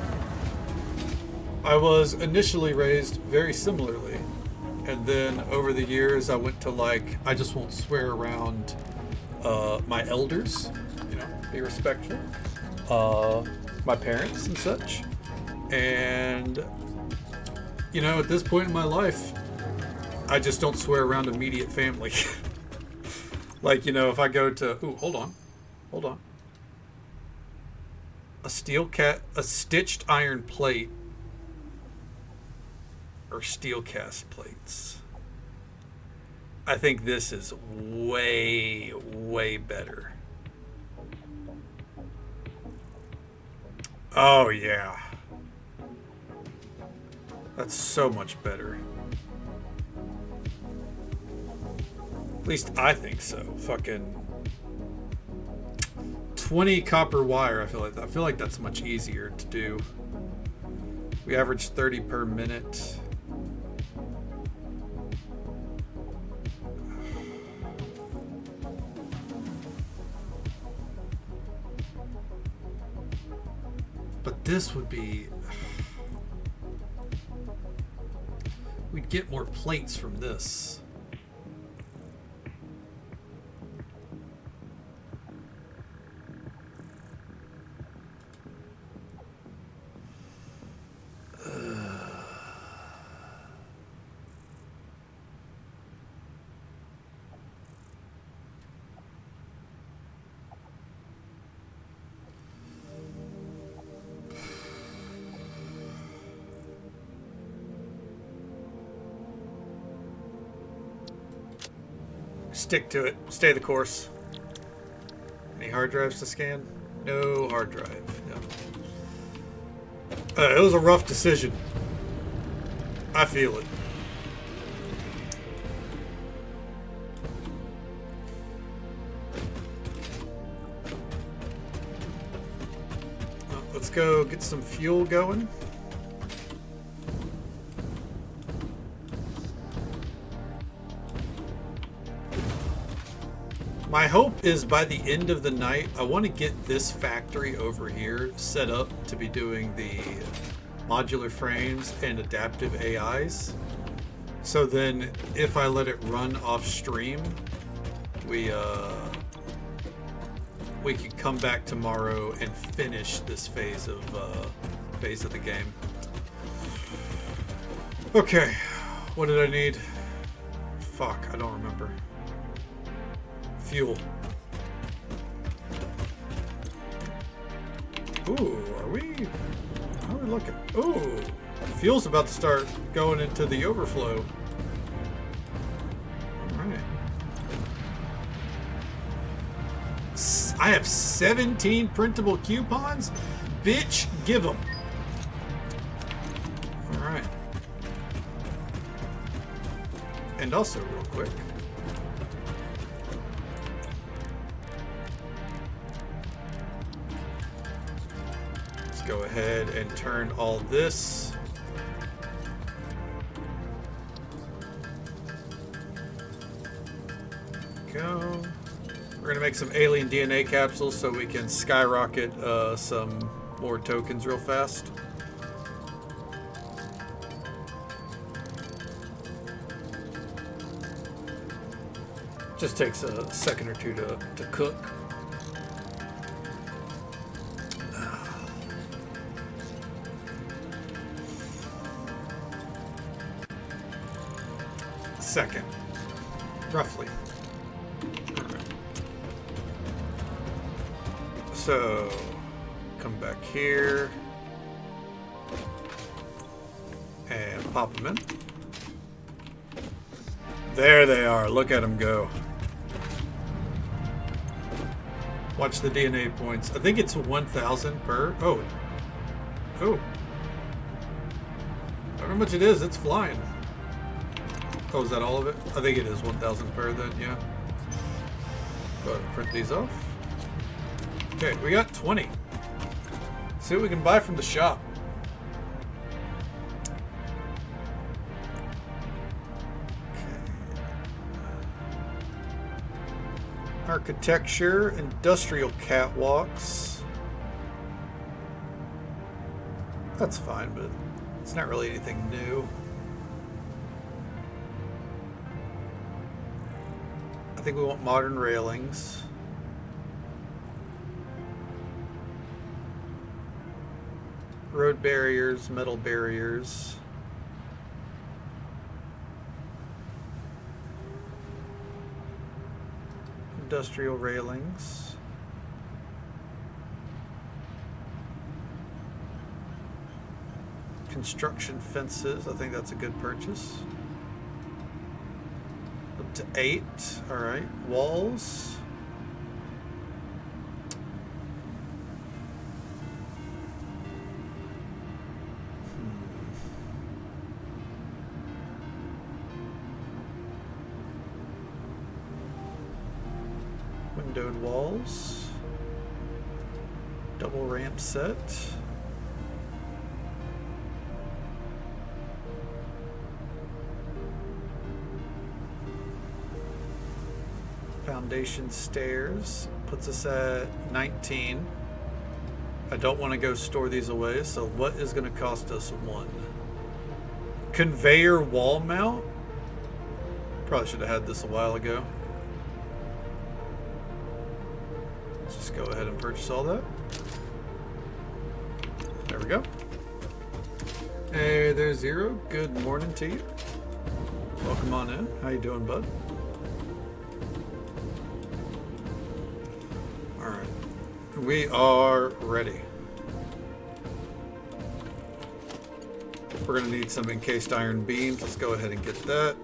I was initially raised very similarly. And then over the years, I went to like, I just won't swear around my elders, you know, be respectful. My parents and such. And, you know, at this point in my life, I just don't swear around immediate family. Like, you know, if I go to, ooh, hold on. A stitched iron plate or steel cast plates. I think this is way, way better. Oh, yeah. That's so much better. At least I think so. Fucking 20 copper wire. I feel like that's much easier to do. We average 30 per minute. But this would be... We'd get more plates from this. Stick to it. Stay the course. Any hard drives to scan? No hard drive. No. It was a rough decision. I feel it. Well, let's go get some fuel going. My hope is by the end of the night, I want to get this factory over here set up to be doing the modular frames and adaptive AIs. So then if I let it run off stream, we can come back tomorrow and finish this phase of the game. Okay, what did I need? Fuck, I don't remember. Fuel. Ooh, how are we looking? Ooh, fuel's about to start going into the overflow. Alright. I have 17 printable coupons? Bitch, give them. Alright. And also, real quick, go ahead and turn all this. Go. We're gonna make some alien DNA capsules so we can skyrocket some more tokens real fast. Just takes a second or two to cook. Second, roughly. So, come back here and pop them in. There they are. Look at them go. Watch the DNA points. I think it's 1,000 per. Oh. I don't know how much it is. It's flying. Oh, is that all of it? I think it is 1,000 per then, yeah. Go ahead and print these off. Okay, we got 20. See what we can buy from the shop. Architecture, industrial catwalks. That's fine, but it's not really anything new. I think we want modern railings. Road barriers, metal barriers. Industrial railings. Construction fences, I think that's a good purchase. Up to 8, all right. Walls. Windowed walls. Double ramp set. Foundation stairs puts us at 19. I don't want to go store these away, so what is going to cost us 1? Conveyor wall mount? Probably should have had this a while ago. Let's just go ahead and purchase all that. There we go. Hey, there's Zero. Good morning to you. Welcome on in. How you doing, bud? We are ready. We're going to need some encased iron beams. Let's go ahead and get that.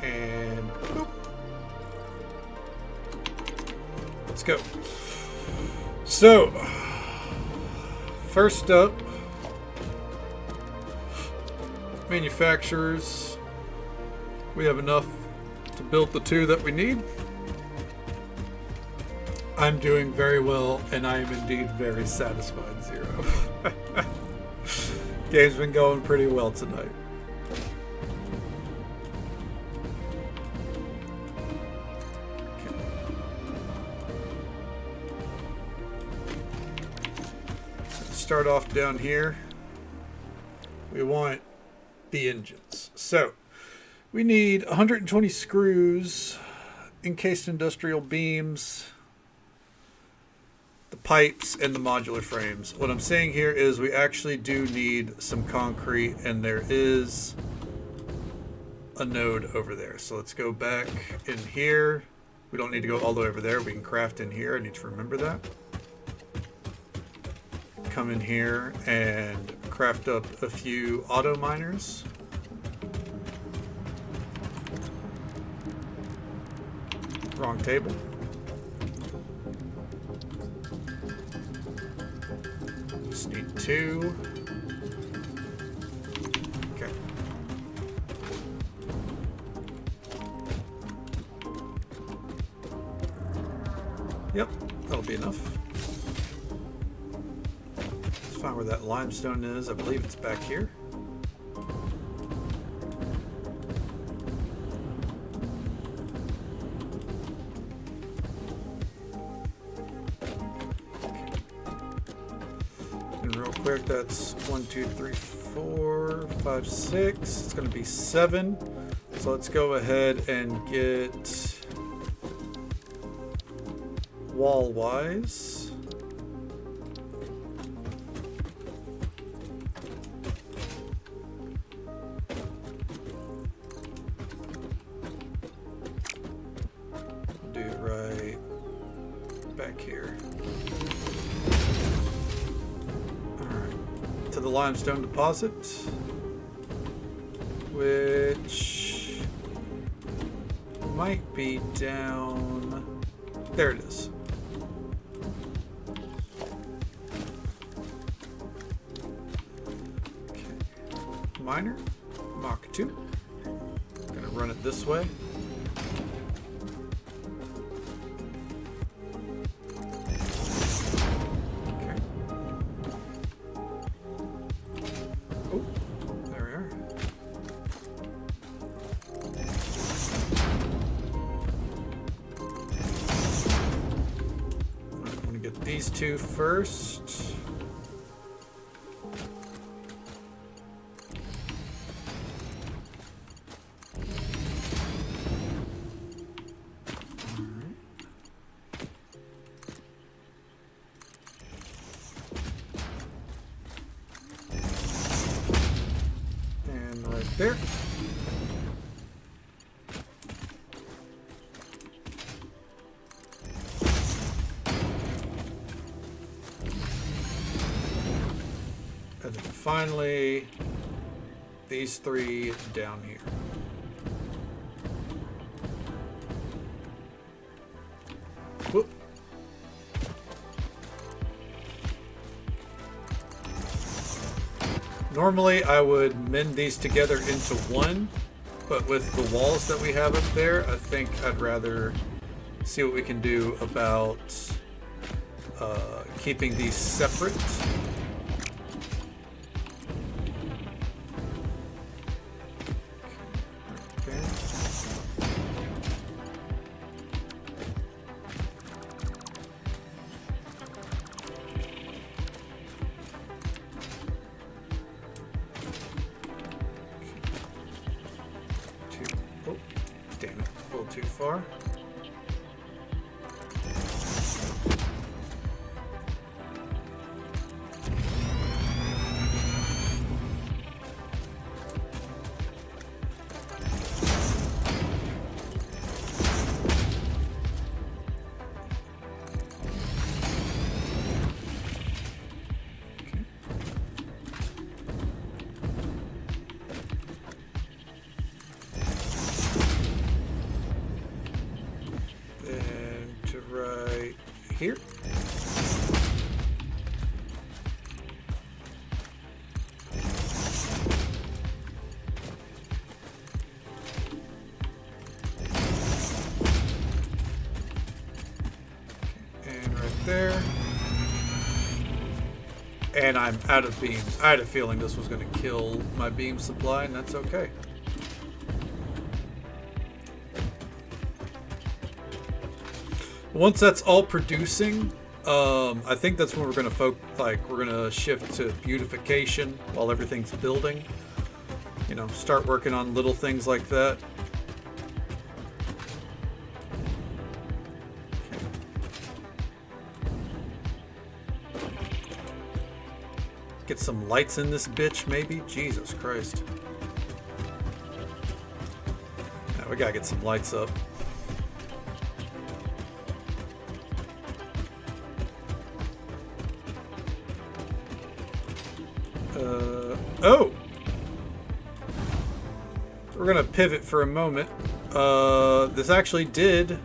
And boop. Let's go. So, first up, manufacturers. We have enough to build the 2 that we need. I'm doing very well, and I am indeed very satisfied, Zero. Game's been going pretty well tonight. Start off down here. We want the engines. So we need 120 screws, encased industrial beams, the pipes, and the modular frames. What I'm saying here is we actually do need some concrete, and there is a node over there. So let's go back in here. We don't need to go all the way over there. We can craft in here. I need to remember that. Come in here and craft up a few auto miners. Wrong table. Just need 2. Okay. Yep, that'll be enough. Find where that limestone is. I believe it's back here. And real quick, that's 1, 2, 3, 4, 5, 6. It's going to be 7. So let's go ahead and get wall-wise. Limestone deposit, which might be down there. It is. Okay. Miner, Mach 2. Gonna run it this way. two first. And right there. And then finally, these three down here. Whoop. Normally, I would mend these together into one, but with the walls that we have up there, I think I'd rather see what we can do about keeping these separate. Oh, damn it, a little too far. Right here. And right there. And I'm out of beams. I had a feeling this was going to kill my beam supply, and that's okay. Once that's all producing, I think that's when we're gonna shift to beautification while everything's building. You know, start working on little things like that. Get some lights in this bitch, maybe? Jesus Christ. Now we gotta get some lights up. Oh! We're gonna pivot for a moment. This actually did...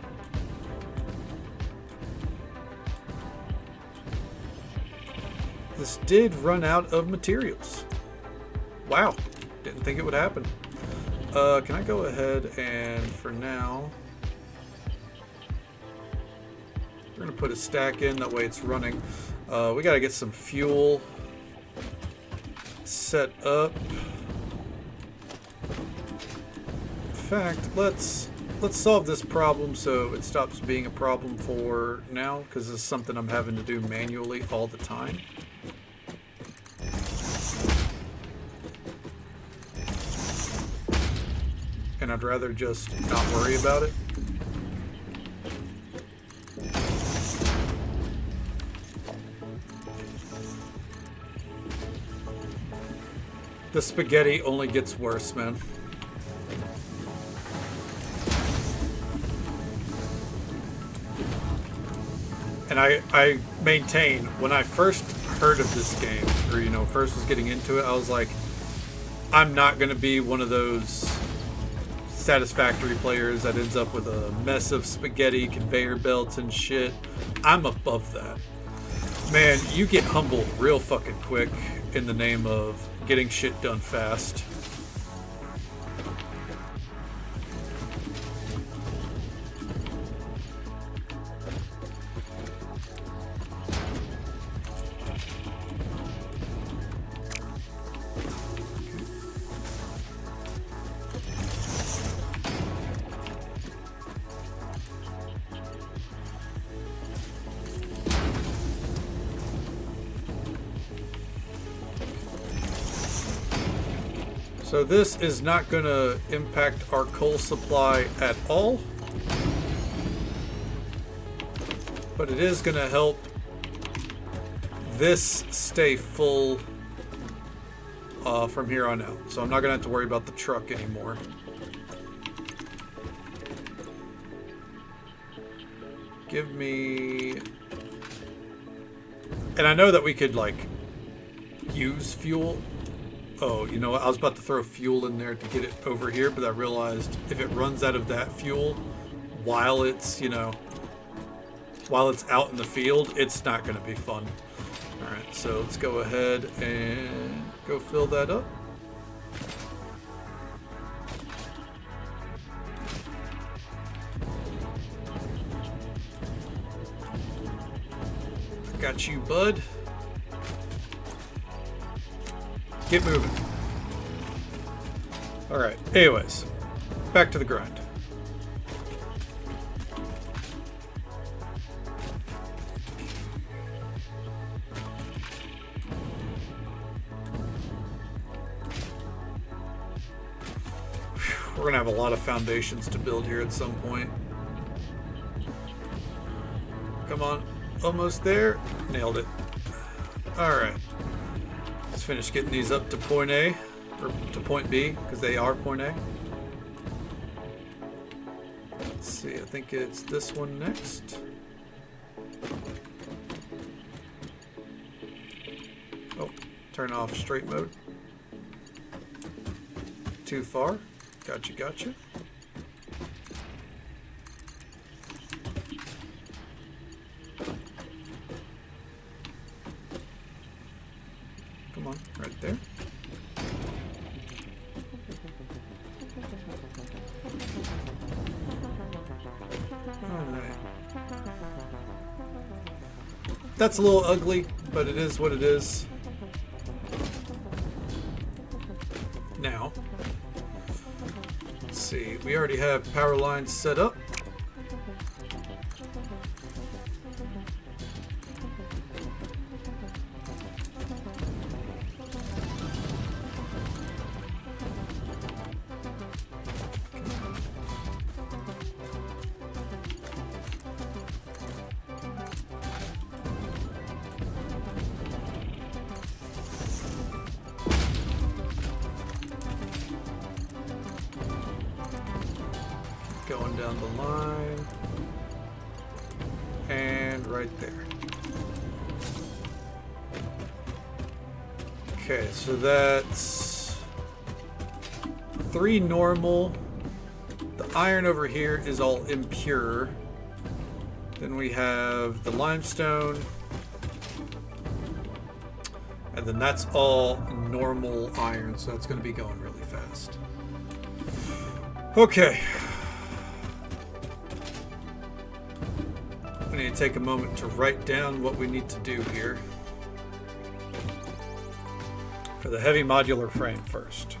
This did run out of materials. Wow. Didn't think it would happen. Can I go ahead and, for now... We're gonna put a stack in, that way it's running. We gotta get some fuel set up. In fact, let's solve this problem so it stops being a problem for now, because this is something I'm having to do manually all the time. And I'd rather just not worry about it. The spaghetti only gets worse, man. And I maintain, when I first heard of this game, or, you know, first was getting into it, I was like, I'm not going to be one of those Satisfactory players that ends up with a mess of spaghetti, conveyor belts, and shit. I'm above that. Man, you get humbled real fucking quick in the name of getting shit done fast. So this is not going to impact our coal supply at all. But it is going to help this stay full from here on out. So I'm not going to have to worry about the truck anymore. Give me... And I know that we could, like, use fuel. Oh, you know what? I was about to throw fuel in there to get it over here, but I realized if it runs out of that fuel while it's, you know, while it's out in the field, it's not going to be fun. All right, so let's go ahead and go fill that up. Got you, bud. Get moving. All right, anyways, back to the grind. We're gonna have a lot of foundations to build here at some point. Come on, almost there. Nailed it. All right, let's finish getting these up to point A, or to point B, because they are point A. Let's see, I think it's this one next. Oh, turn off straight mode. Too far. Gotcha, gotcha. Come on, right there. Alright. That's a little ugly, but it is what it is. Now, let's see, we already have power lines set up. Going down the line, and right there. Okay, so that's 3 normal. The iron over here is all impure. Then we have the limestone, and then that's all normal iron, so that's going to be going really fast. Okay. I need to take a moment to write down what we need to do here for the heavy modular frame first.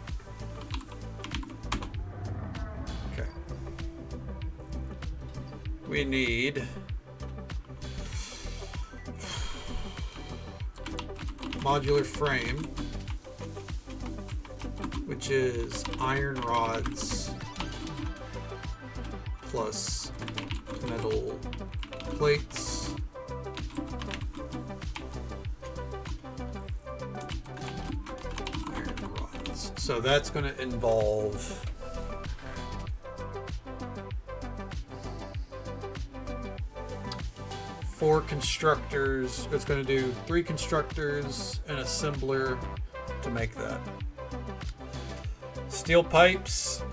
Okay. We need modular frame, which is iron rods plus metal plates. Iron rods. So that's going to involve four constructors. It's going to do 3 constructors, an assembler to make that. Steel pipes.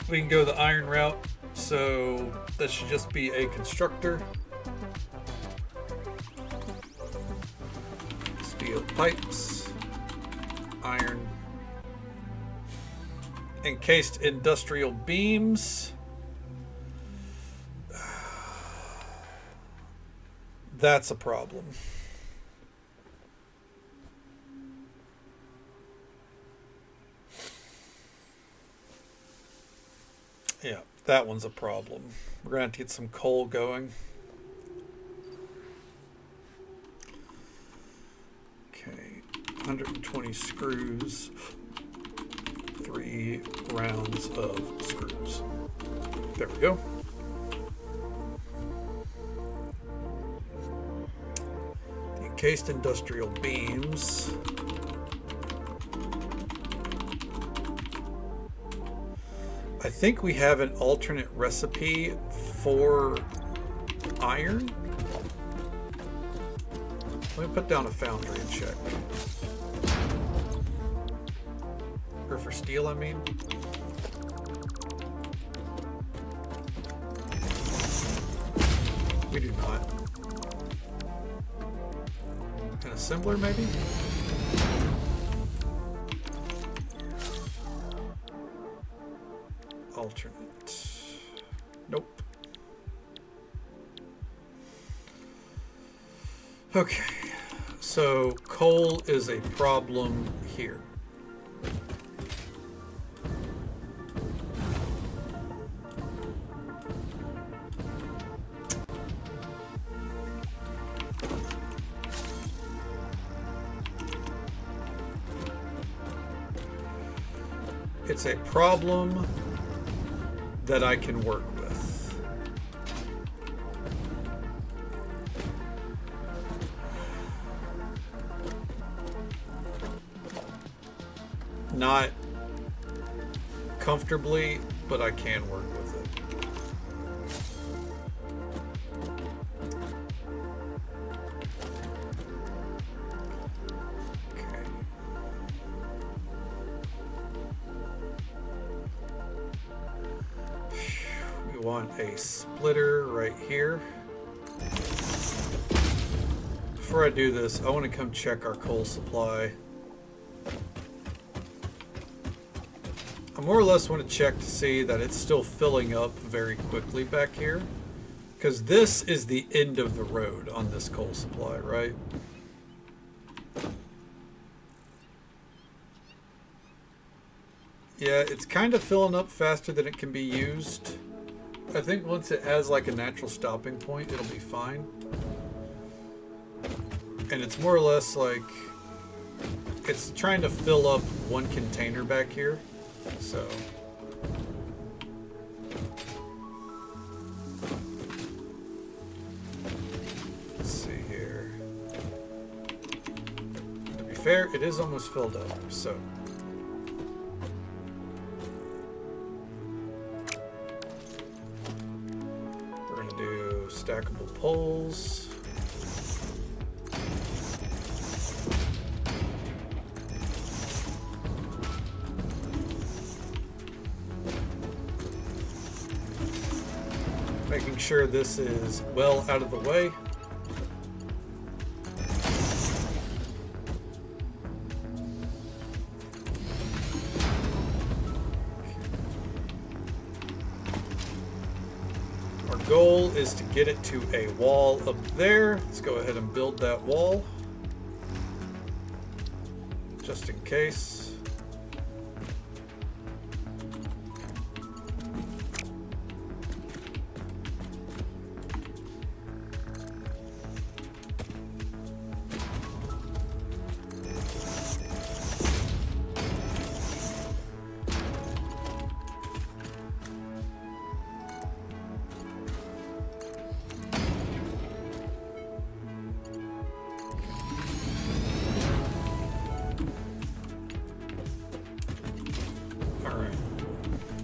We can go the iron route. So that should just be a constructor. Steel pipes, iron, encased industrial beams. That's a problem. Yeah. That one's a problem. We're going to have to get some coal going. Okay. 120 screws, 3 rounds of screws. There we go. The encased industrial beams. I think we have an alternate recipe for iron. Let me put down a foundry and check. Or for steel, I mean. We do not. An assembler, maybe? Alternate. Nope. Okay. So coal is a problem here. It's a problem that I can work with. Not comfortably, but I can work with it. Okay. We want a splitter right here. Before I do this, I want to come check our coal supply. I more or less want to check to see that it's still filling up very quickly back here. Because this is the end of the road on this coal supply, right? Yeah, it's kind of filling up faster than it can be used. I think once it has like a natural stopping point, it'll be fine. And it's more or less like it's trying to fill up one container back here. So let's see here. To be fair, it is almost filled up, so we're gonna do stackable poles. Making sure this is well out of the way. Our goal is to get it to a wall up there. Let's go ahead and build that wall, just in case.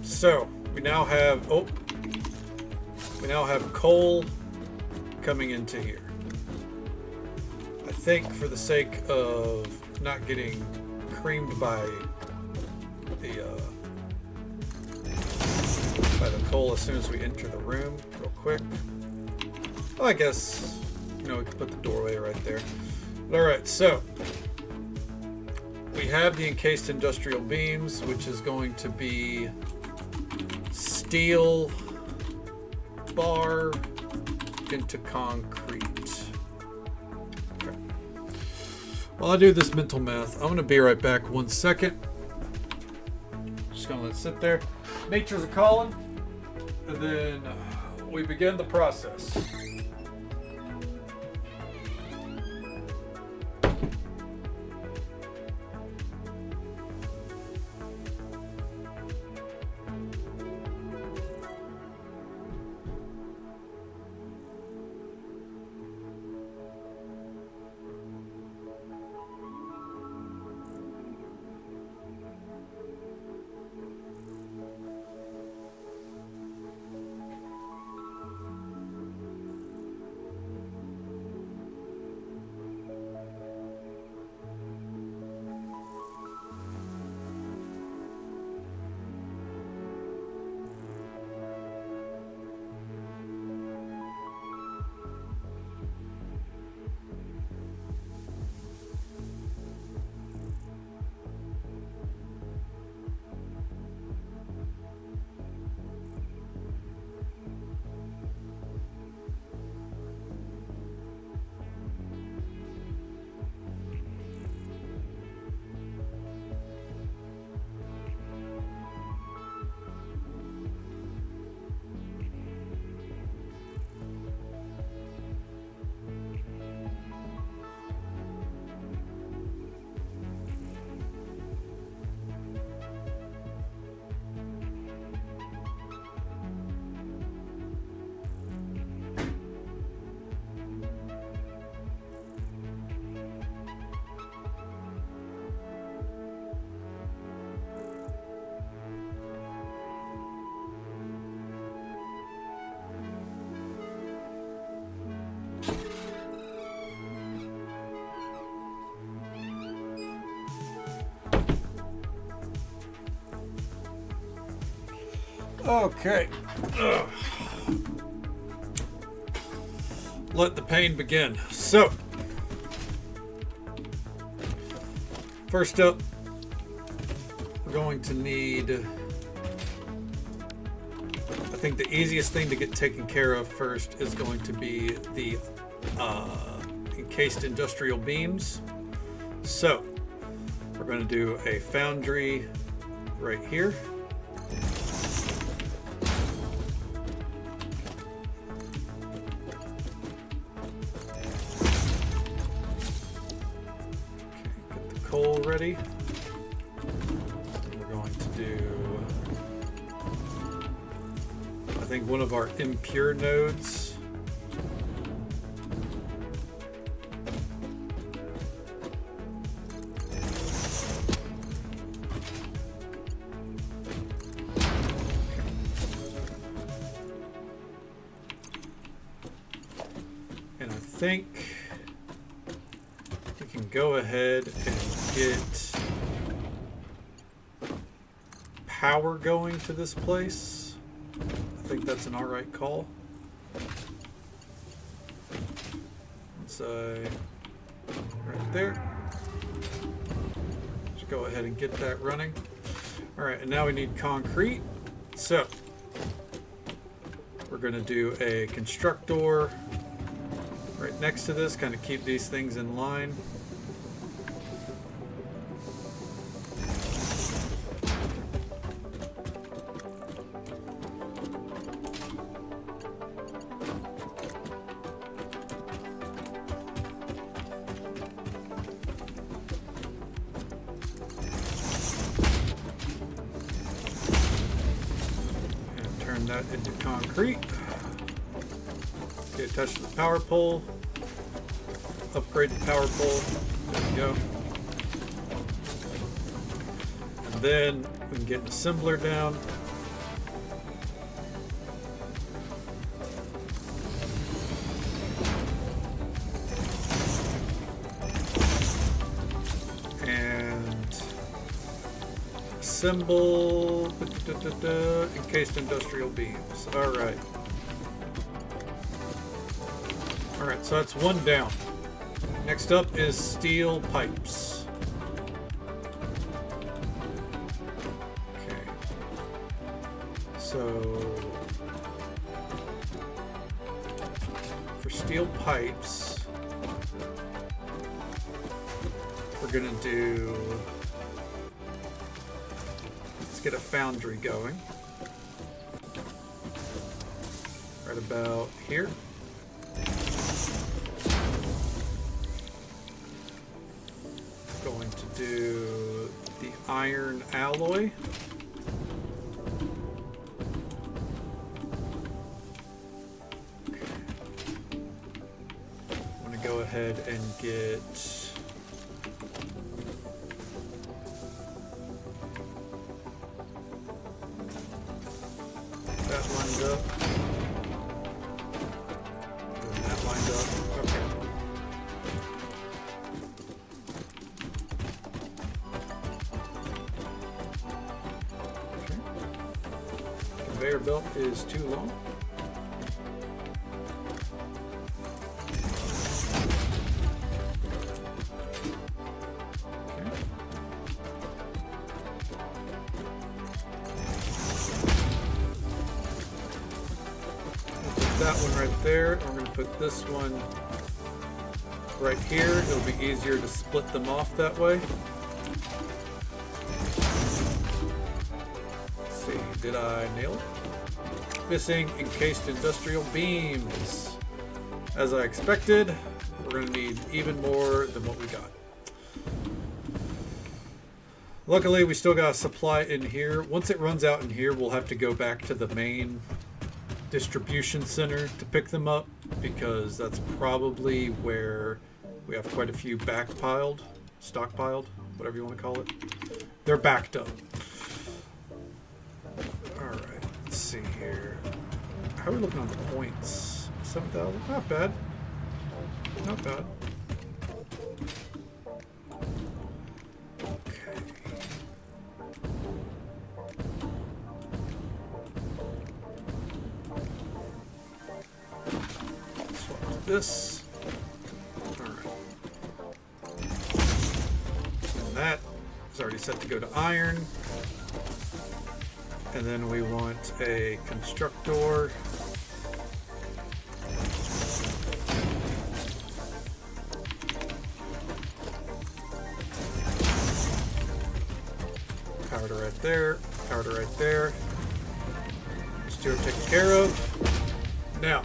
So we now have coal coming into here. I think for the sake of not getting creamed by the coal as soon as we enter the room, real quick. Well, I guess we can put the doorway right there. But all right, so we have the encased industrial beams, which is going to be steel bar into concrete. Okay. While I do this mental math, I'm going to be right back 1 second. Just going to let it sit there. Nature's a calling, and then we begin the process. Okay. Ugh. Let the pain begin. So, first up, we're going to need, I think the easiest thing to get taken care of first is going to be the encased industrial beams. So, we're going to do a foundry right here. Coal ready. We're going to do, I think, one of our impure nodes. And I think we can go ahead and get power going to this place. I think that's an alright call. Let's right there. Just go ahead and get that running. Alright, and now we need concrete. So we're going to do a constructor right next to this, kind of keep these things in line. And turn that into concrete. Okay, touch the power pole. Upgrade the power pole. There we go. And then we can get an assembler down. And assemble encased industrial beams. Alright. Alright, so that's one down. Next up is steel pipes. Okay. So for steel pipes, we're gonna do, let's get a foundry going. Right about here. Going to do the iron alloy. Okay. I'm going to go ahead and get that lined up. And that lined up. Okay. Conveyor belt is too long. Okay. Put that one right there. We're going to put this one right here. It'll be easier to split them off that way. Did I nail it? Missing encased industrial beams. As I expected, we're going to need even more than what we got. Luckily, we still got a supply in here. Once it runs out in here, we'll have to go back to the main distribution center to pick them up, because that's probably where we have quite a few stockpiled, whatever you want to call it. They're backed up. Alright, let's see here. How are we looking on the points? 7,000? Not bad. Not bad. Okay. this. Alright. And that is already set to go to iron. And then we want a constructor. Power to right there. Power to right there. Stewart taken care of. Now,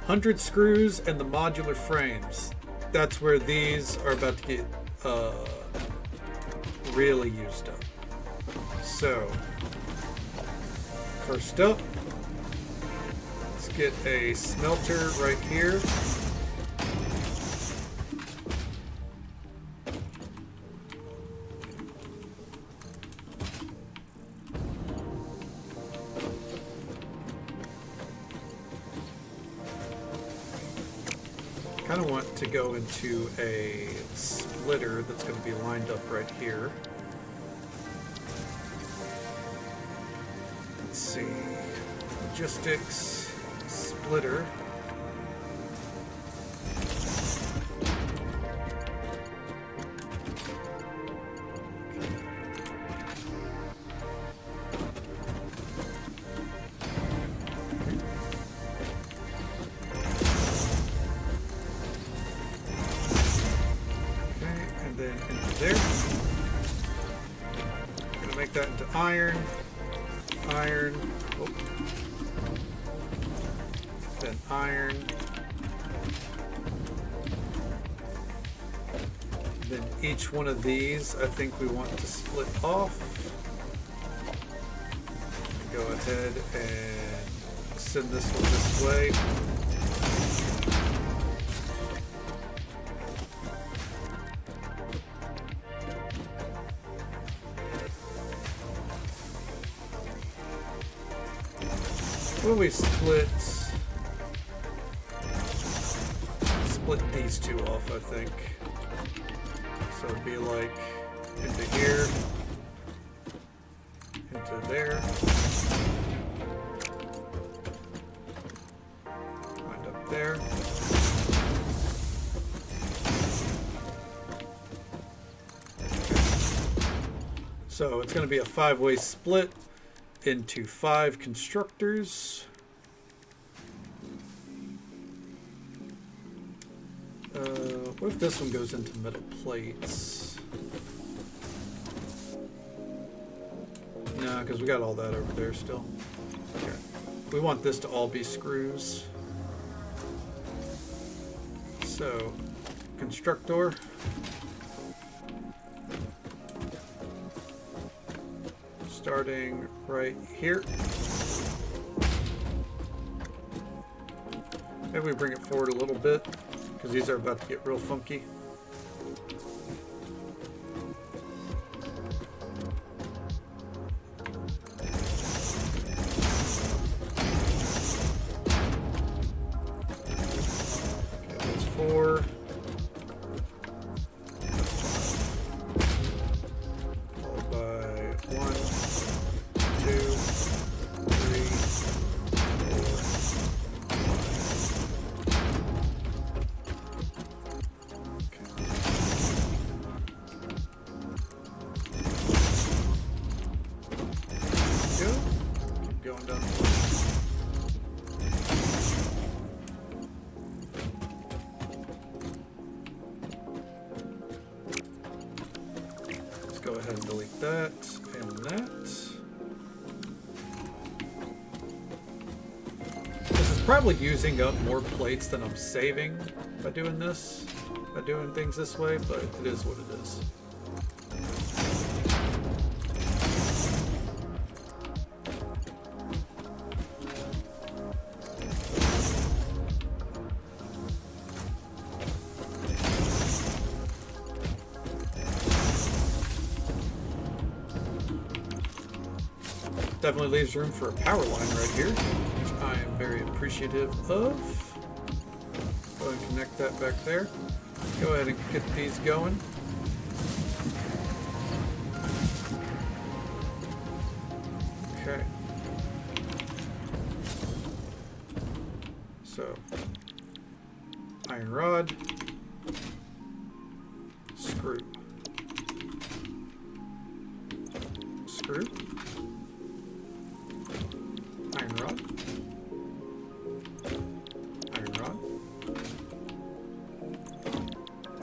100 screws and the modular frames. That's where these are about to get really used up. So, first up, let's get a smelter right here. Kind of want to go into a splitter that's going to be lined up right here. Let's see. Logistics, splitter. That into iron, oh. Then iron, then each one of these I think we want to split off. Go ahead and send this one this way. What do we split these two off, I think. So it'd be like into here, into there. Wind up there. So it's going to be a 5-way split into 5 constructors. What if this one goes into metal plates? No, because we got all that over there still. Okay. We want this to all be screws. So, constructor. Starting right here. Maybe we bring it forward a little bit because these are about to get real funky. Okay, that's 4. Followed by 1, 2, 3, 4. Going down. Let's go ahead and delete that and that. This is probably using up more plates than I'm saving by doing this, by doing things this way, but it is what it is. Definitely leaves room for a power line right here, which I am very appreciative of. Go ahead and connect that back there. Go ahead and get these going. Okay. So Iron rod. Screw. Screw. Iron rod. Iron rod.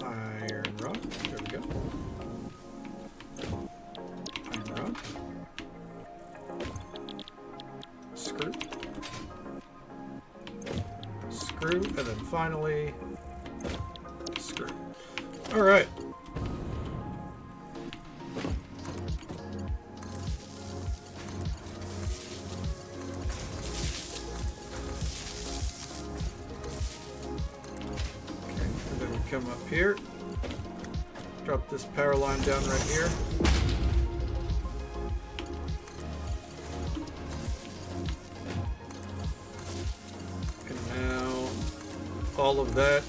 Iron rod. There we go. Iron rod. Screw. Screw. And then finally, screw. All right. Come up here, drop this power line down right here. And now all of that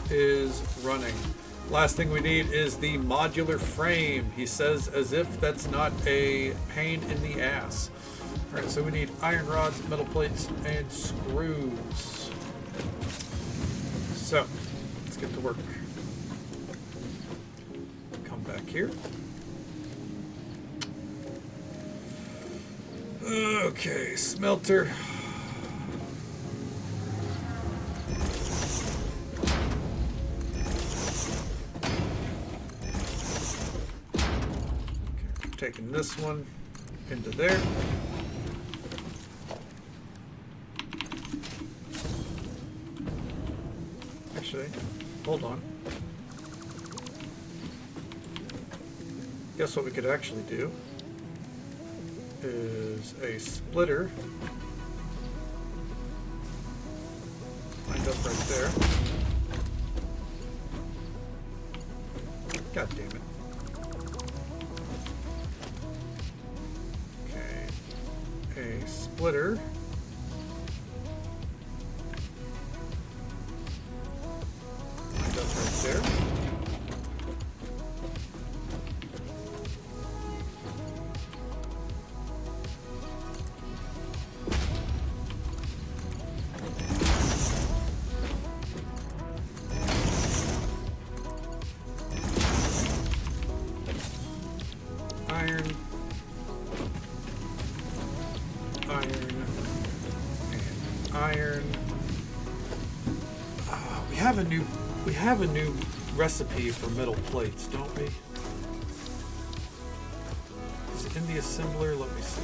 is running. Last thing we need is the modular frame. He says as if that's not a pain in the ass. All right, so we need iron rods, metal plates, and screws. So get to work. Come back here. Okay, smelter. Okay, taking this one into there. Actually, hold on. Guess what we could actually do is a splitter lined up right there. God damn it. Okay. A splitter. Lined up right there. Iron, and iron. We have a new recipe for metal plates, don't we? Is it in the assembler? Let me see.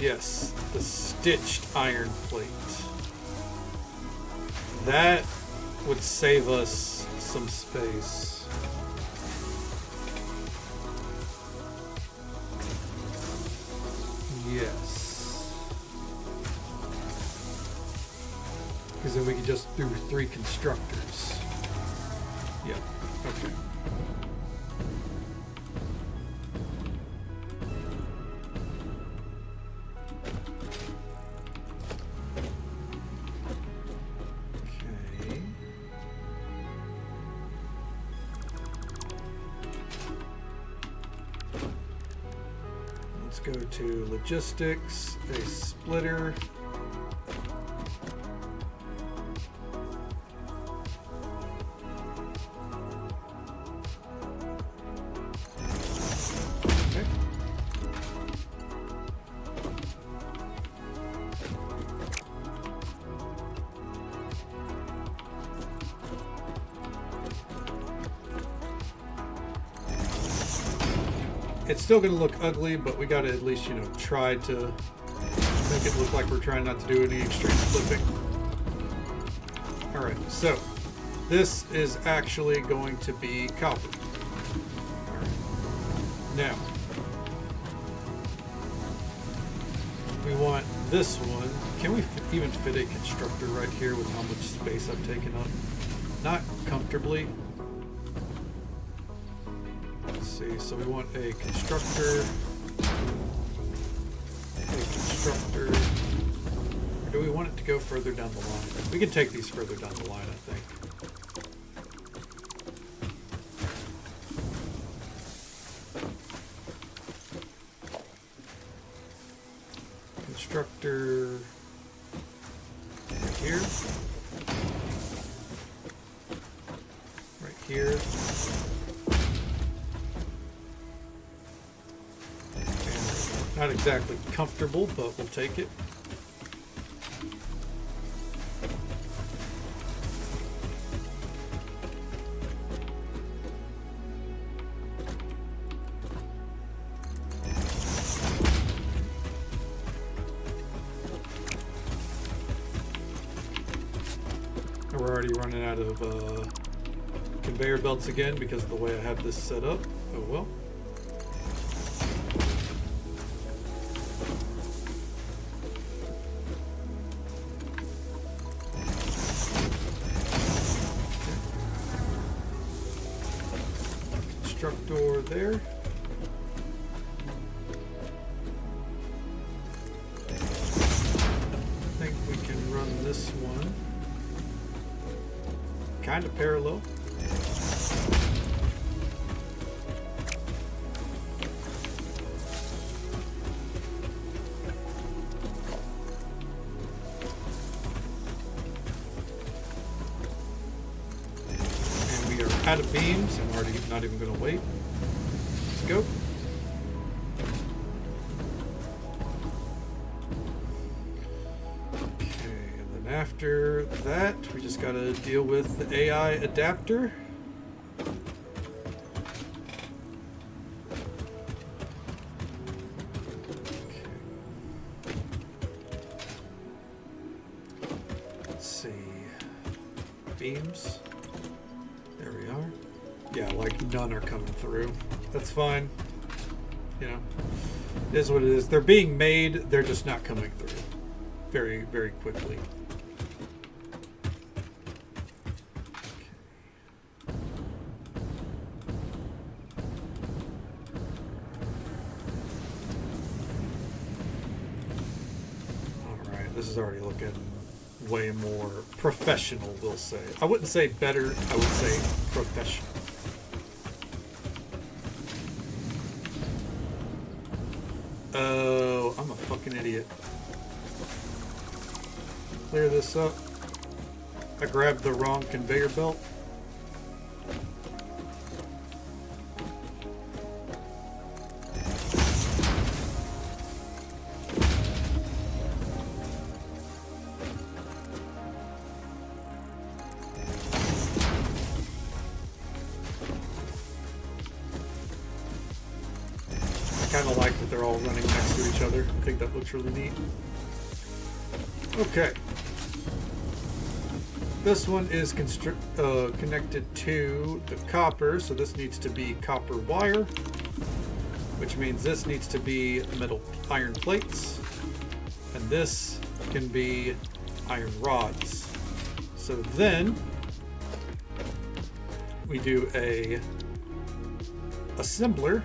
Yes, the stitched iron plate. That would save us some space. Yes. Because then we could just do 3 constructors. Yeah, okay. Okay. Let's go to logistics, a splitter. Okay. It's still going to look ugly, but we got to at least, try to make it look like we're trying not to do any extreme flipping. Alright, so this is actually going to be copper. Alright. Now, we want this one. Can we even fit a constructor right here with how much space I've taken up? Not comfortably. Let's see, so we want a constructor. Or do we want it to go further down the line? We can take these further down the line, I think. Constructor right here. Not exactly comfortable, but we'll take it. We're already running out of conveyor belts again because of the way I have this set up. Oh well. Constructor there. I think we can run this one kind of parallel. And we are out of beams. I'm already not even going to wait. Let's go. After that, we just got to deal with the AI adapter. Okay. Let's see. Beams. There we are. Yeah, like none are coming through. That's fine. You know, it is what it is. They're being made, they're just not coming through very, very quickly. This is already looking way more professional, we'll say. I wouldn't say better, I would say professional. Oh, I'm a fucking idiot. Clear this up. I grabbed the wrong conveyor belt. Kind of like that they're all running next to each other. I think that looks really neat. Okay. This one is connected to the copper, so this needs to be copper wire, which means this needs to be metal iron plates, and this can be iron rods. So then we do a assembler.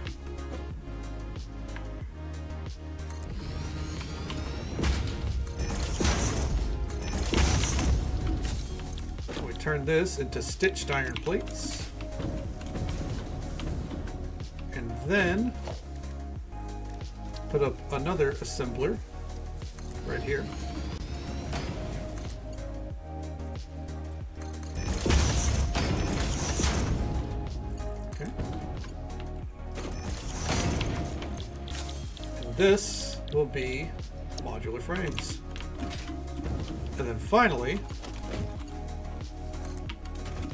Turn this into stitched iron plates, and then put up another assembler right here. Okay. And this will be modular frames. And then finally,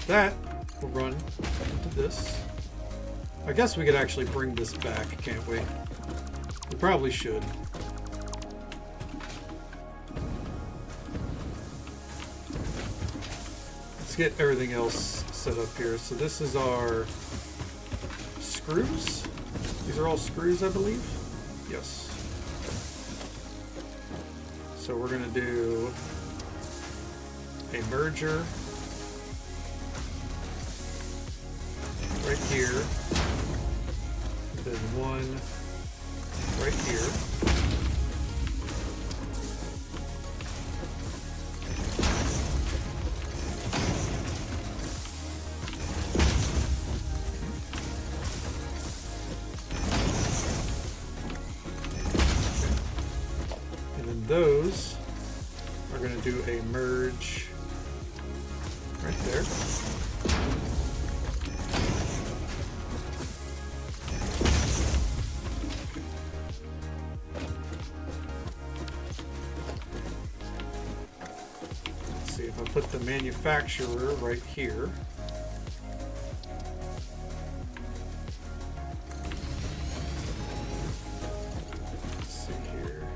that will run into this. I guess we could actually bring this back, can't we? We probably should. Let's get everything else set up here. So this is our screws. These are all screws, I believe. Yes. So we're gonna do a merger right here, then one right here. And then those are going to do a merge right there. put the manufacturer right here. Let's see here.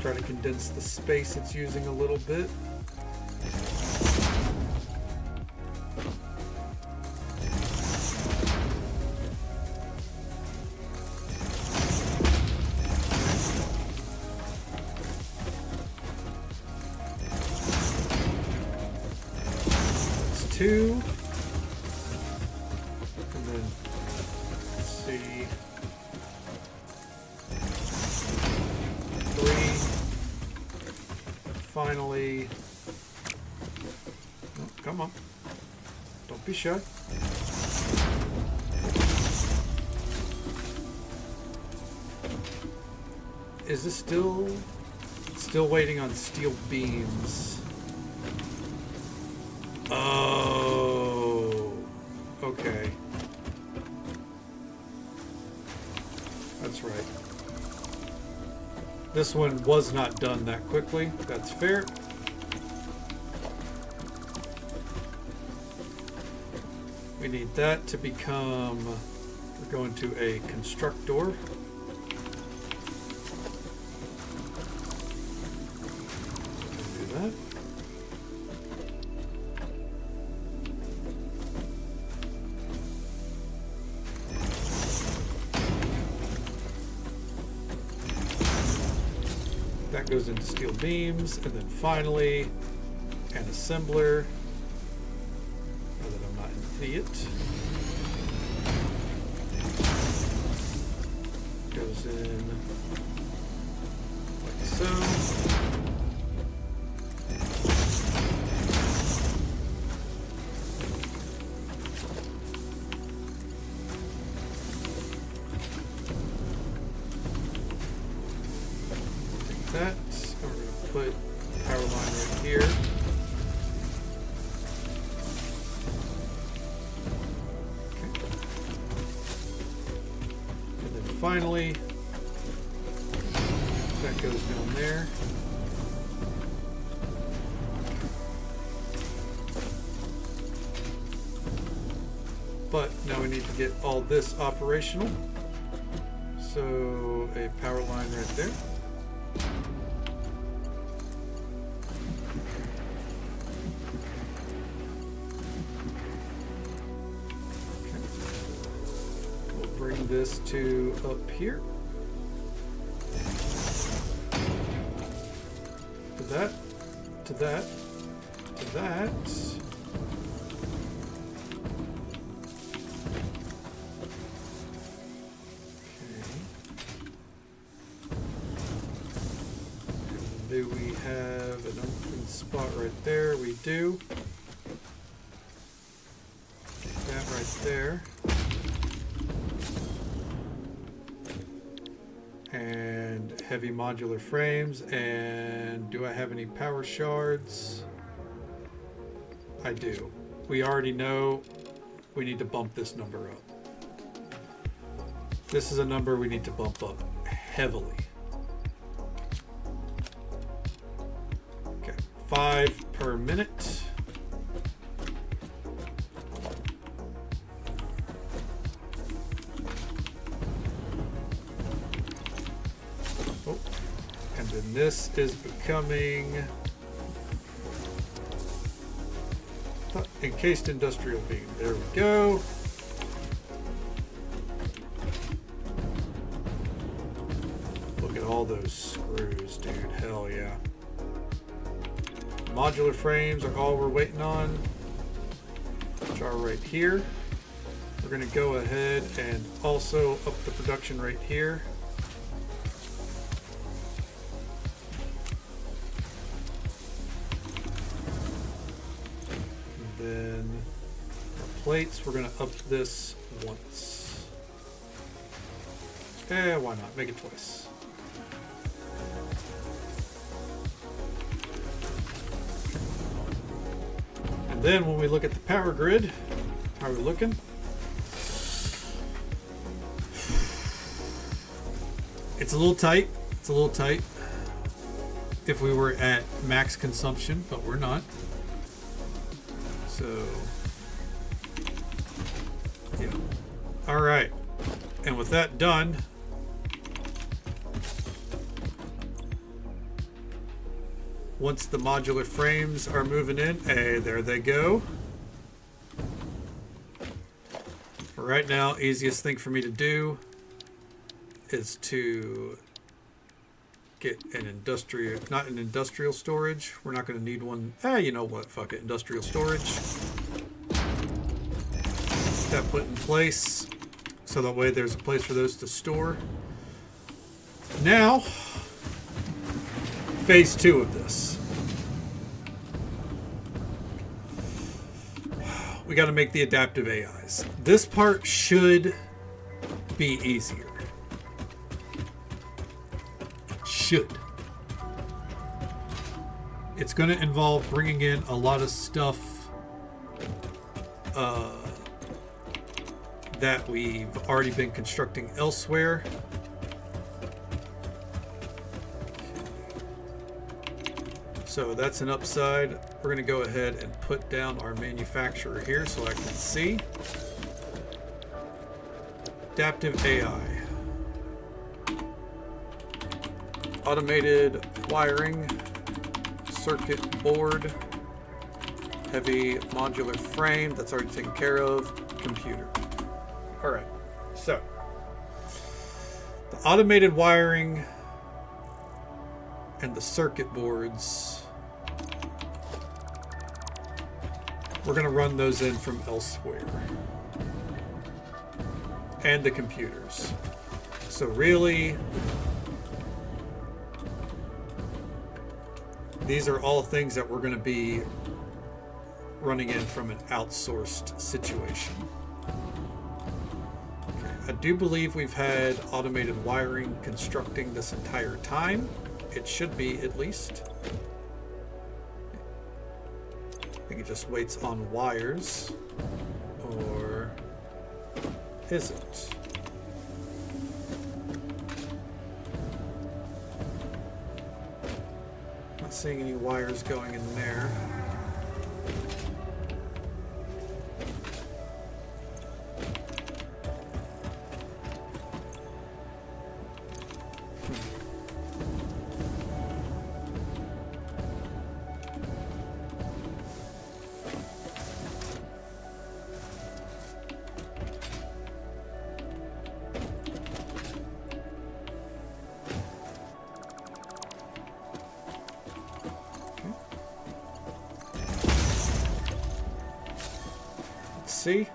Try to condense the space it's using a little bit. Two, and then let's see, three, finally, oh, come on, don't be shy. Is this still waiting on steel beams? Oh, okay. That's right. This one was not done that quickly. That's fair. We need that to become, we're going to a constructor. Do that. That goes into steel beams, and then finally an assembler. Now that I'm not an idiot. Goes in like so. That. We're going to put the power line right here. Okay. And then finally, that goes down there. But now we need to get all this operational. So a power line right there. Bring this to up here. To that. To that. To that. Okay. And do we have an open spot right there? We do. That right there. And heavy modular frames. And do I have any power shards? I do. We already know we need to bump this number up. This is a number we need to bump up heavily. Okay, 5 per minute. And then this is becoming encased industrial beam. There we go. Look at all those screws, dude. Hell yeah. Modular frames are all we're waiting on, which are right here. We're going to go ahead and also up the production rate here. Then our plates, we're going to up this once. Why not? Make it twice. And then when we look at the power grid, how are we looking? It's a little tight. It's a little tight. if we were at max consumption, but we're not. So, yeah. All right. And with that done, once the modular frames are moving in, hey, there they go. Right now, easiest thing for me to do is to get an industrial, not an industrial storage. We're not going to need one. You know what? Fuck it. Industrial storage. That put in place. So that way there's a place for those to store. Now, phase 2 of this. We got to make the adaptive AIs. This part should be easier. Should. It's going to involve bringing in a lot of stuff that we've already been constructing elsewhere. So that's an upside. We're going to go ahead and put down our manufacturer here so I can see. Adaptive AI. Automated wiring, circuit board, heavy modular frame, that's already taken care of, computer. All right, so the automated wiring and the circuit boards, we're going to run those in from elsewhere. And the computers. So really, these are all things that we're going to be running in from an outsourced situation. Okay. I do believe we've had automated wiring constructing this entire time. It should be, at least. I think it just waits on wires. Or is it? Not seeing any wires going in there. See?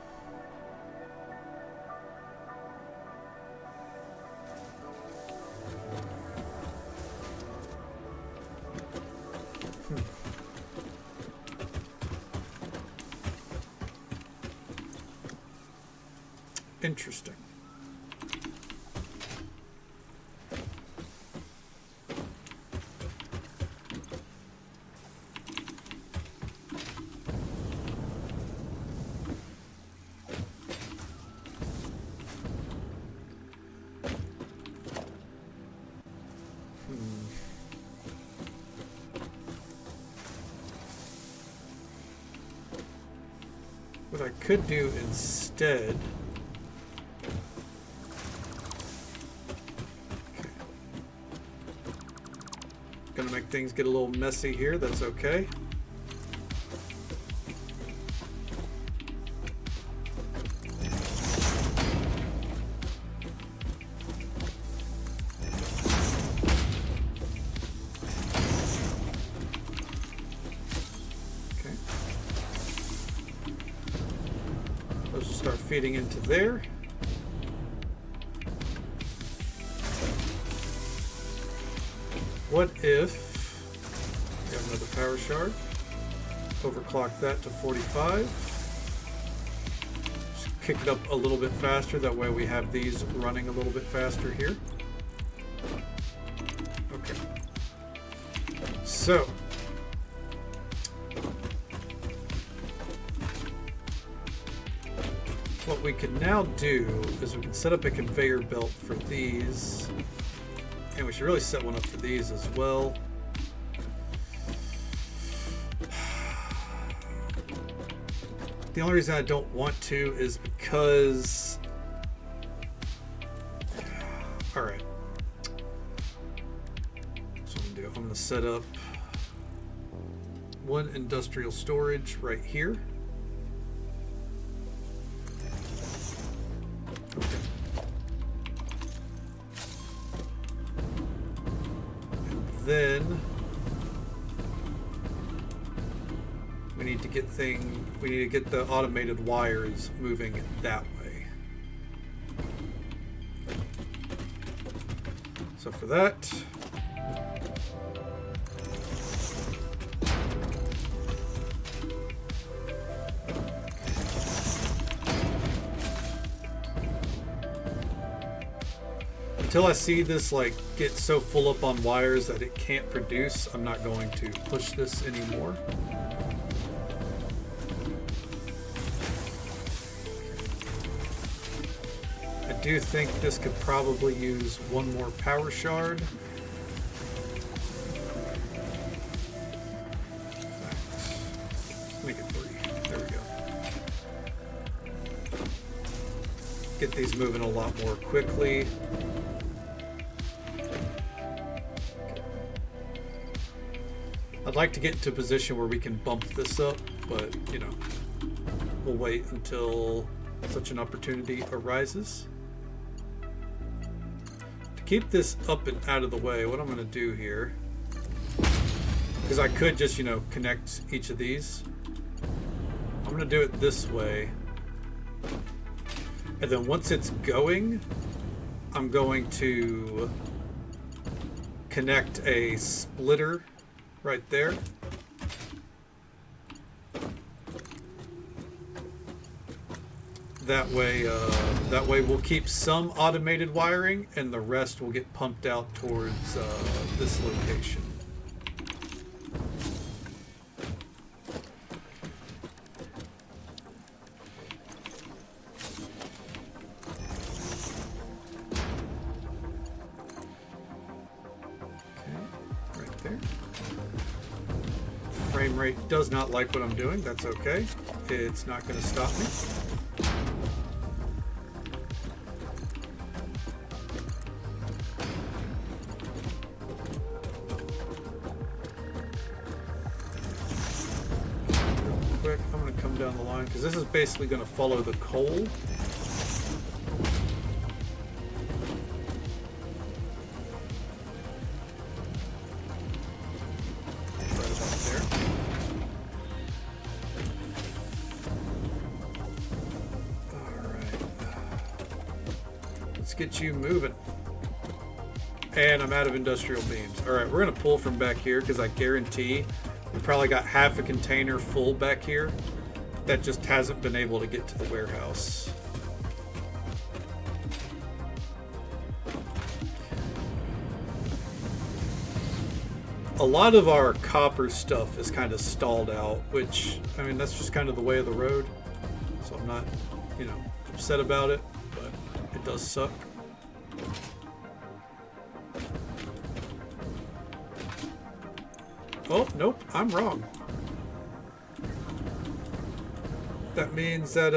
Interesting. What I could do instead, okay. Gonna make things get a little messy here, that's okay. Feeding into there. What if we have another power shard? Overclock that to 45. Just kick it up a little bit faster. That way we have these running a little bit faster here. Okay. So what we can now do is we can set up a conveyor belt for these, and we should really set one up for these as well. The only reason I don't want to is because... Alright. So I'm going to set up one industrial storage right here. Okay. And then we need to get the automated wires moving that way. So for that, until I see this like get so full up on wires that it can't produce, I'm not going to push this anymore. I do think this could probably use one more power shard. Make it 3. There we go. Get these moving a lot more quickly. I'd like to get into a position where we can bump this up, but, you know, we'll wait until such an opportunity arises. To keep this up and out of the way, what I'm going to do here, because I could just, you know, connect each of these. I'm going to do it this way. And then once it's going, I'm going to connect a splitter right there. That way we'll keep some automated wiring and the rest will get pumped out towards this location. Frame rate does not like what I'm doing. That's okay. It's not going to stop me. Real quick, I'm going to come down the line because this is basically going to follow the coal. Get you moving. And I'm out of industrial beams. Alright, we're going to pull from back here because I guarantee we probably got half a container full back here that just hasn't been able to get to the warehouse. A lot of our copper stuff is kind of stalled out, which, I mean, that's just kind of the way of the road. So I'm not, you know, upset about it, but it does suck. Oh, nope, I'm wrong. That means that,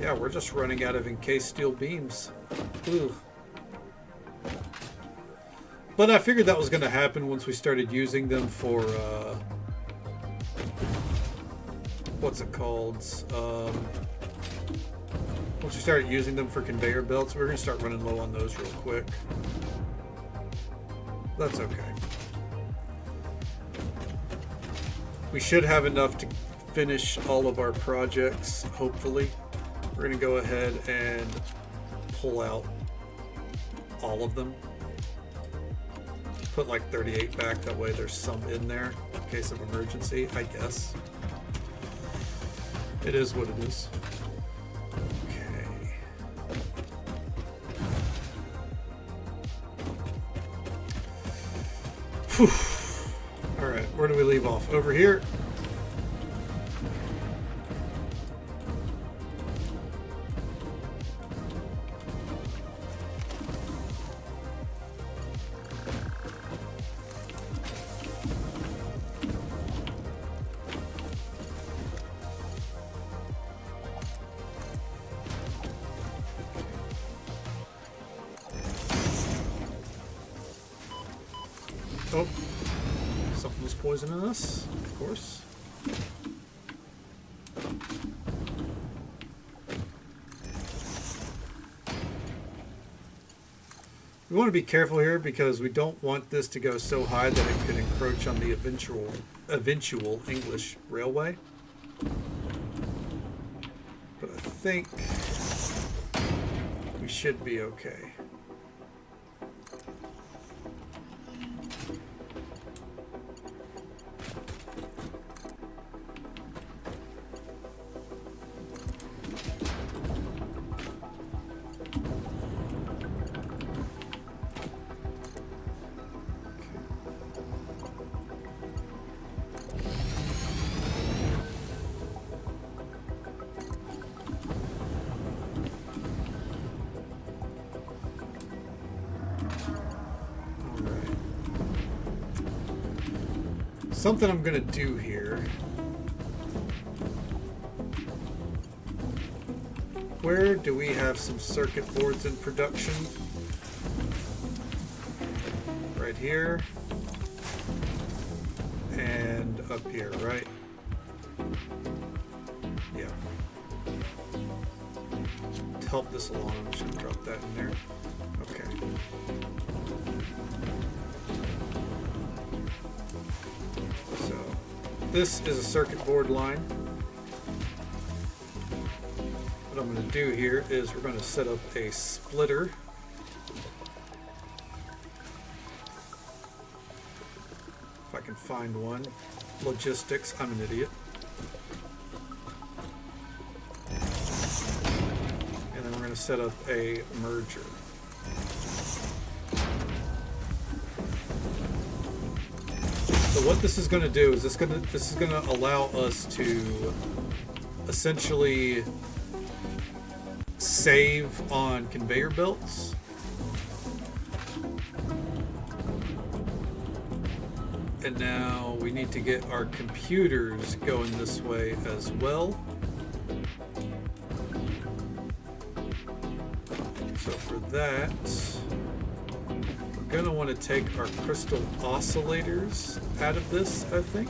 yeah, we're just running out of encased steel beams. Ooh. But I figured that was going to happen once we started using them for, what's it called? Once we started using them for conveyor belts, we're going to start running low on those real quick. That's okay. We should have enough to finish all of our projects, hopefully. We're going to go ahead and pull out all of them. Put like 38 back, that way there's some in there in case of emergency, I guess. It is what it is. Okay. Whew. Alright, where do we leave off? Over here. Oh, something was poisoning us, of course. We want to be careful here because we don't want this to go so high that it could encroach on the eventual English railway. But I think we should be okay. Something I'm gonna do here. Where do we have some circuit boards in production? Right here. And up here, right? Yeah. To help this along, I'm just gonna drop that in there. Okay. This is a circuit board line. What I'm going to do here is we're going to set up a splitter. If I can find one. Logistics, I'm an idiot. And then we're going to set up a merger. So what this is going to do is this is going to allow us to essentially save on conveyor belts. And now we need to get our computers going this way as well. So for that, we're going to want to take our crystal oscillators out of this, I think.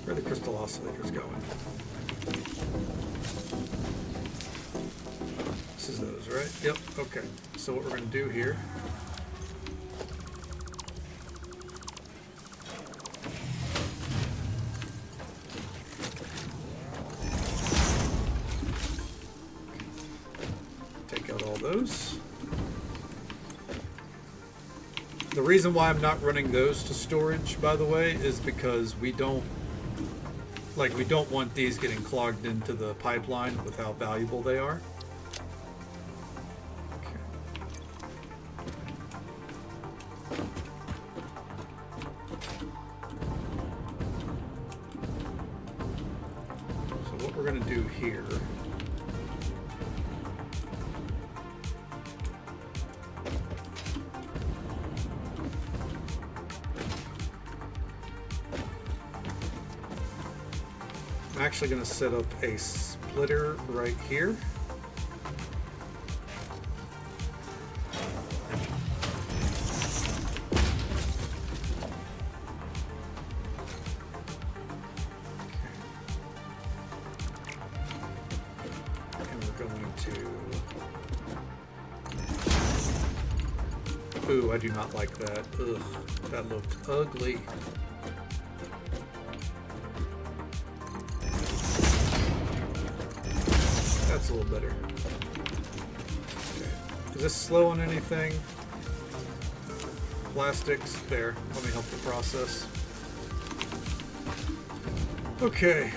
Where are the crystal oscillators going? This is those, right? Yep, okay. So what we're going to do here those. The reason why I'm not running those to storage, by the way, is because we don't want these getting clogged into the pipeline with how valuable they are. Okay. So what we're going to do here I'm actually going to set up a splitter right here. Okay. And we're going to... Ooh, I do not like that. Ugh, that looked ugly. That's a little better. Okay. Is this slow on anything? Plastics, there. Let me help the process. Okay.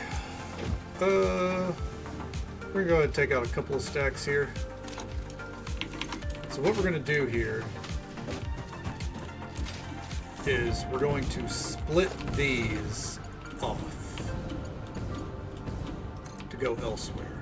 We're gonna go ahead and take out a couple of stacks here. So what we're gonna do here is we're going to split these off to go elsewhere.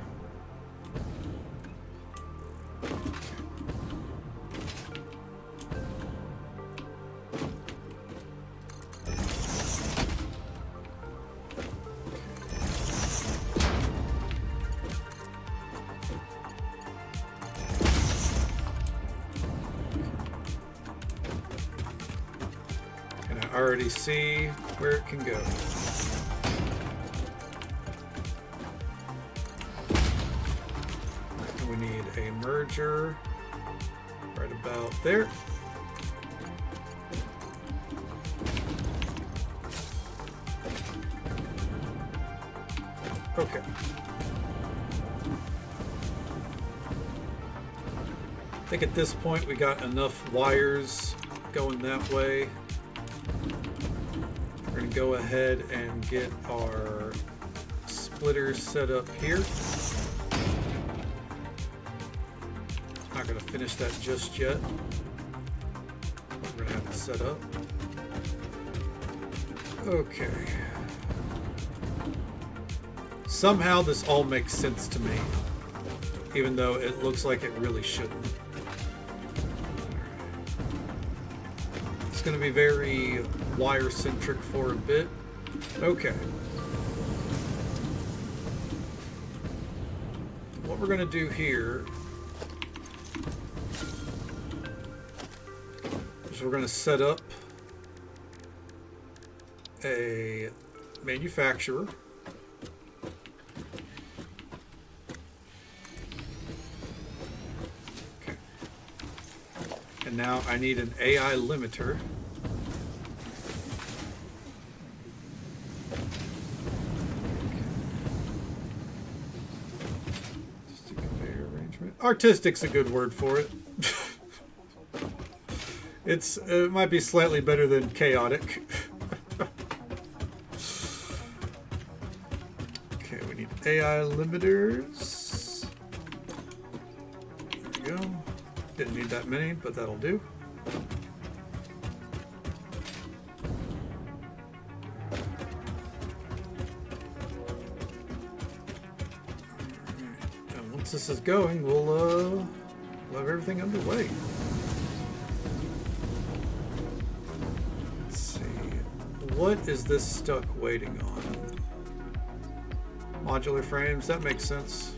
already see where it can go. We need a merger right about there. Okay. I think at this point we got enough wires going that way. We're going to go ahead and get our splitters set up here. Not going to finish that just yet. We're going to have it set up. Okay. Somehow this all makes sense to me, even though it looks like it really shouldn't. It's going to be very wire-centric for a bit. Okay. What we're going to do here is we're going to set up a manufacturer. Okay. And now I need an AI limiter. Artistic's a good word for it. It might be slightly better than chaotic. Okay, we need AI limiters. There we go. Didn't need that many, but that'll do. This is going, we'll have everything underway. Let's see. What is this stuck waiting on? Modular frames, that makes sense.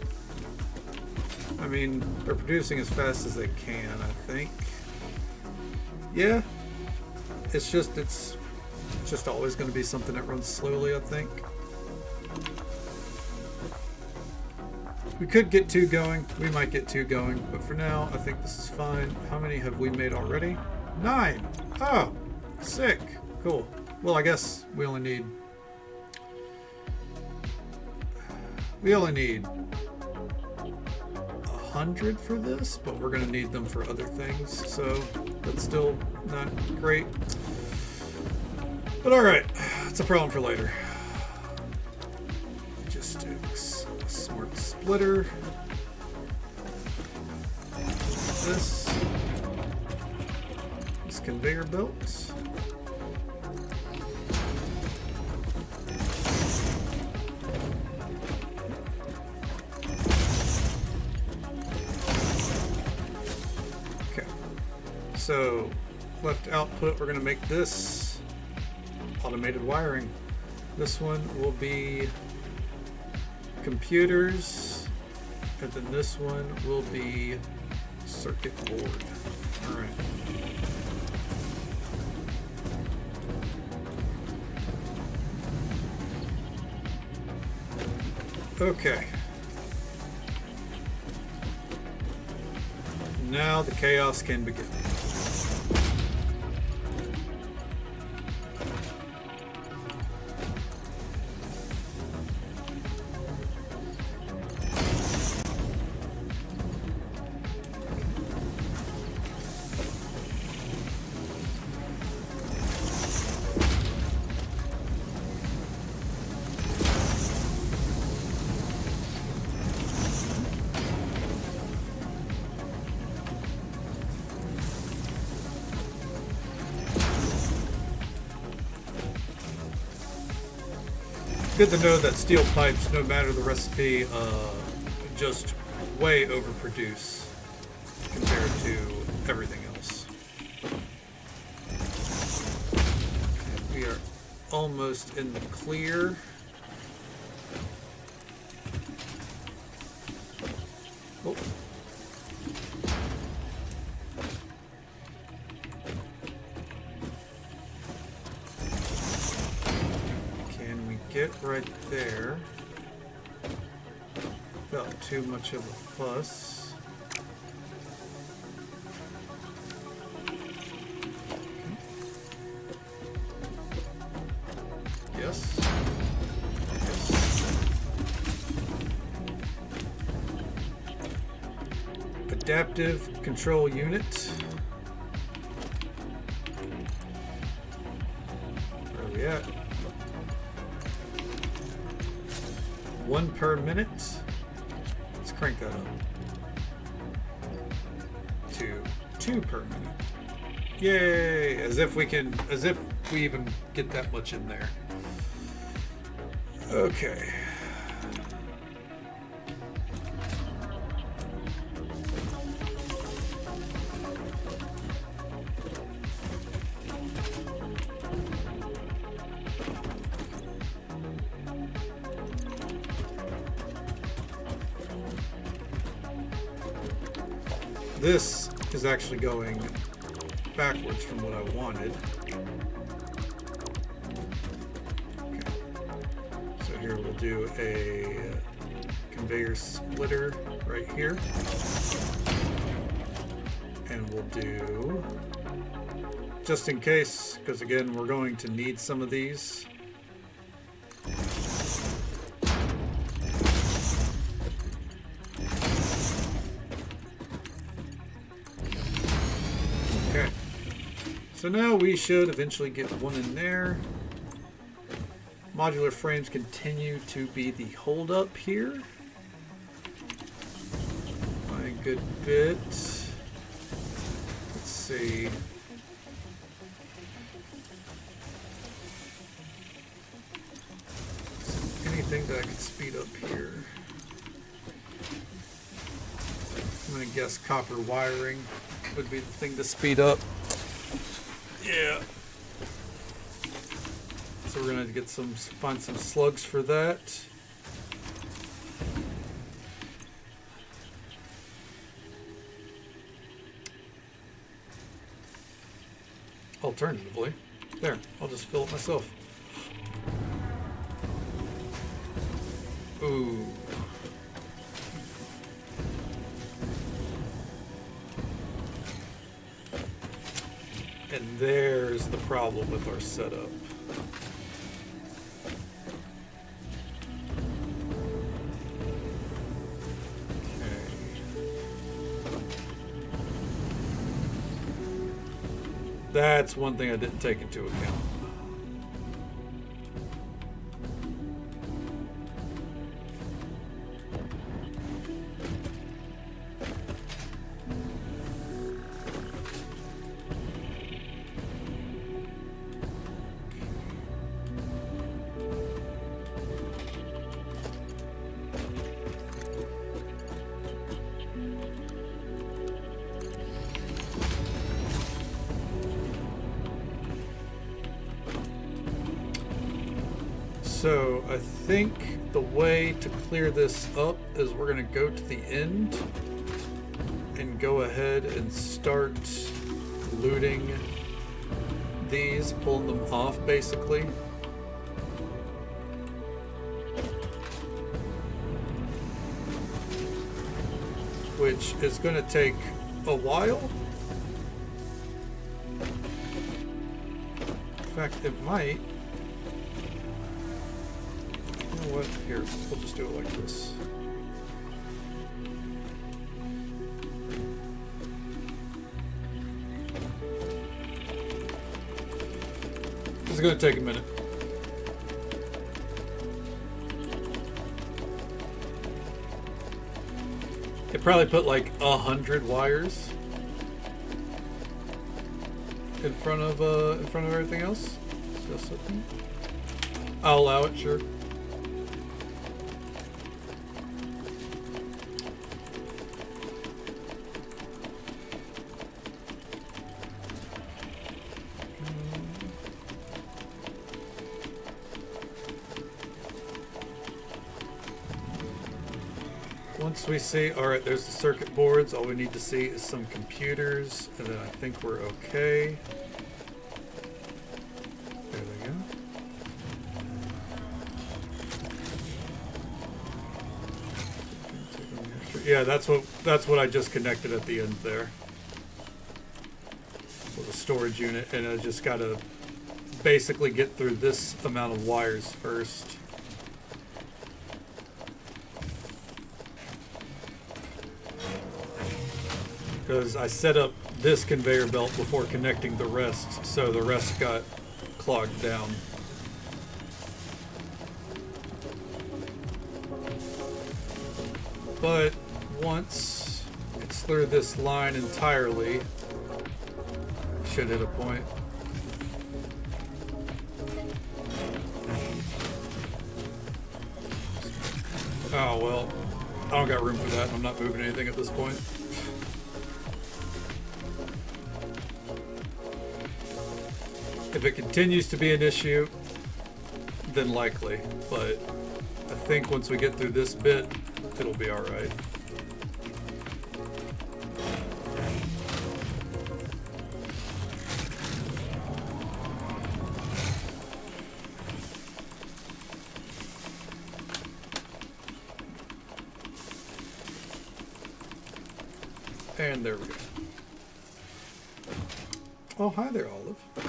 I mean, they're producing as fast as they can, I think. Yeah. It's just always going to be something that runs slowly, I think. We could get 2 going. We might get 2 going, but for now, I think this is fine. How many have we made already? 9. Oh, sick. Cool. Well, I guess we only need 100 for this, but we're gonna need them for other things, so that's still not great. But all right, it's a problem for later. Logistics, smart splitter. This conveyor belt. Okay, so left output, we're going to make this automated wiring. This one will be computers, and then this one will be circuit board. All right. Okay. Now the chaos can begin. Good to know that steel pipes, no matter the recipe, just way overproduce compared to everything else. Okay, we are almost in the clear. Oh. it right there without too much of a fuss. Okay. Yes. Adaptive control unit. Where are we at? 1 per minute. Let's crank that up to 2 per minute. Yay! As if we even get that much in there. Okay. This is actually going backwards from what I wanted. Okay. So here we'll do a conveyor splitter right here. And we'll do, just in case, because again, we're going to need some of these. So now we should eventually get one in there. Modular frames continue to be the holdup here. By a good bit. Let's see. Anything that I could speed up here? I'm gonna guess copper wiring would be the thing to speed up. Yeah. So we're gonna get find some slugs for that. Alternatively, there, I'll just fill it myself. Ooh. And there's the problem with our setup. Okay. That's one thing I didn't take into account. So I think the way to clear this up is we're going to go to the end and go ahead and start looting these, pulling them off basically. Which is going to take a while. In fact, it might. You know what? Here, we'll just do it like this. This is going to take a minute. It probably put like 100 wires in front of everything else. Just something. I'll allow it, sure. Once we see, all right, there's the circuit boards. All we need to see is some computers, and then I think we're okay. There we go. Yeah, that's what I just connected at the end there. With a storage unit, and I just gotta basically get through this amount of wires first. Because I set up this conveyor belt before connecting the rest, so the rest got clogged down. But once it's through this line entirely, should hit a point. Oh well, I don't got room for that. I'm not moving anything at this point. If it continues to be an issue, then likely. But I think once we get through this bit, it'll be alright. And there we go. Oh, hi there, Olive. I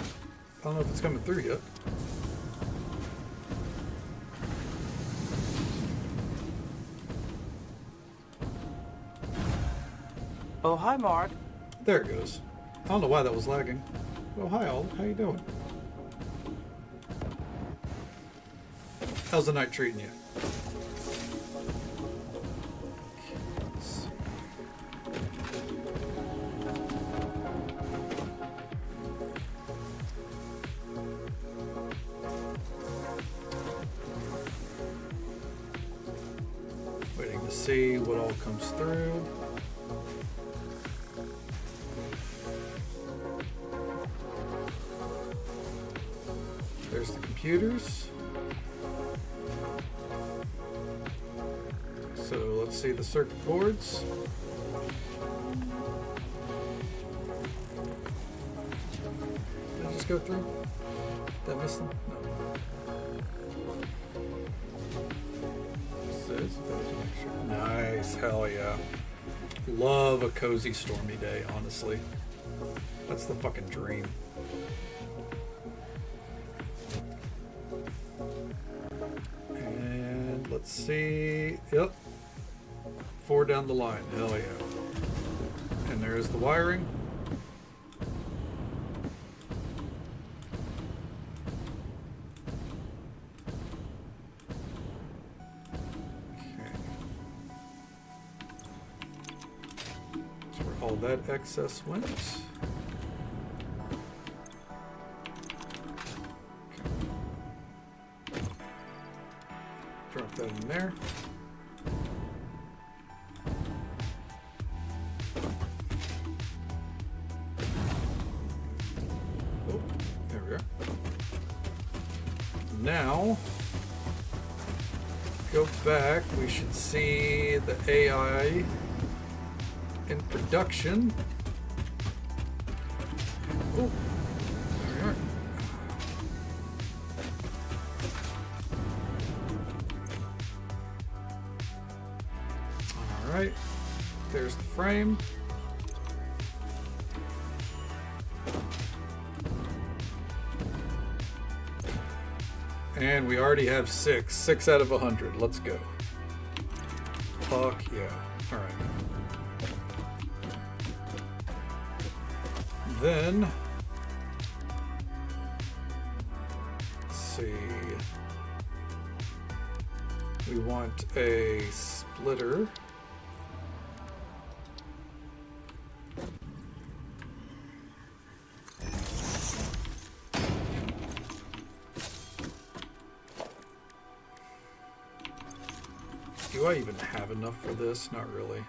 don't know if it's coming through yet. Oh, hi, Mark. There it goes. I don't know why that was lagging. Oh, hi, Olive. How you doing? How's the night treating you? Waiting to see what all comes through. There's the computers. So let's see the circuit boards. Did I just go through? Did I miss them? No. Nice, hell yeah. Love a cozy stormy day, honestly. That's the fucking dream. And let's see. Yep. 4 down the line. Hell yeah. And there's the wiring. All that excess went. Okay. Drop that in there. Oh, there we are. Now, go back. We should see the AI in production. Oh, there we are. All right, there's the frame. And we already have 6 out of 100. Let's go. Fuck yeah. All right. Then, let's see, we want a splitter. Do I even have enough for this? Not really.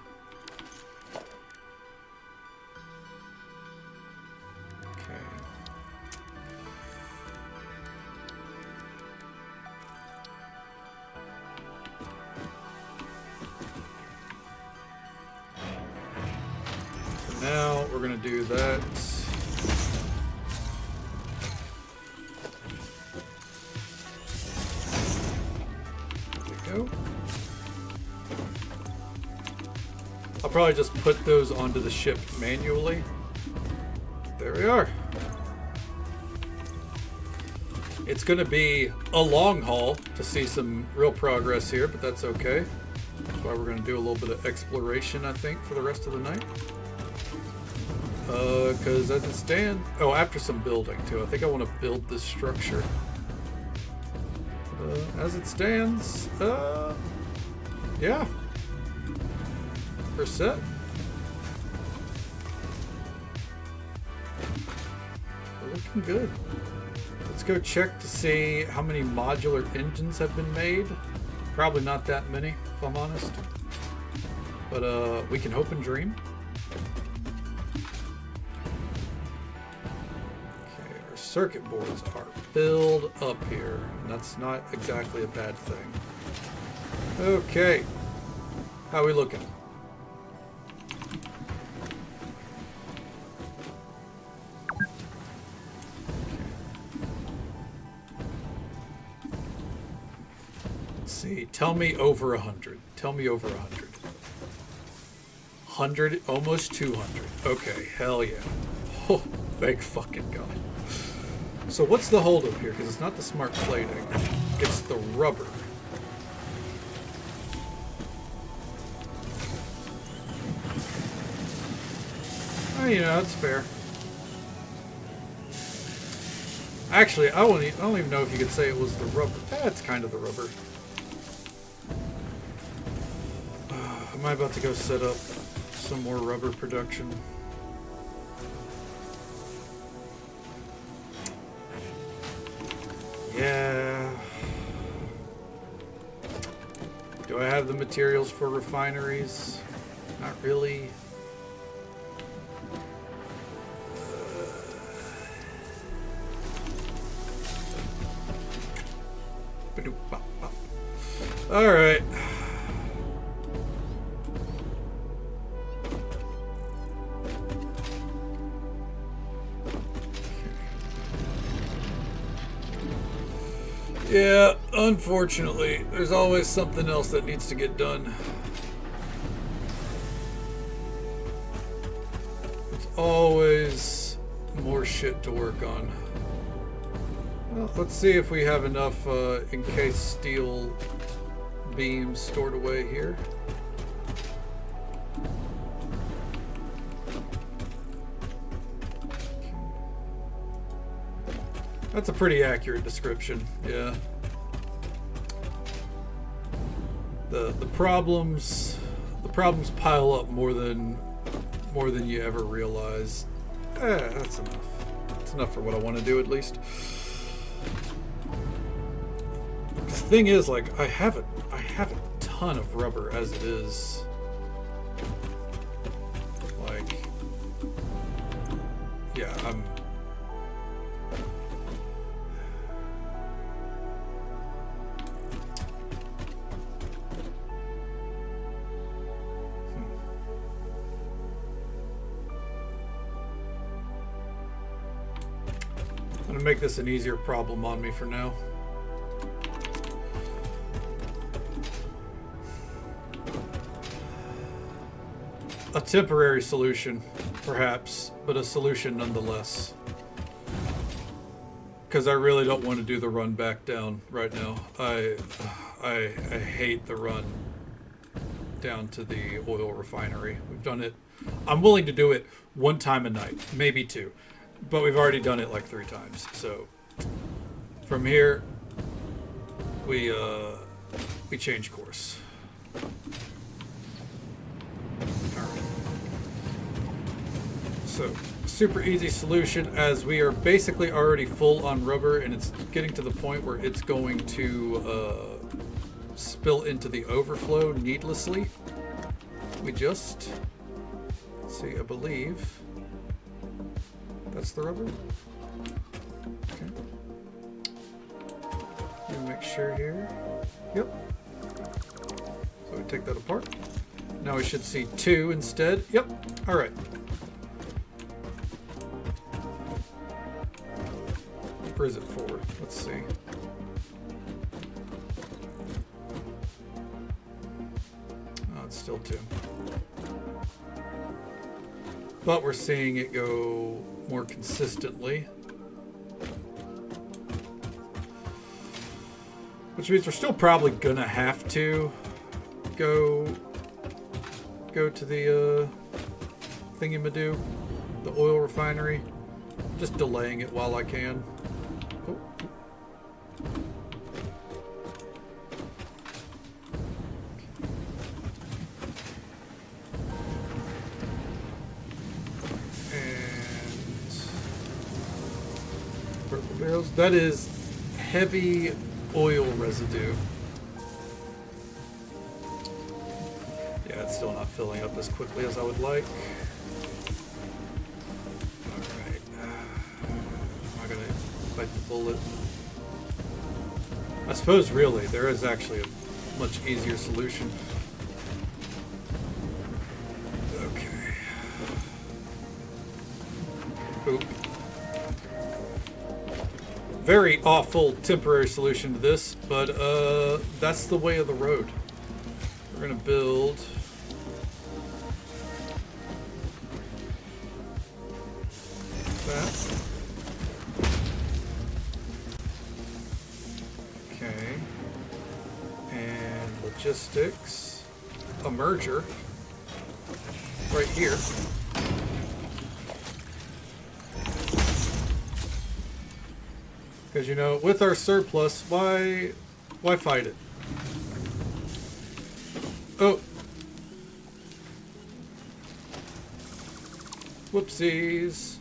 Now we're going to do that. There we go. probably just put those onto the ship manually. There we are. It's going to be a long haul to see some real progress here, but that's okay. That's why we're going to do a little bit of exploration, I think, for the rest of the night. Because as it stands... Oh, after some building, too. I think I want to build this structure. As it stands, yeah. We're set. We're looking good. Let's go check to see how many modular engines have been made. Probably not that many, if I'm honest. But we can hope and dream. Okay, our circuit boards are filled up here, and that's not exactly a bad thing. Okay, how are we looking? See, tell me over 100. Tell me over 100. 100, almost 200. Okay, hell yeah. Oh, thank fucking God. So what's the holdup here? Because it's not the smart plating. It's the rubber. Oh, you know, that's fair. Actually, I don't even know if you could say it was the rubber. That's kind of the rubber. Am I about to go set up some more rubber production? Yeah. Do I have the materials for refineries? Not really. All right. Yeah, unfortunately, there's always something else that needs to get done. There's always more shit to work on. Well, let's see if we have enough encased steel beams stored away here. That's a pretty accurate description, yeah. The problems pile up more than you ever realize. That's enough. That's enough for what I want to do, at least. The thing is, like, I have a ton of rubber as it is. Like, yeah, I'm gonna make this an easier problem on me for now. A temporary solution, perhaps, but a solution nonetheless. Because I really don't want to do the run back down right now. I hate the run down to the oil refinery. We've done it. I'm willing to do it one time a night, maybe two. But we've already done it like 3 times. So from here, we change course. So, super easy solution, as we are basically already full on rubber, and it's getting to the point where it's going to spill into the overflow needlessly. We just, let's see, I believe that's the rubber. Okay. Let me make sure here. Yep. So we take that apart. Now we should see 2 instead. Yep. All right. Or is it 4? Let's see. Oh, it's still 2. but we're seeing it go more consistently. Which means we're still probably gonna have to go to the thingy-madoo, the oil refinery. Just delaying it while I can. Oh. And purple barrels. That is heavy oil residue. Yeah, it's still not filling up as quickly as I would like. Alright. Am I gonna bite the bullet? I suppose really there is actually a much easier solution. Okay. Oop. Very awful temporary solution to this, but that's the way of the road. We're gonna build that. Okay. And logistics. A merger. Right here. Because, you know, with our surplus, why fight it? Oh. Whoopsies.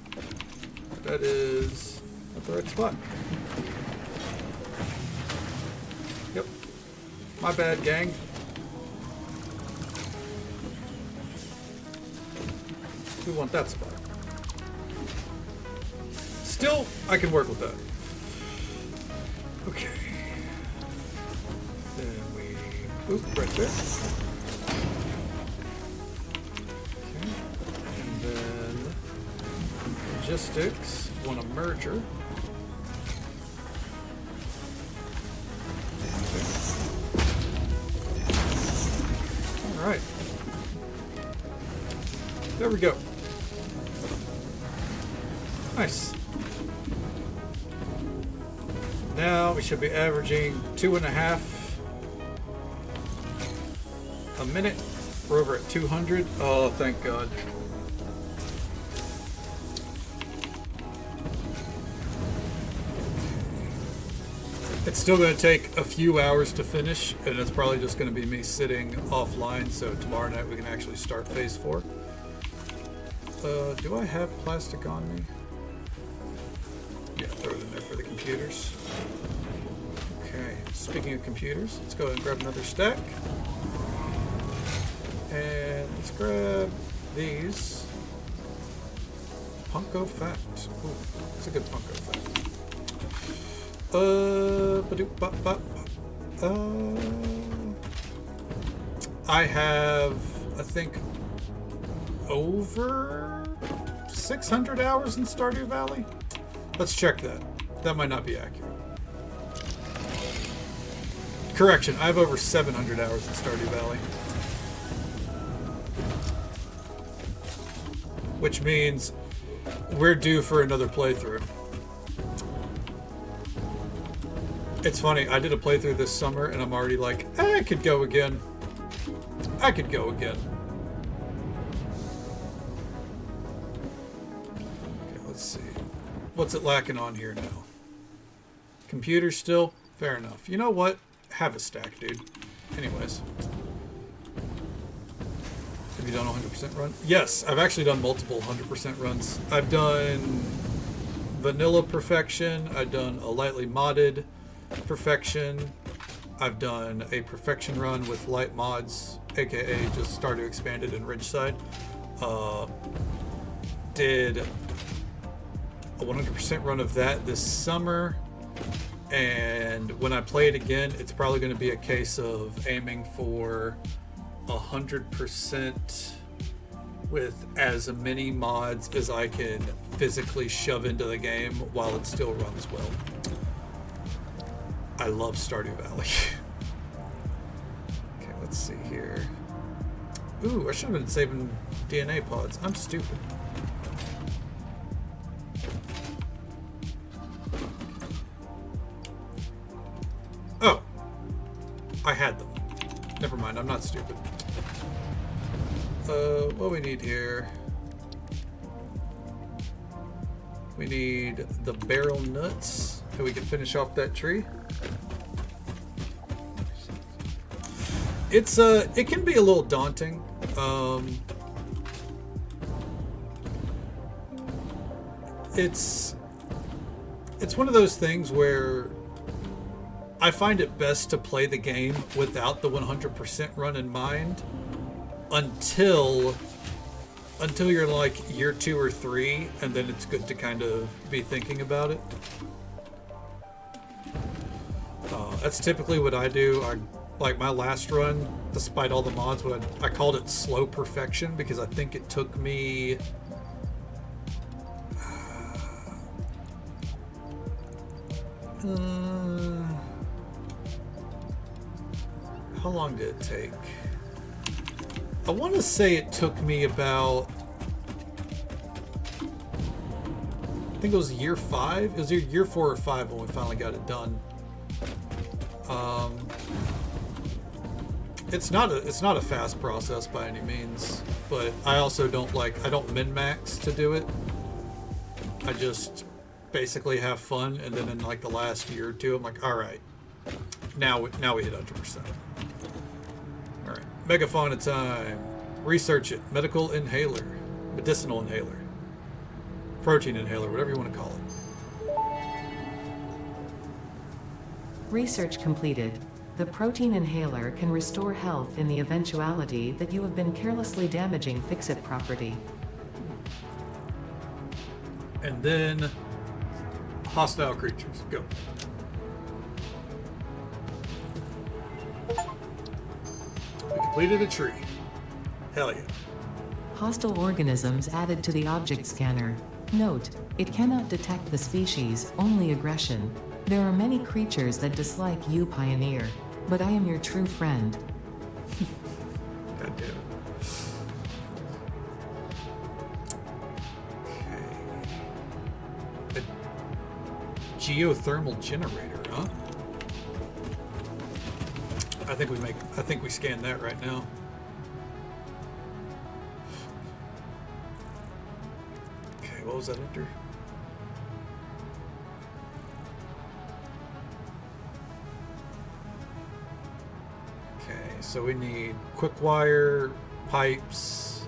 That is at the right spot. Yep. My bad, gang. We want that spot. Still, I can work with that. Okay. Then we... Oop, right there. Okay. And then... Logistics. Want a merger. Okay. Alright. There we go. Nice. Now we should be averaging 2.5 a minute. We're over at 200. Oh, thank God. It's still going to take a few hours to finish, and it's probably just going to be me sitting offline, so tomorrow night we can actually start phase 4. Do I have plastic on me? Yeah, throw it in there for the computers. Okay, speaking of computers, let's go ahead and grab another stack. And let's grab these. Punko Fact. Ooh, that's a good Punko Fact. I have, I think, over 600 hours in Stardew Valley. Let's check that. That might not be accurate. Correction, I have over 700 hours in Stardew Valley. Which means we're due for another playthrough. It's funny, I did a playthrough this summer and I'm already like, I could go again. I could go again. Okay, let's see. What's it lacking on here now? Computer still? Fair enough. You know what? Have a stack, dude. Anyways. Have you done a 100% run? Yes, I've actually done multiple 100% runs. I've done vanilla perfection. I've done a lightly modded perfection. I've done a perfection run with light mods, aka just Stardew Expanded and Ridgeside. Did a 100% run of that this summer, and when I play it again, it's probably going to be a case of aiming for 100% with as many mods as I can physically shove into the game while it still runs well. I love Stardew Valley. Okay, let's see here. Ooh, I should have been saving DNA pods. I'm stupid. I had them. Never mind, I'm not stupid. What we need here? We need the barrel nuts, so we can finish off that tree. It's it can be a little daunting. It's one of those things where I find it best to play the game without the 100% run in mind until you're like year 2 or 3, and then it's good to kind of be thinking about it. That's typically what I do. Like my last run, despite all the mods, I called it slow perfection because I think it took me how long did it take? I want to say it took me about, I think it was year 5. It was either year 4 or 5 when we finally got it done. It's not a fast process by any means, but I also don't min-max to do it. I just basically have fun, and then in like the last year or 2, I'm like, all right, now we hit 100%. All right, megafauna time. Research it. Medicinal inhaler, protein inhaler, whatever you want to call it. Research completed. The protein inhaler can restore health in the eventuality that you have been carelessly damaging fix-it property. And then hostile creatures. Go. We completed a tree. Hell yeah. Hostile organisms added to the object scanner. Note, it cannot detect the species, only aggression. There are many creatures that dislike you, Pioneer, but I am your true friend. God damn it. Okay. A geothermal generator, huh? I think we scan that right now. Okay, what was that under? So we need quick wire, pipes,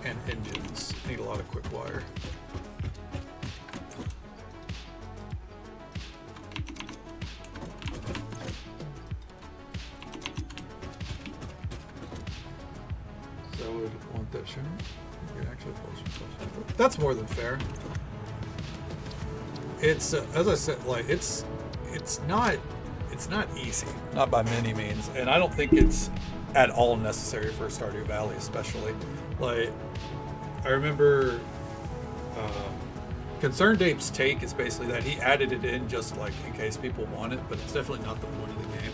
and engines. Need a lot of quick wire. So we'd want that shown. That's more than fair. It's as I said, like it's not easy, not by many means, and I don't think it's at all necessary for Stardew Valley, especially. Like, I remember Concerned Ape's take is basically that he added it in just like in case people want it, but it's definitely not the point of the game.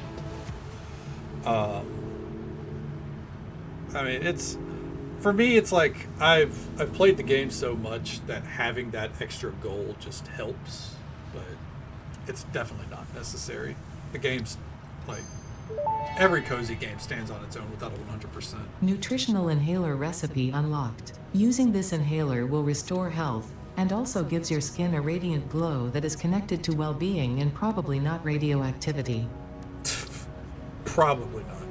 I mean, it's for me, it's like I've played the game so much that having that extra goal just helps, but it's definitely not necessary. The game's like every cozy game stands on its own without a 100%. Nutritional inhaler recipe unlocked. Using this inhaler will restore health and also gives your skin a radiant glow that is connected to well-being and probably not radioactivity. Probably not.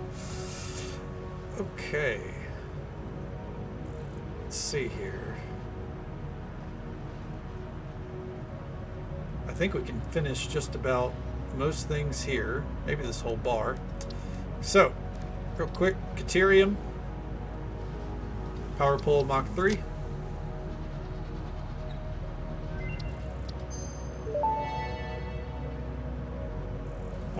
Okay. Let's see here. I think we can finish just about most things here, maybe this whole bar. So, real quick, Caterium, Power Pole Mach 3.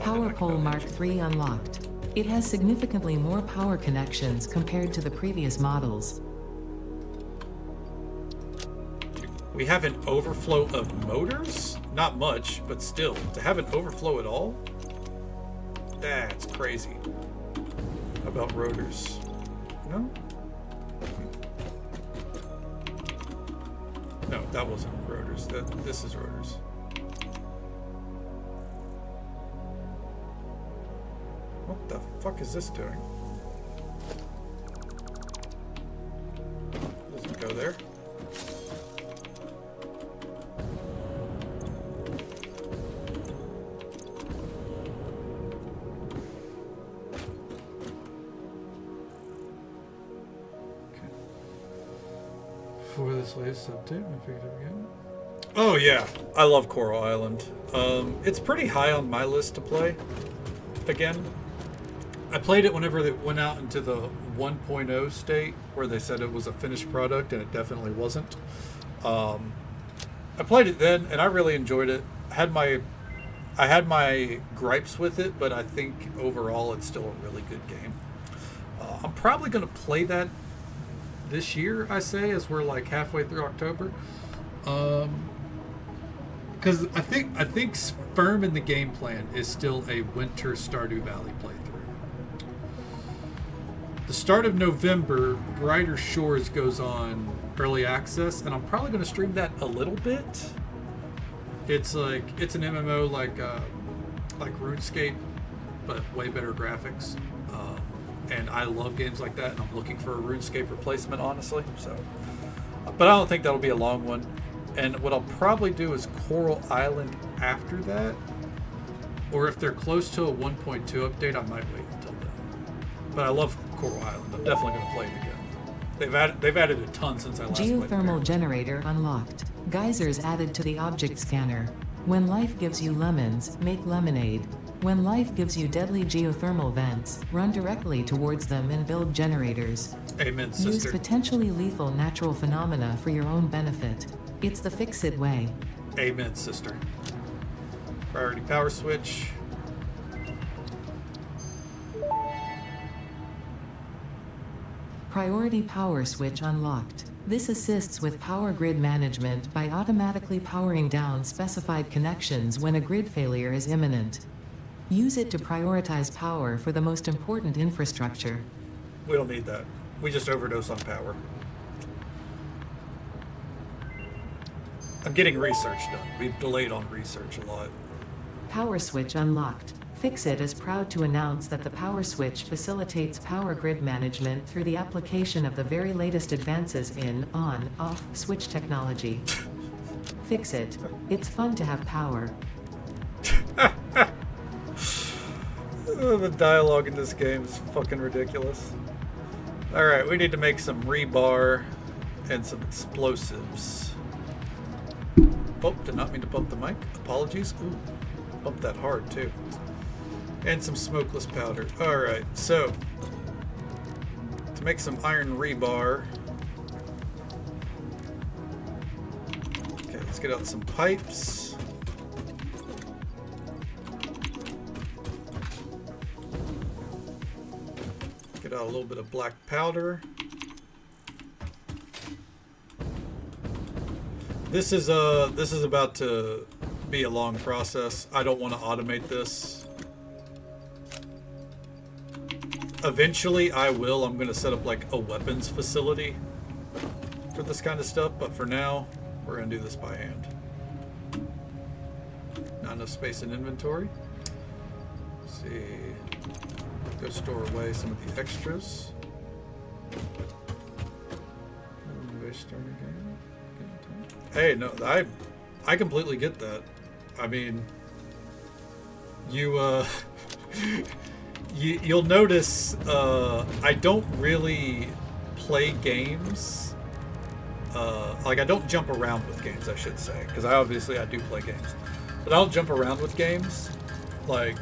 Power Pole Mark III unlocked. It has significantly more power connections compared to the previous models. We have an overflow of motors? Not much, but still, to have an overflow at all? That's crazy. How about rotors? No? No, that wasn't rotors. This is rotors. What the fuck is this doing? Doesn't go there. For this latest update, I picked up again. Oh yeah, I love Coral Island. It's pretty high on my list to play. Again, I played it whenever it went out into the 1.0 state, where they said it was a finished product, and it definitely wasn't. I played it then, and I really enjoyed it. I had my gripes with it, but I think overall it's still a really good game. I'm probably going to play that this year, I say, as we're like halfway through October, because I think firm in the game plan is still a winter Stardew Valley playthrough. The start of November, Brighter Shores goes on early access, and I'm probably going to stream that a little bit. It's an MMO like RuneScape, but way better graphics. And I love games like that, and I'm looking for a RuneScape replacement, honestly. So, but I don't think that'll be a long one. And what I'll probably do is Coral Island after that, or if they're close to a 1.2 update, I might wait until then. But I love Coral Island. I'm definitely going to play it again. They've added a ton since I last played it. Geothermal generator unlocked. Geysers added to the object scanner. When life gives you lemons, make lemonade. When life gives you deadly geothermal vents, run directly towards them and build generators. Amen, sister. Use potentially lethal natural phenomena for your own benefit. It's the fix-it way. Amen, sister. Priority power switch. Priority power switch unlocked. This assists with power grid management by automatically powering down specified connections when a grid failure is imminent. Use it to prioritize power for the most important infrastructure. We don't need that. We just overdose on power. I'm getting research done. We've delayed on research a lot. Power switch unlocked. Fixit is proud to announce that the power switch facilitates power grid management through the application of the very latest advances in on-off switch technology. Fixit. It's fun to have power. Oh, the dialogue in this game is fucking ridiculous. Alright, we need to make some rebar and some explosives. Oh, did not mean to bump the mic. Apologies. Ooh, bumped that hard too. And some smokeless powder. Alright, so to make some iron rebar. Okay, let's get out some pipes. Get out a little bit of black powder. This is about to be a long process. I don't want to automate this. Eventually I will. I'm going to set up like a weapons facility for this kind of stuff, but for now we're going to do this by hand. Not enough space in inventory. Let's see. Go store away some of the extras. Hey, no, I completely get that. I mean, you'll notice I don't really play games. Like I don't jump around with games, I should say, because I do play games, but I don't jump around with games. Like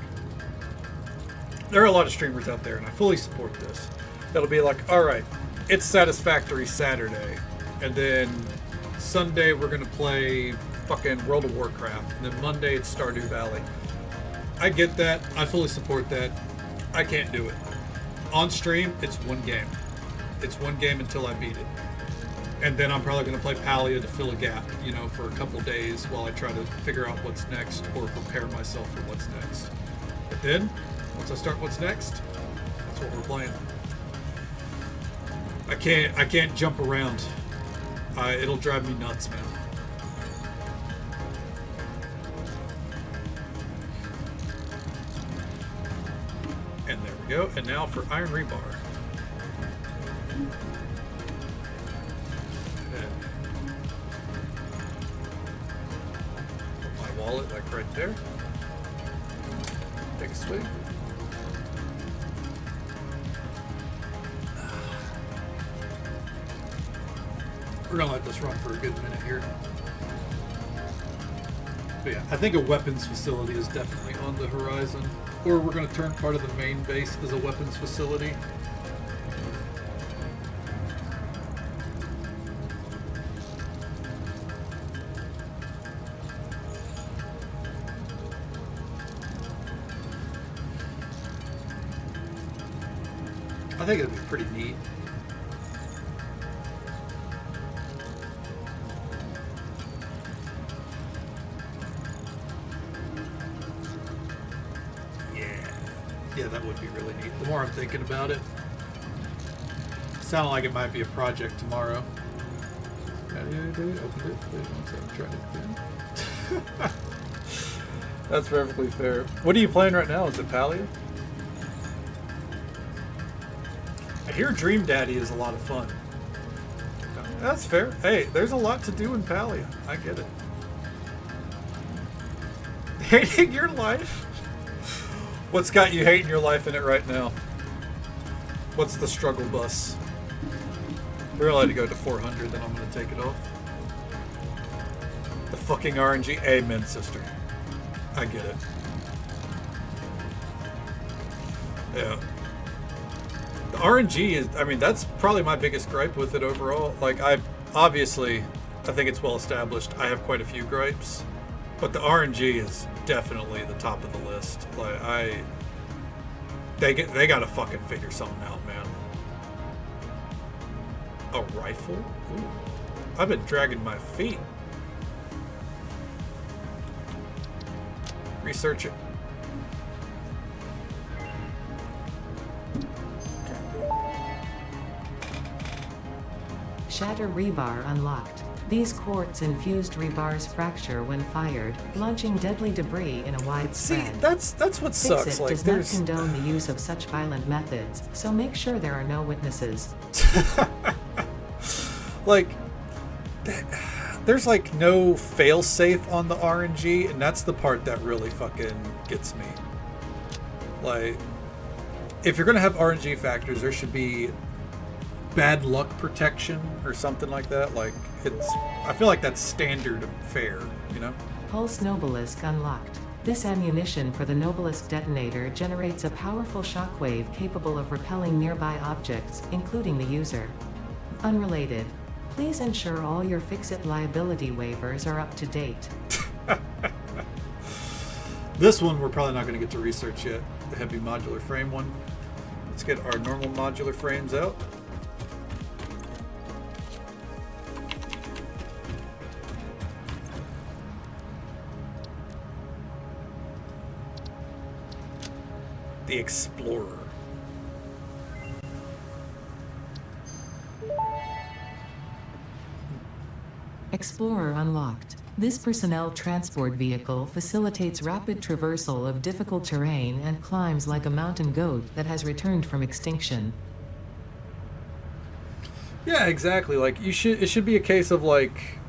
there are a lot of streamers out there, and I fully support this. That'll be like, all right, it's Satisfactory Saturday, and then Sunday we're gonna play fucking World of Warcraft, and then Monday it's Stardew Valley. I get that. I fully support that. I can't do it. On stream, it's one game. It's one game until I beat it. And then I'm probably going to play Palia to fill a gap, you know, for a couple days while I try to figure out what's next or prepare myself for what's next. But then, once I start what's next, that's what we're playing. I can't jump around. It'll drive me nuts, man. And go. And now for iron rebar. And put my wallet like right there. Take a swig. We're gonna let this run for a good minute here. But yeah, I think a weapons facility is definitely on the horizon. Or we're gonna turn part of the main base as a weapons facility. I think it'd be pretty neat. Yeah, that would be really neat. The more I'm thinking about it, sounded like it might be a project tomorrow. Opened it. Wait one second. Try it again. That's perfectly fair. What are you playing right now? Is it Palia? I hear Dream Daddy is a lot of fun. That's fair. Hey, there's a lot to do in Palia. I get it. Hating your life? What's got you hating your life in it right now? What's the struggle bus? We're allowed to go to 400, then I'm going to take it off. The fucking RNG. Amen, sister. I get it. Yeah. The RNG is, I mean, that's probably my biggest gripe with it overall. Like, I think it's well established. I have quite a few gripes. But the RNG is definitely the top of the list. Like they gotta fucking figure something out, man. A rifle? Ooh. I've been dragging my feet. Research it. Shatter rebar unlocked. These quartz-infused rebars fracture when fired, launching deadly debris in a wide See, spread. that's what sucks. Fix It Like, does not condone the use of such violent methods, so make sure there are no witnesses. like, there's like no fail-safe on the RNG, and that's the part that really fucking gets me. Like, if you're gonna have RNG factors, there should be bad luck protection or something like that. Like, I feel like that's standard fare, you know? Pulse Nobelisk unlocked. This ammunition for the Nobelisk detonator generates a powerful shockwave capable of repelling nearby objects, including the user. Unrelated. Please ensure all your Fix-It liability waivers are up to date. This one we're probably not going to get to research yet. The heavy modular frame one. Let's get our normal modular frames out. The Explorer. Explorer unlocked. This personnel transport vehicle facilitates rapid traversal of difficult terrain and climbs like a mountain goat that has returned from extinction. Yeah, exactly. Like, it should be a case of like,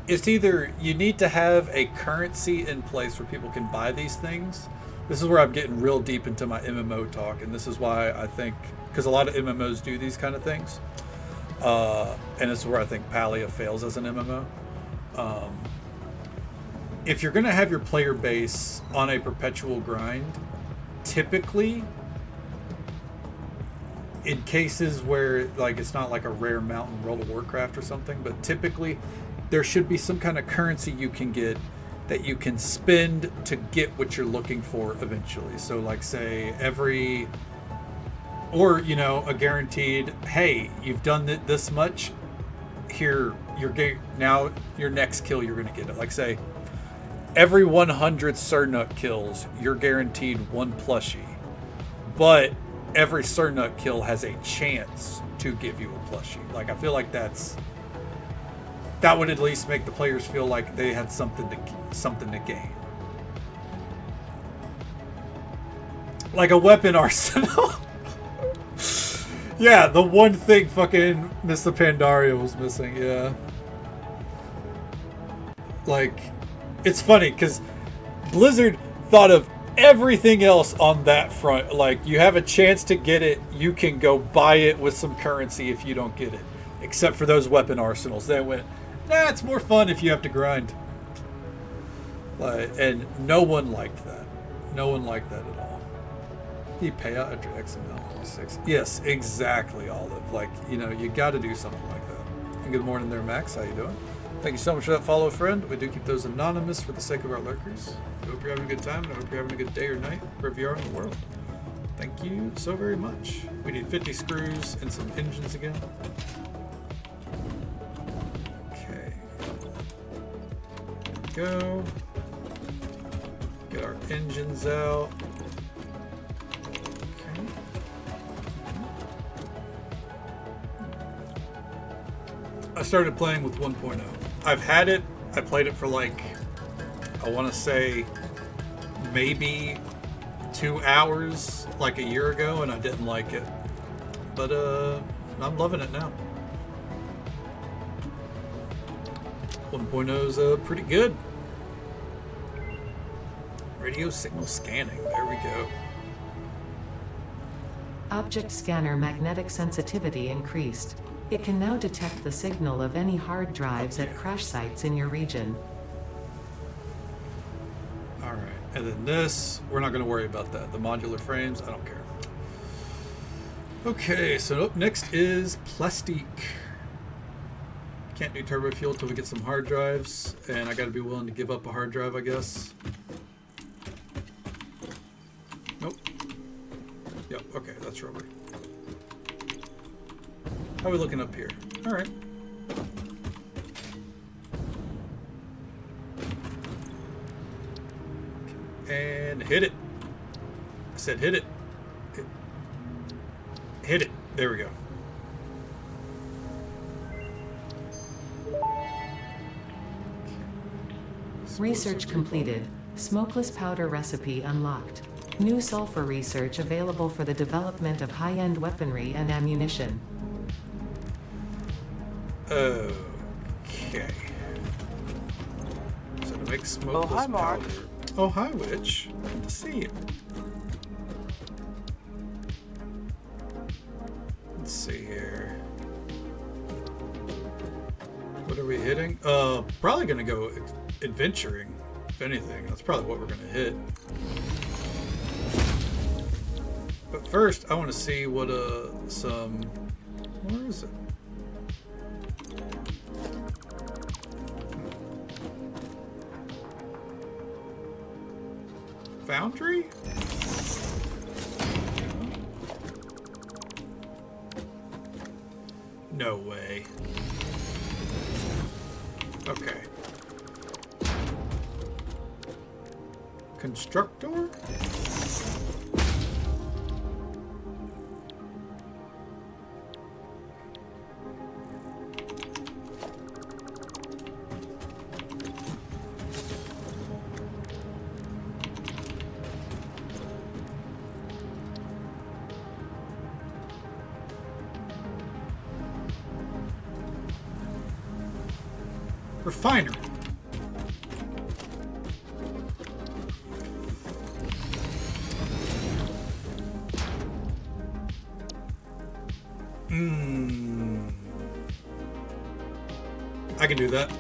it's either you need to have a currency in place where people can buy these things. This is where I'm getting real deep into my MMO talk, and this is why I think, because a lot of MMOs do these kind of things, and this is where I think Palia fails as an MMO. If you're going to have your player base on a perpetual grind, typically, in cases where like it's not like a rare mountain World of Warcraft or something, but typically there should be some kind of currency you can get that you can spend to get what you're looking for eventually. So like, say or you know, a guaranteed, hey, you've done this much, here now your next kill you're gonna get it. Like, say every 100 Sernuk kills you're guaranteed one plushie, but every Sernuk kill has a chance to give you a plushie. Like, I feel like that would at least make the players feel like they had something to gain. Like a weapon arsenal. Yeah, the one thing fucking Mr. Pandaria was missing, yeah. Like, it's funny, because Blizzard thought of everything else on that front. Like, you have a chance to get it, you can go buy it with some currency if you don't get it. Except for those weapon arsenals. They went, nah, it's more fun if you have to grind. Like, and no one liked that. No one liked that at all. You pay out after XML 6. Yes, exactly, Olive. Like, you know, you got to do something like that. And good morning there, Max. How you doing? Thank you so much for that follow, friend. We do keep those anonymous for the sake of our lurkers. I hope you're having a good time, and I hope you're having a good day or night, wherever you are in the world. Thank you so very much. We need 50 screws and some engines again. Okay. There we go. Get our engines out. Okay. I started playing with 1.0. I've had it. I played it for like, I want to say maybe 2 hours like a year ago, and I didn't like it. But I'm loving it now. 1.0 is pretty good. Radio signal scanning. There we go. Object scanner magnetic sensitivity increased. It can now detect the signal of any hard drives at crash sites in your region. Alright, and then this, we're not going to worry about that. The modular frames, I don't care. Okay, so up next is plastique. Can't do turbo fuel till we get some hard drives, and I got to be willing to give up a hard drive, I guess. Nope. Yep, okay, that's rubber. How are we looking up here? Alright. And hit it. I said hit it. Hit it. There we go. Research completed. Smokeless powder recipe unlocked. New sulfur research available for the development of high-end weaponry and ammunition. Okay. So to make smokeless Oh, hi, Mark. powder. Oh, hi, Witch. Good to see you. Let's see here. What are we hitting? Probably gonna go adventuring, if anything. That's probably what we're gonna hit. But first, I want to see what where is it? Foundry? No way. Okay. Constructor? Refinery. I can do that.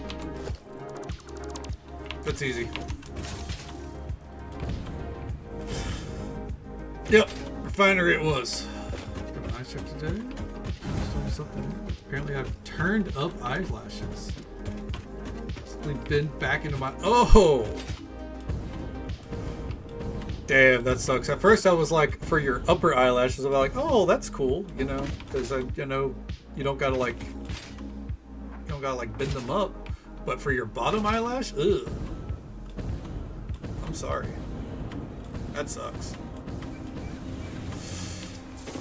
That's easy. Yep, refinery it was. Got an eye check today. Something. Apparently I've turned up eyelashes. Been back into my damn, that sucks. At first I was like, for your upper eyelashes, I'm like, oh, that's cool, you know, because you know, you don't gotta like bend them up. But for your bottom eyelash, ugh, I'm sorry, that sucks.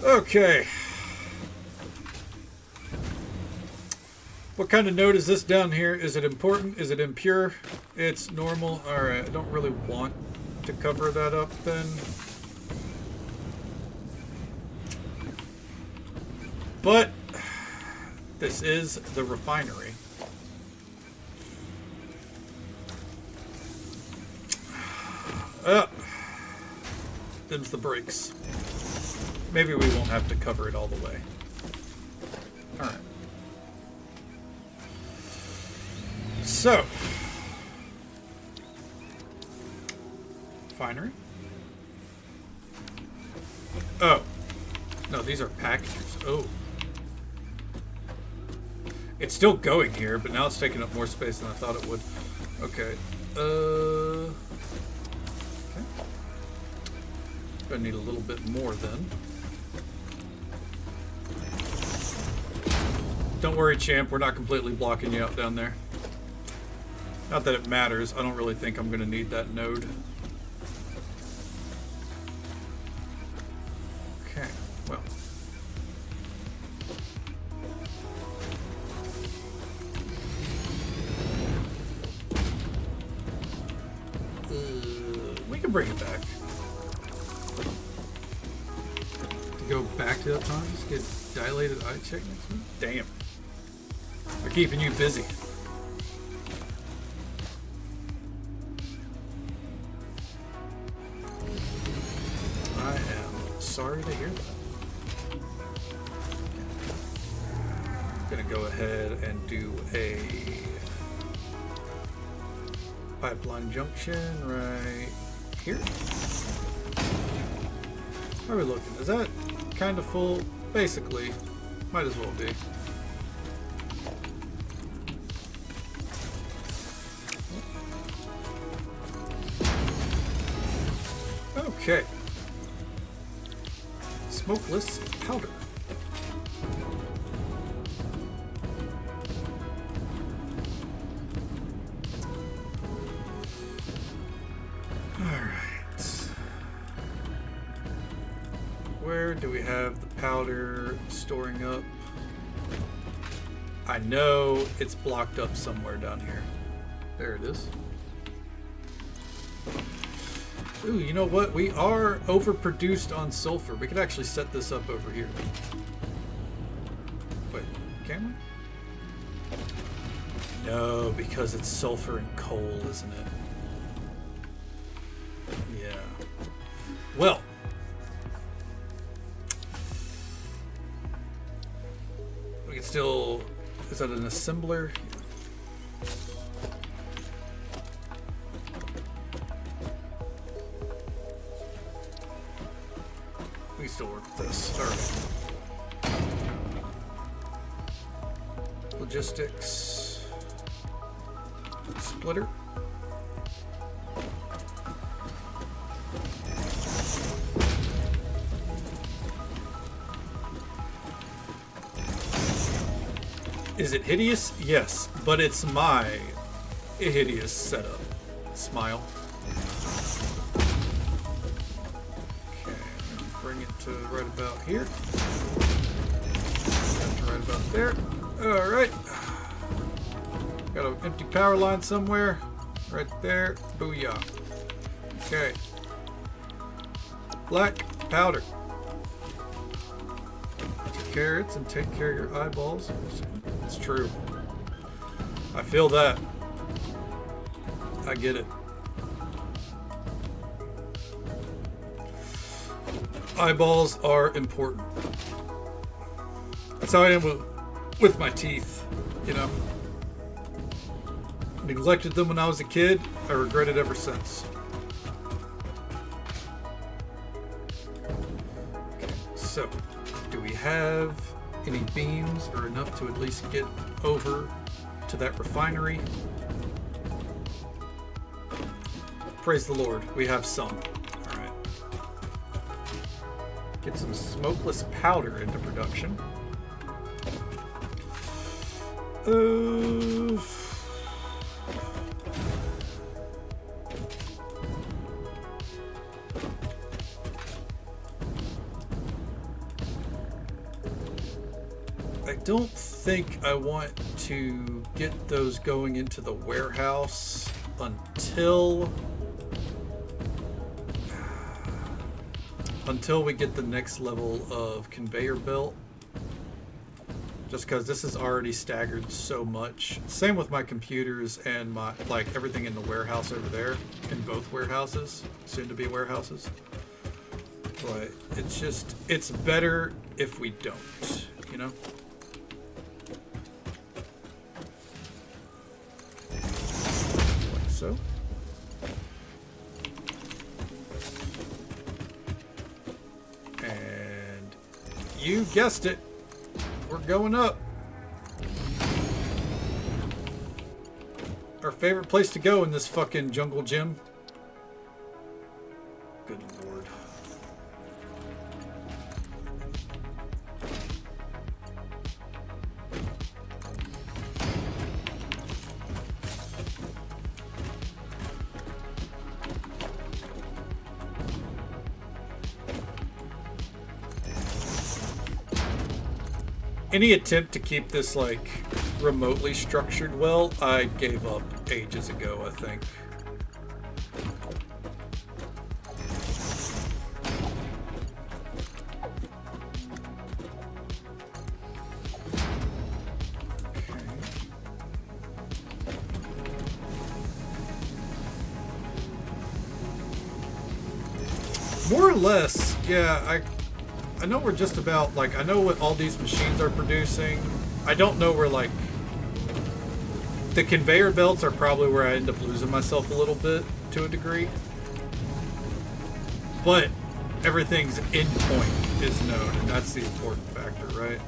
Okay. What kind of node is this down here? Is it important? Is it impure? It's normal. Alright, I don't really want to cover that up then. But this is the refinery. Them's the brakes. Maybe we won't have to cover it all the way. Alright. So. Refinery. Oh. No, these are packagers. Oh. It's still going here, but now it's taking up more space than I thought it would. Okay. Okay. Gonna need a little bit more then. Don't worry, champ. We're not completely blocking you out down there. Not that it matters. I don't really think I'm gonna need that node. Okay. Well. We can bring it back. Go back to that time, just get dilated eye check next week? Damn. They're keeping you busy. I am sorry to hear that. Gonna go ahead and do a pipeline junction right here. How are we looking? Is that kind of full? Basically, might as well be. Okay. Smokeless powder. Where do we have the powder storing up? I know it's blocked up somewhere down here. There it is. Ooh, you know what? We are overproduced on sulfur. We could actually set this up over here. Wait, can we? No, because it's sulfur and coal, isn't it? Yeah. Well. We can still... Is that an assembler? We can still work with this. Alright. Logistics. Splitter. Is it hideous? Yes, but it's my hideous setup. Smile. Okay, bring it to right about here. Right about there. Alright. Got an empty power line somewhere. Right there. Booyah. Okay. Black powder. Carrots and take care of your eyeballs. It's true. I feel that. I get it. Eyeballs are important. That's how I am with my teeth, you know. Neglected them when I was a kid. I regret it ever since. Okay, so do we have any beams or enough to at least get over to that refinery? Praise the Lord, we have some. Alright. Get some smokeless powder into production. I don't think I want to get those going into the warehouse until we get the next level of conveyor belt. just because this is already staggered so much. Same with my computers and my everything in the warehouse over there, in both warehouses, soon to be warehouses. But it's better if we don't, you know? Like so. And you guessed it. We're going up. Our favorite place to go in this fucking jungle gym. Good lord. Any attempt to keep this like remotely structured well, I gave up ages ago, I think. More or less, yeah, I know we're just about, like, I know what all these machines are producing. I don't know where, like, the conveyor belts are probably where I end up losing myself a little bit, to a degree. But everything's endpoint is known, and that's the important factor, right?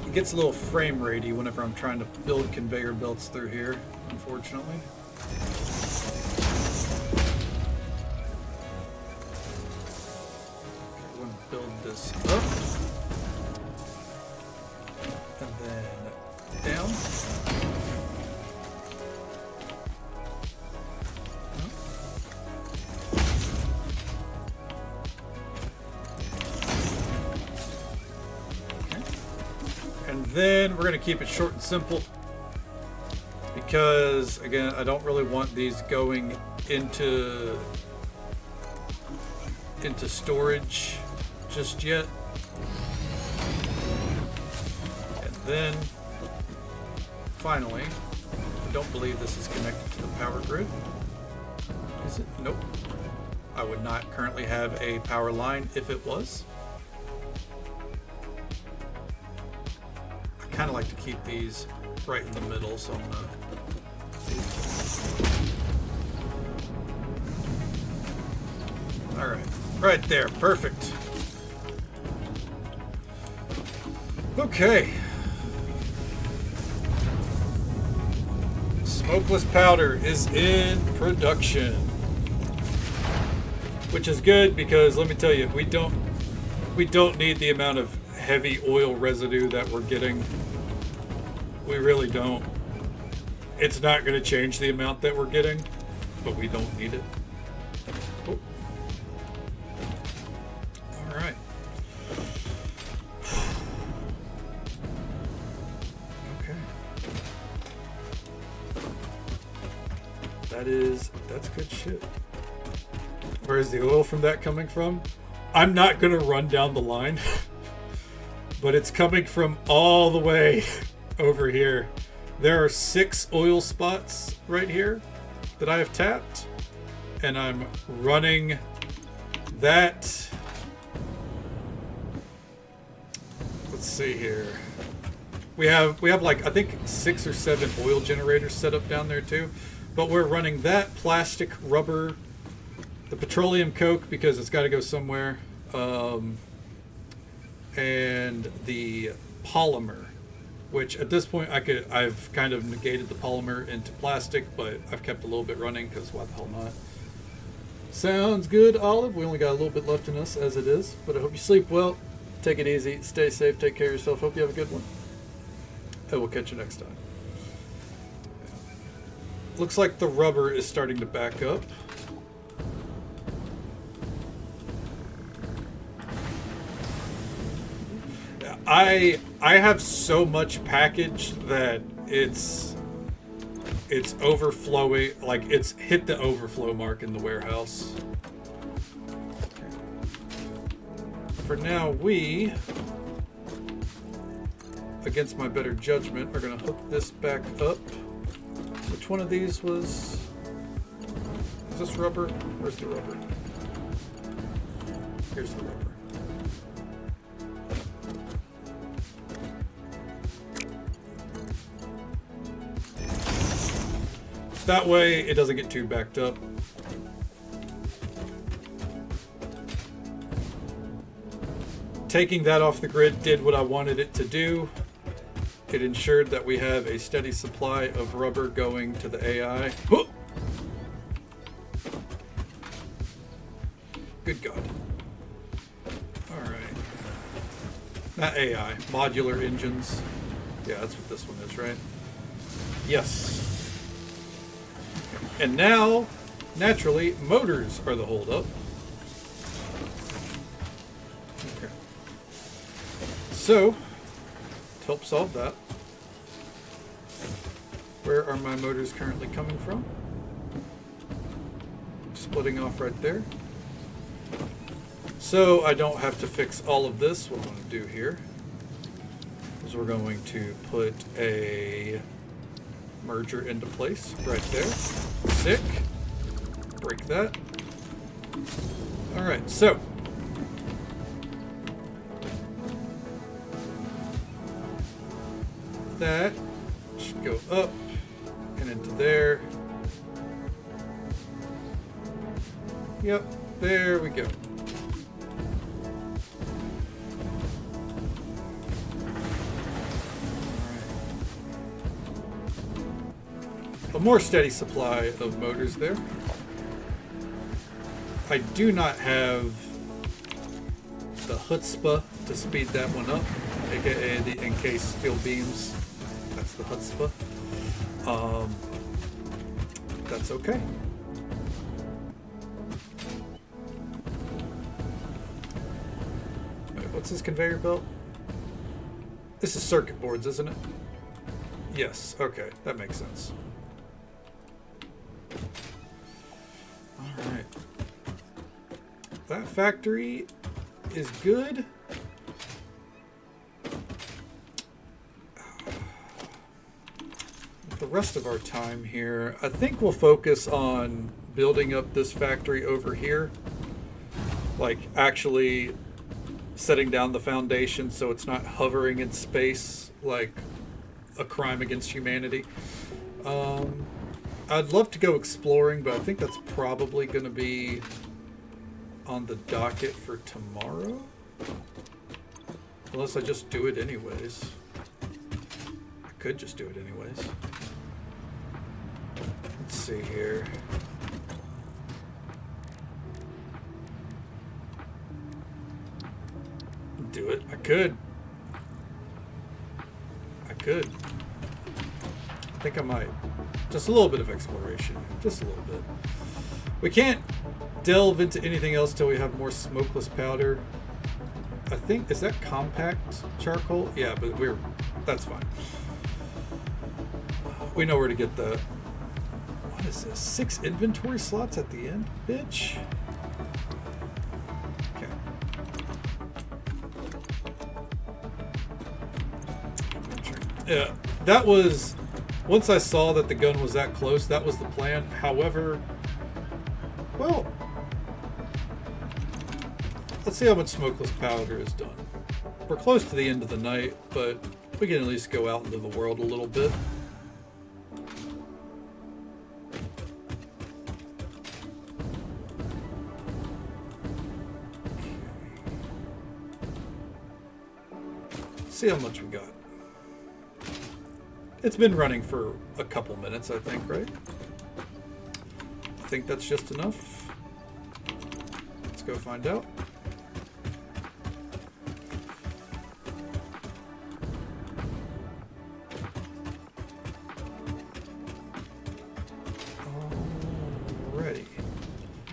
It gets a little frame ratey whenever I'm trying to build conveyor belts through here, unfortunately. I'm going to build this up. And then down. And then we're going to keep it short and simple because, again, I don't really want these going into storage just yet. And then, finally, I don't believe this is connected to the power grid. Is it? Nope. I would not currently have a power line if it was. I kind of like to keep these right in the middle, so I'm gonna all right, right there, perfect. Okay, smokeless powder is in production, which is good because let me tell you, we don't need the amount of heavy oil residue that we're getting. We really don't. It's not going to change the amount that we're getting, but we don't need it. Oh. All right. Okay. That's good shit. Where is the oil from that coming from? I'm not going to run down the line, but it's coming from all the way over here. There are 6 oil spots right here that I have tapped, and I'm running that. Let's see here. We have like, I think 6 or 7 oil generators set up down there too, but we're running that, plastic, rubber, the petroleum coke because it's got to go somewhere, and the polymer, which at this point I've kind of negated the polymer into plastic, but I've kept a little bit running because why the hell not? Sounds good, Olive. We only got a little bit left in us as it is, but I hope you sleep well. Take it easy, stay safe, take care of yourself. Hope you have a good one. And we'll catch you next time. Looks like the rubber is starting to back up. I have so much package that it's overflowing, like it's hit the overflow mark in the warehouse. For now, we, against my better judgment, are going to hook this back up. Which one of these was... Is this rubber? Where's the rubber? Here's the rubber. That way it doesn't get too backed up. Taking that off the grid did what I wanted it to do. It ensured that we have a steady supply of rubber going to the AI. Oh! Good God. Alright. Not AI, modular engines. Yeah, that's what this one is, right? Yes. And now, naturally, motors are the holdup. Okay. So, to help solve that, where are my motors currently coming from? Splitting off right there. So I don't have to fix all of this. What I'm going to do here is we're going to put a merger into place right there. Sick. Break that. Alright, so that should go up and into there. Yep, there we go. A more steady supply of motors there. I do not have the chutzpah to speed that one up, aka the encased steel beams. That's the chutzpah. That's okay. Wait, what's this conveyor belt? This is circuit boards, isn't it? Yes, okay, that makes sense. Alright. That factory is good. The rest of our time here, I think we'll focus on building up this factory over here. Like actually setting down the foundation so it's not hovering in space like a crime against humanity. I'd love to go exploring, but I think that's probably going to be on the docket for tomorrow. Unless I just do it anyways. I could just do it anyways. Let's see here. Do it. I could. I think I might. Just a little bit of exploration. Just a little bit. We can't delve into anything else till we have more smokeless powder. I think, is that compact charcoal? Yeah, but that's fine. We know where to get that. What is this? 6 inventory slots at the end, bitch? Okay. Yeah, that was... Once I saw that the gun was that close, that was the plan. However, well, let's see how much smokeless powder is done. We're close to the end of the night, but we can at least go out into the world a little bit. See how much we got. It's been running for a couple minutes, I think, right? I think that's just enough. Let's go find out.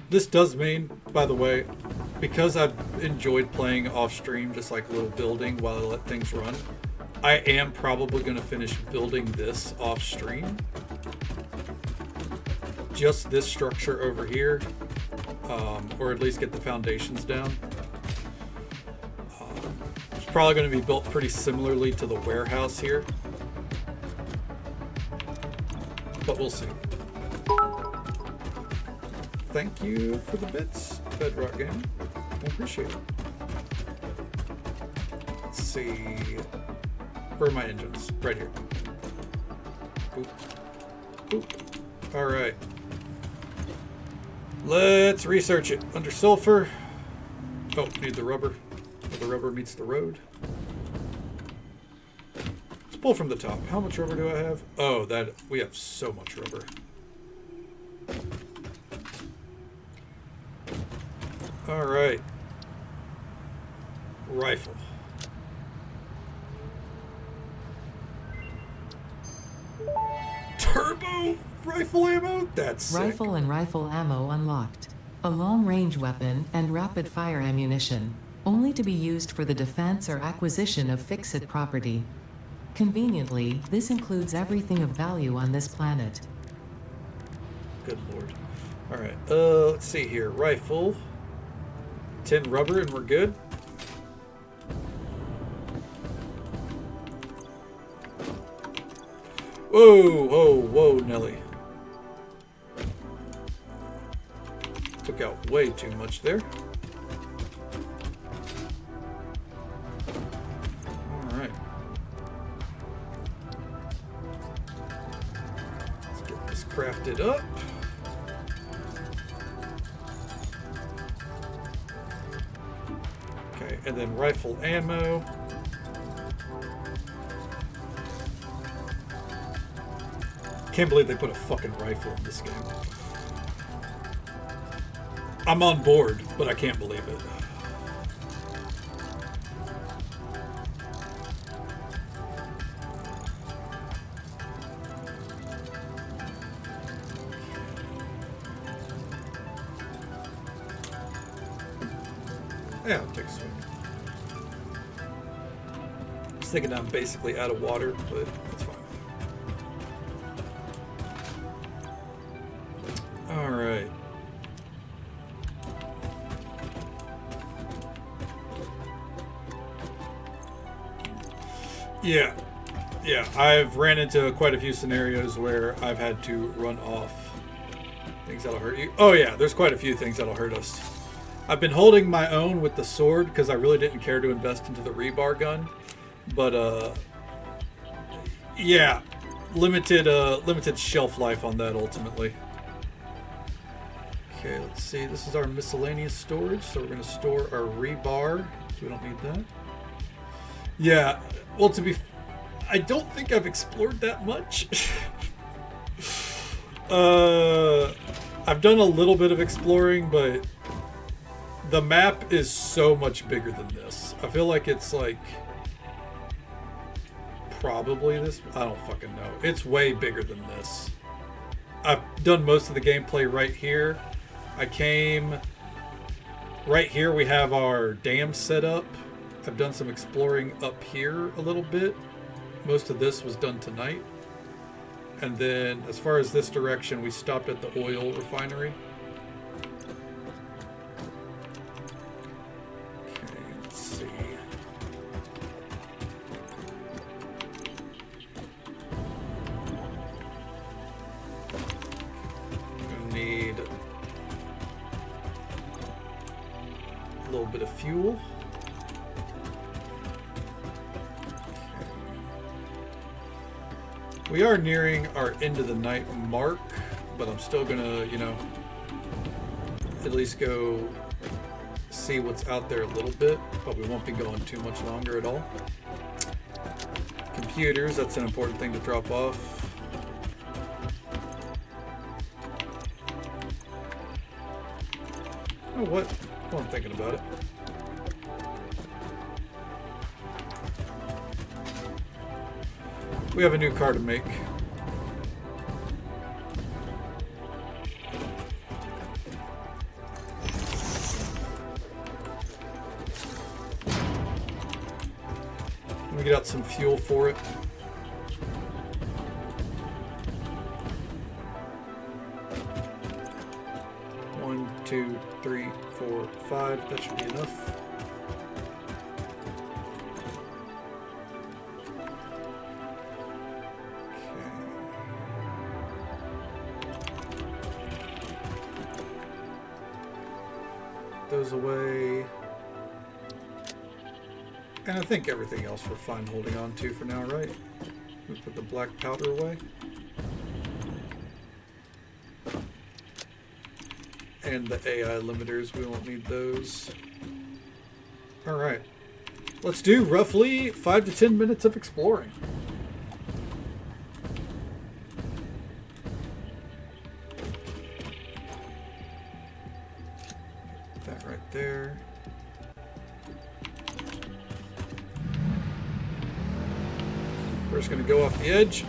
This does mean, by the way, because I've enjoyed playing off stream, just like a little building while I let things run, I am probably going to finish building this off stream. Just this structure over here, or at least get the foundations down. It's probably going to be built pretty similarly to the warehouse here, but we'll see. Thank you for the bits, Bedrock Gaming. I appreciate it. Let's see. Where are my engines? Right here. Oop. Oop. Alright. Let's research it. Under sulfur. Oh, need the rubber. Where the rubber meets the road. Let's pull from the top. How much rubber do I have? Oh, that we have so much rubber. Alright. Rifle. Turbo rifle ammo? That's sick. Rifle and rifle ammo unlocked. A long-range weapon and rapid-fire ammunition, only to be used for the defense or acquisition of fixed property. Conveniently, this includes everything of value on this planet. Good lord. Alright, let's see here. Rifle. 10 rubber and we're good. Whoa, whoa, whoa, Nelly. Took out way too much there. Alright. Let's get this crafted up. Okay, and then rifle ammo. Can't believe they put a fucking rifle in this game. I'm on board, but I can't believe it. Yeah, I'll take a swing. I was thinking I'm basically out of water, but that's fine. Alright. Yeah, I've ran into quite a few scenarios where I've had to run off things that'll hurt you. Oh yeah, there's quite a few things that'll hurt us. I've been holding my own with the sword because I really didn't care to invest into the rebar gun. But yeah, limited shelf life on that ultimately. Okay, let's see. This is our miscellaneous storage, so we're going to store our rebar. So we don't need that. Yeah, well, I don't think I've explored that much. I've done a little bit of exploring, but the map is so much bigger than this. I feel like it's like probably this. I don't fucking know. It's way bigger than this. I've done most of the gameplay right here. I came right here. We have our dam set up. I've done some exploring up here a little bit. Most of this was done tonight. And then as far as this direction, we stopped at the oil refinery. Okay, let's see. Gonna need a little bit of fuel. We are nearing our end of the night mark, but I'm still gonna, you know, at least go see what's out there a little bit, but we won't be going too much longer at all. Computers, that's an important thing to drop off. Oh, what? Oh, I'm thinking about it. We have a new car to make. Let me get out some fuel for it. One, two, three, four, five. That should be enough. Those away. And I think everything else we're fine holding on to for now, right? We put the black powder away. And the AI limiters, we won't need those. Alright. Let's do roughly 5 to 10 minutes of exploring. That right there. We're just going to go off the edge.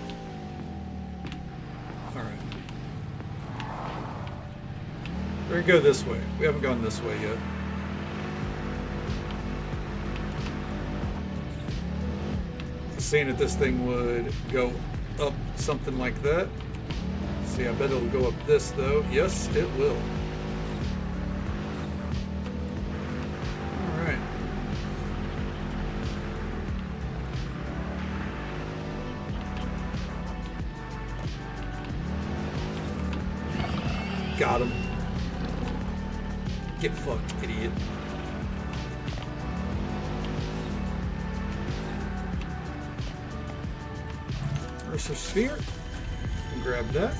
Alright. We're going to go this way. We haven't gone this way yet. Seeing that this thing would go up something like that. See, I bet it'll go up this though. Yes, it will. Alright. Got him. Get fucked, idiot. Where's our sphere? And grab that.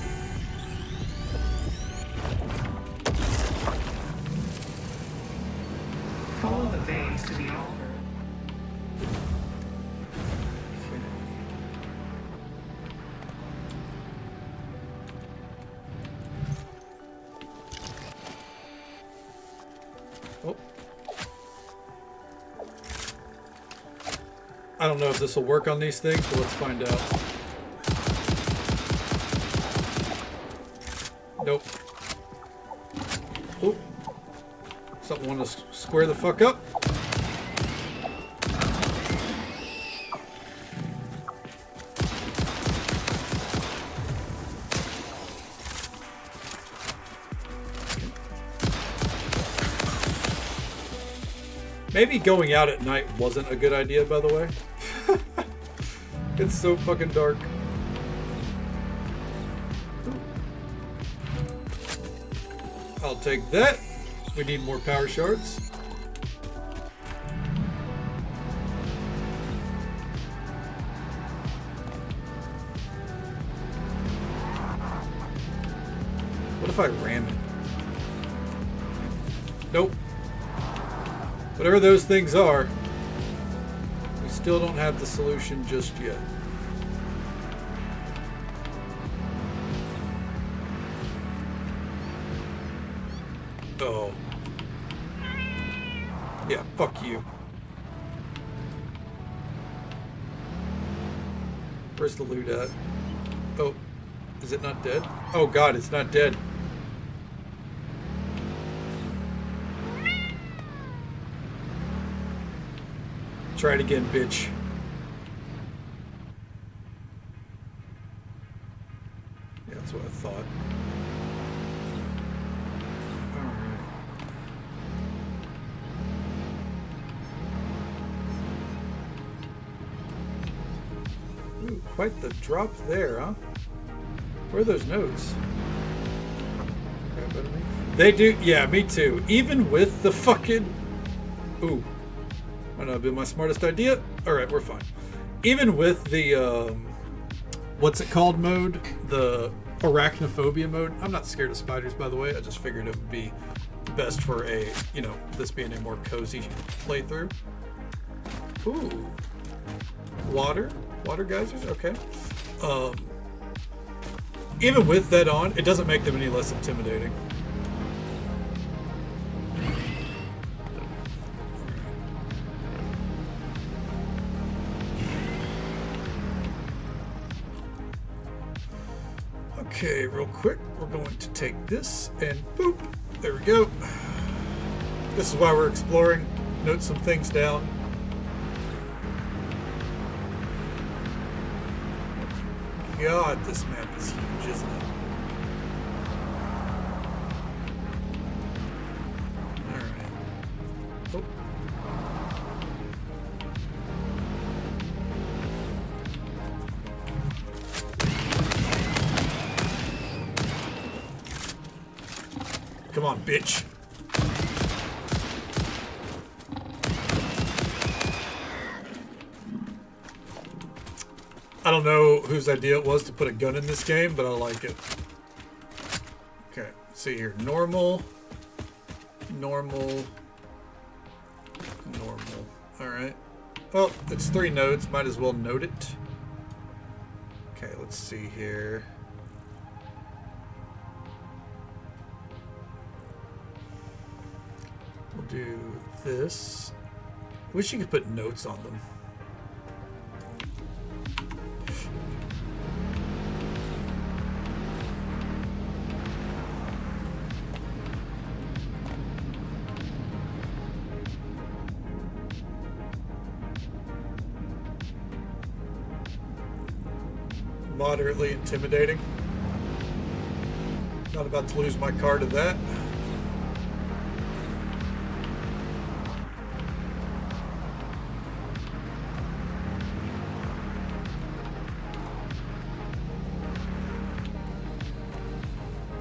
Follow the veins to the altar. Oh. I don't know if this will work on these things, but let's find out. Nope. Oh. Something want to square the fuck up. Maybe going out at night wasn't a good idea, by the way. It's so fucking dark. I'll take that. We need more power shards. What if I ram it? Nope. Whatever those things are, we still don't have the solution just yet. Oh. Yeah, fuck you. Where's the loot at? Oh, is it not dead? Oh god, it's not dead. Try it again, bitch. Yeah, that's what I thought. Alright. Ooh, quite the drop there, huh? Where are those notes? Okay, they do, yeah, me too. Even with the fucking... Ooh. Might not have been my smartest idea. Alright, we're fine. Even with the, what's it called mode? The arachnophobia mode. I'm not scared of spiders, by the way. I just figured it would be best for a, you know, this being a more cozy playthrough. Ooh. Water? Water geysers? Okay. Even with that on, it doesn't make them any less intimidating. Okay, real quick, we're going to take this and boop, there we go. This is why we're exploring. Note some things down. God, this map is huge, isn't it? Alright. Oh. Come on, bitch. I don't know whose idea it was to put a gun in this game, but I like it. Okay, see here. Normal. Normal. Normal. Alright. Well, it's 3 nodes. Might as well note it. Okay, let's see here. We'll do this. Wish you could put notes on them. Moderately intimidating. Not about to lose my car to that.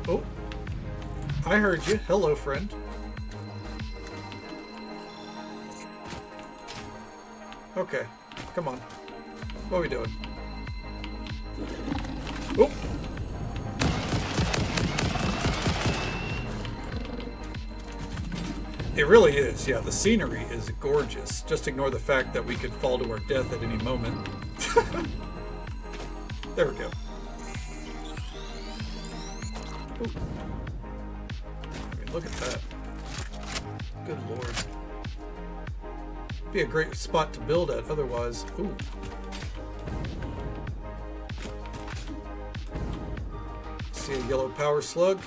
Oh, I heard you. Hello, friend. Okay, come on. What are we doing? Oh. It really is, yeah. The scenery is gorgeous. Just ignore the fact that we could fall to our death at any moment. There we go. Ooh. I mean, look at that. Good lord. Be a great spot to build at otherwise. Ooh. See a yellow power slug.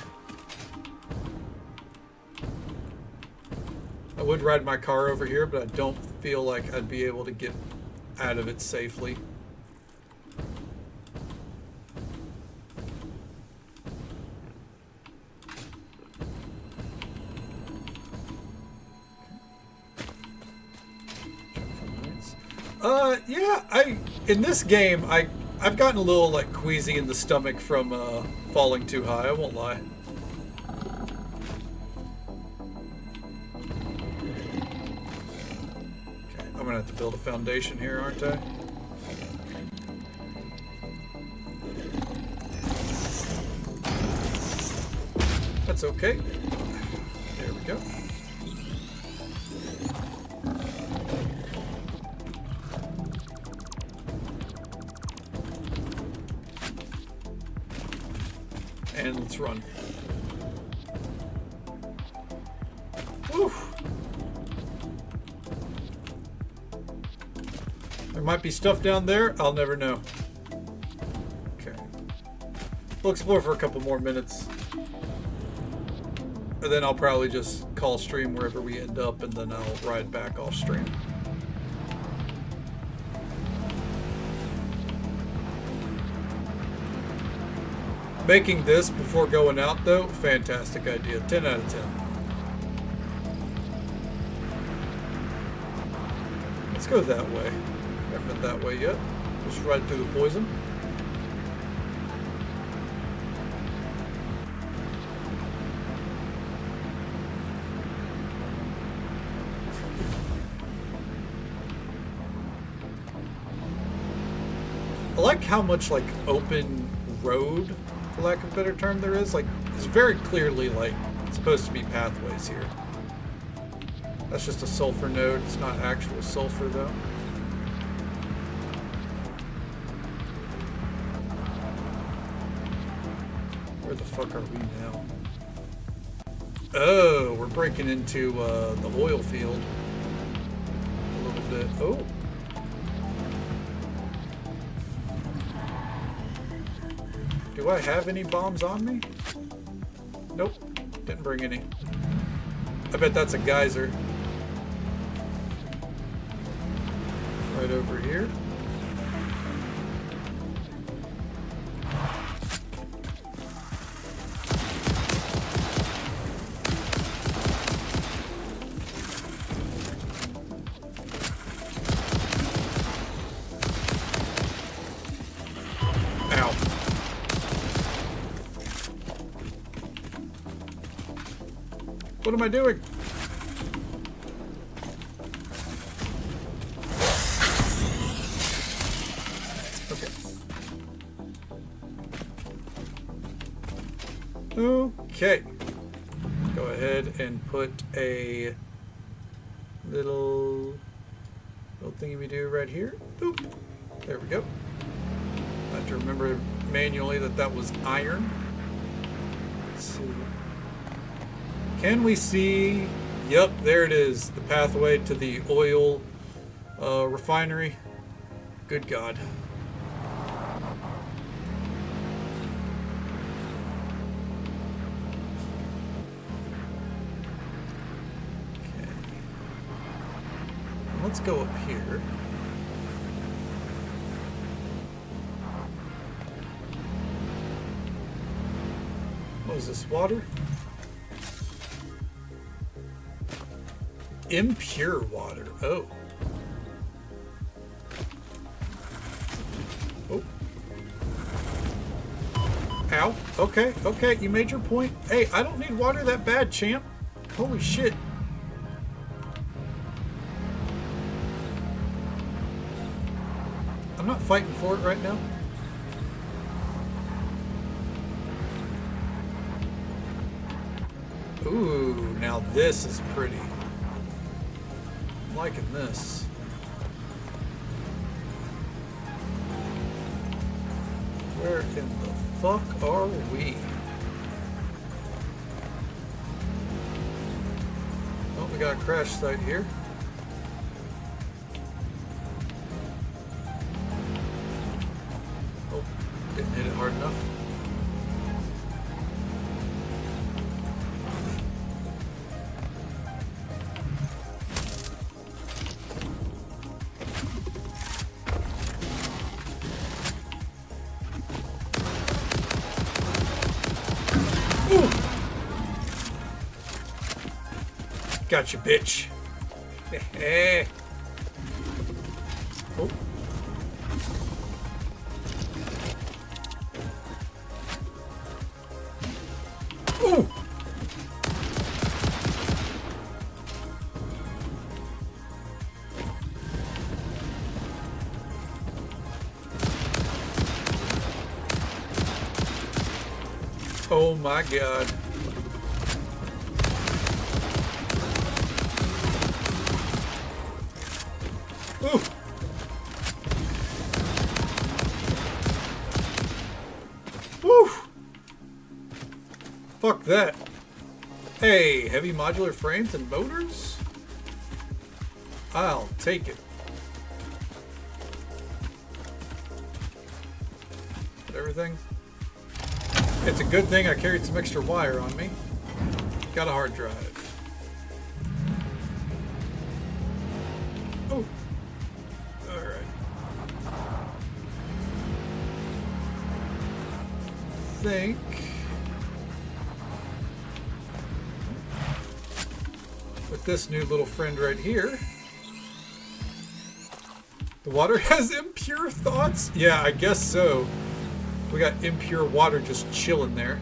I would ride my car over here, but I don't feel like I'd be able to get out of it safely. Yeah, in this game I've gotten a little like queasy in the stomach from falling too high, I won't lie. Okay, I'm gonna have to build a foundation here, aren't I? That's okay. There we go. And let's run. Whew. There might be stuff down there. I'll never know. Okay. We'll explore for a couple more minutes. And then I'll probably just call stream wherever we end up, and then I'll ride back off stream. Making this before going out, though, fantastic idea. 10 out of 10. Let's go that way. Haven't been that way yet. Just ride through the poison. I like how much, like, open road, for lack of a better term, there is. Like, it's very clearly, like, supposed to be pathways here. That's just a sulfur node. It's not actual sulfur, though. Where the fuck are we now? Oh, we're breaking into the oil field a little bit. Oh. Do I have any bombs on me? Nope, didn't bring any. I bet that's a geyser. Right over here. What am I doing? Okay. Go ahead and put a little thingy we do right here. Boop. There we go. I have to remember manually that was iron. Let's see. Can we see? Yep, there it is. The pathway to the oil refinery. Good God. Let's go up here. What is this, water? Impure water. Oh. Oh. Ow. Okay, okay, you made your point. Hey, I don't need water that bad, champ. Holy shit. I'm not fighting for it right now. Ooh, now this is pretty. I'm liking this. Where in the fuck are we? Oh, we got a crash site here. Didn't hit it hard enough. Ooh. Gotcha, bitch. Oh. Ooh. Oh my God. Ooh. Woo. Fuck that. Hey, heavy modular frames and motors? I'll take it. Everything? It's a good thing I carried some extra wire on me. Got a hard drive. Oh. Alright. Think. With this new little friend right here. The water has impure thoughts? Yeah, I guess so. We got impure water just chilling there.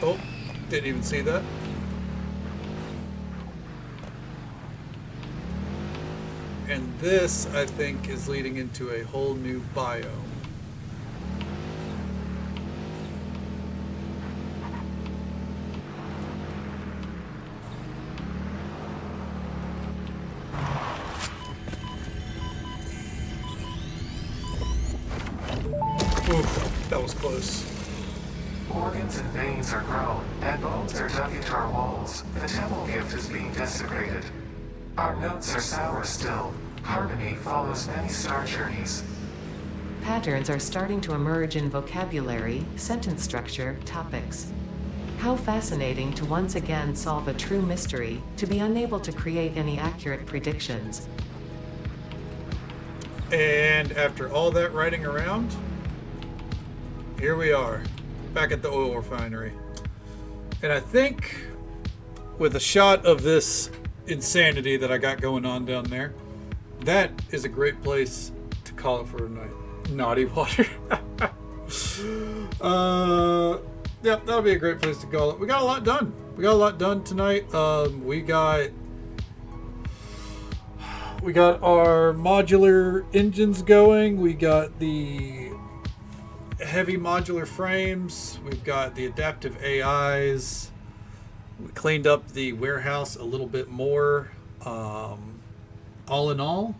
Oh, didn't even see that. And this, I think, is leading into a whole new biome. Oof, that was close. Organs and veins are grown, and bones are dug into our walls. The temple gift is being desecrated. Our notes are sour still. Harmony follows many star journeys. Patterns are starting to emerge in vocabulary, sentence structure, topics. How fascinating to once again solve a true mystery, to be unable to create any accurate predictions. And after all that riding around, here we are, back at the oil refinery. And I think with a shot of this insanity that I got going on down there, that is a great place to call it for a night. Naughty water. Yep, that'll be a great place to call it. We got a lot done. we got a lot done tonight. We got our modular engines going. We got the heavy modular frames. We've got the adaptive AIs. We cleaned up the warehouse a little bit more. All in all,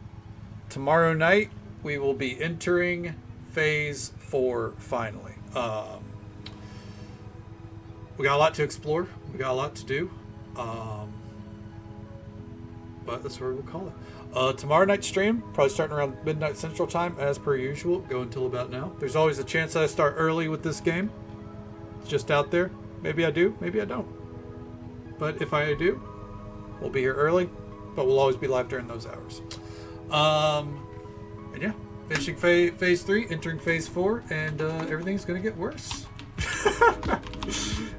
tomorrow night we will be entering phase 4 finally. We got a lot to explore. We got a lot to do. But that's what we'll call it. Tomorrow night's stream, probably starting around midnight Central Time, as per usual. Go until about now. There's always a chance that I start early with this game. It's just out there. Maybe I do, maybe I don't. But if I do, we'll be here early. But we'll always be live during those hours. And yeah, finishing phase 3, entering phase 4, and everything's going to get worse.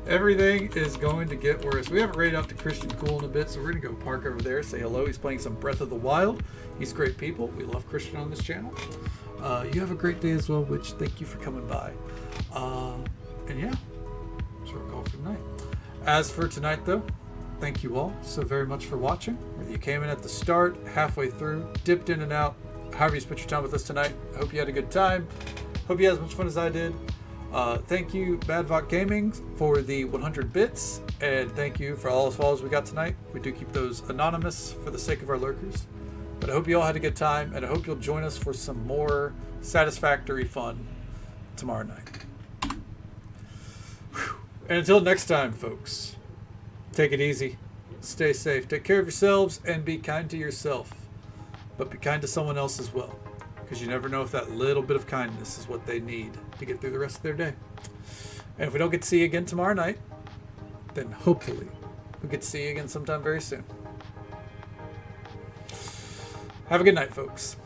Everything is going to get worse. We haven't raided out to Christian Cool in a bit, so we're going to go park over there, say hello. He's playing some Breath of the Wild. He's great people. We love Christian on this channel. You have a great day as well, Witch. Thank you for coming by. And yeah, that's our call for tonight. As for tonight, though, thank you all so very much for watching. Whether you came in at the start, halfway through, dipped in and out, however you spent your time with us tonight, I hope you had a good time. Hope you had as much fun as I did. Thank you, Badvok Gaming, for the 100 bits, and thank you for all the follows we got tonight. We do keep those anonymous for the sake of our lurkers. But I hope you all had a good time, and I hope you'll join us for some more Satisfactory fun tomorrow night. Whew. And until next time, folks, take it easy, stay safe, take care of yourselves, and be kind to yourself. But be kind to someone else as well, because you never know if that little bit of kindness is what they need to get through the rest of their day. And if we don't get to see you again tomorrow night, then hopefully we get to see you again sometime very soon. Have a good night, folks.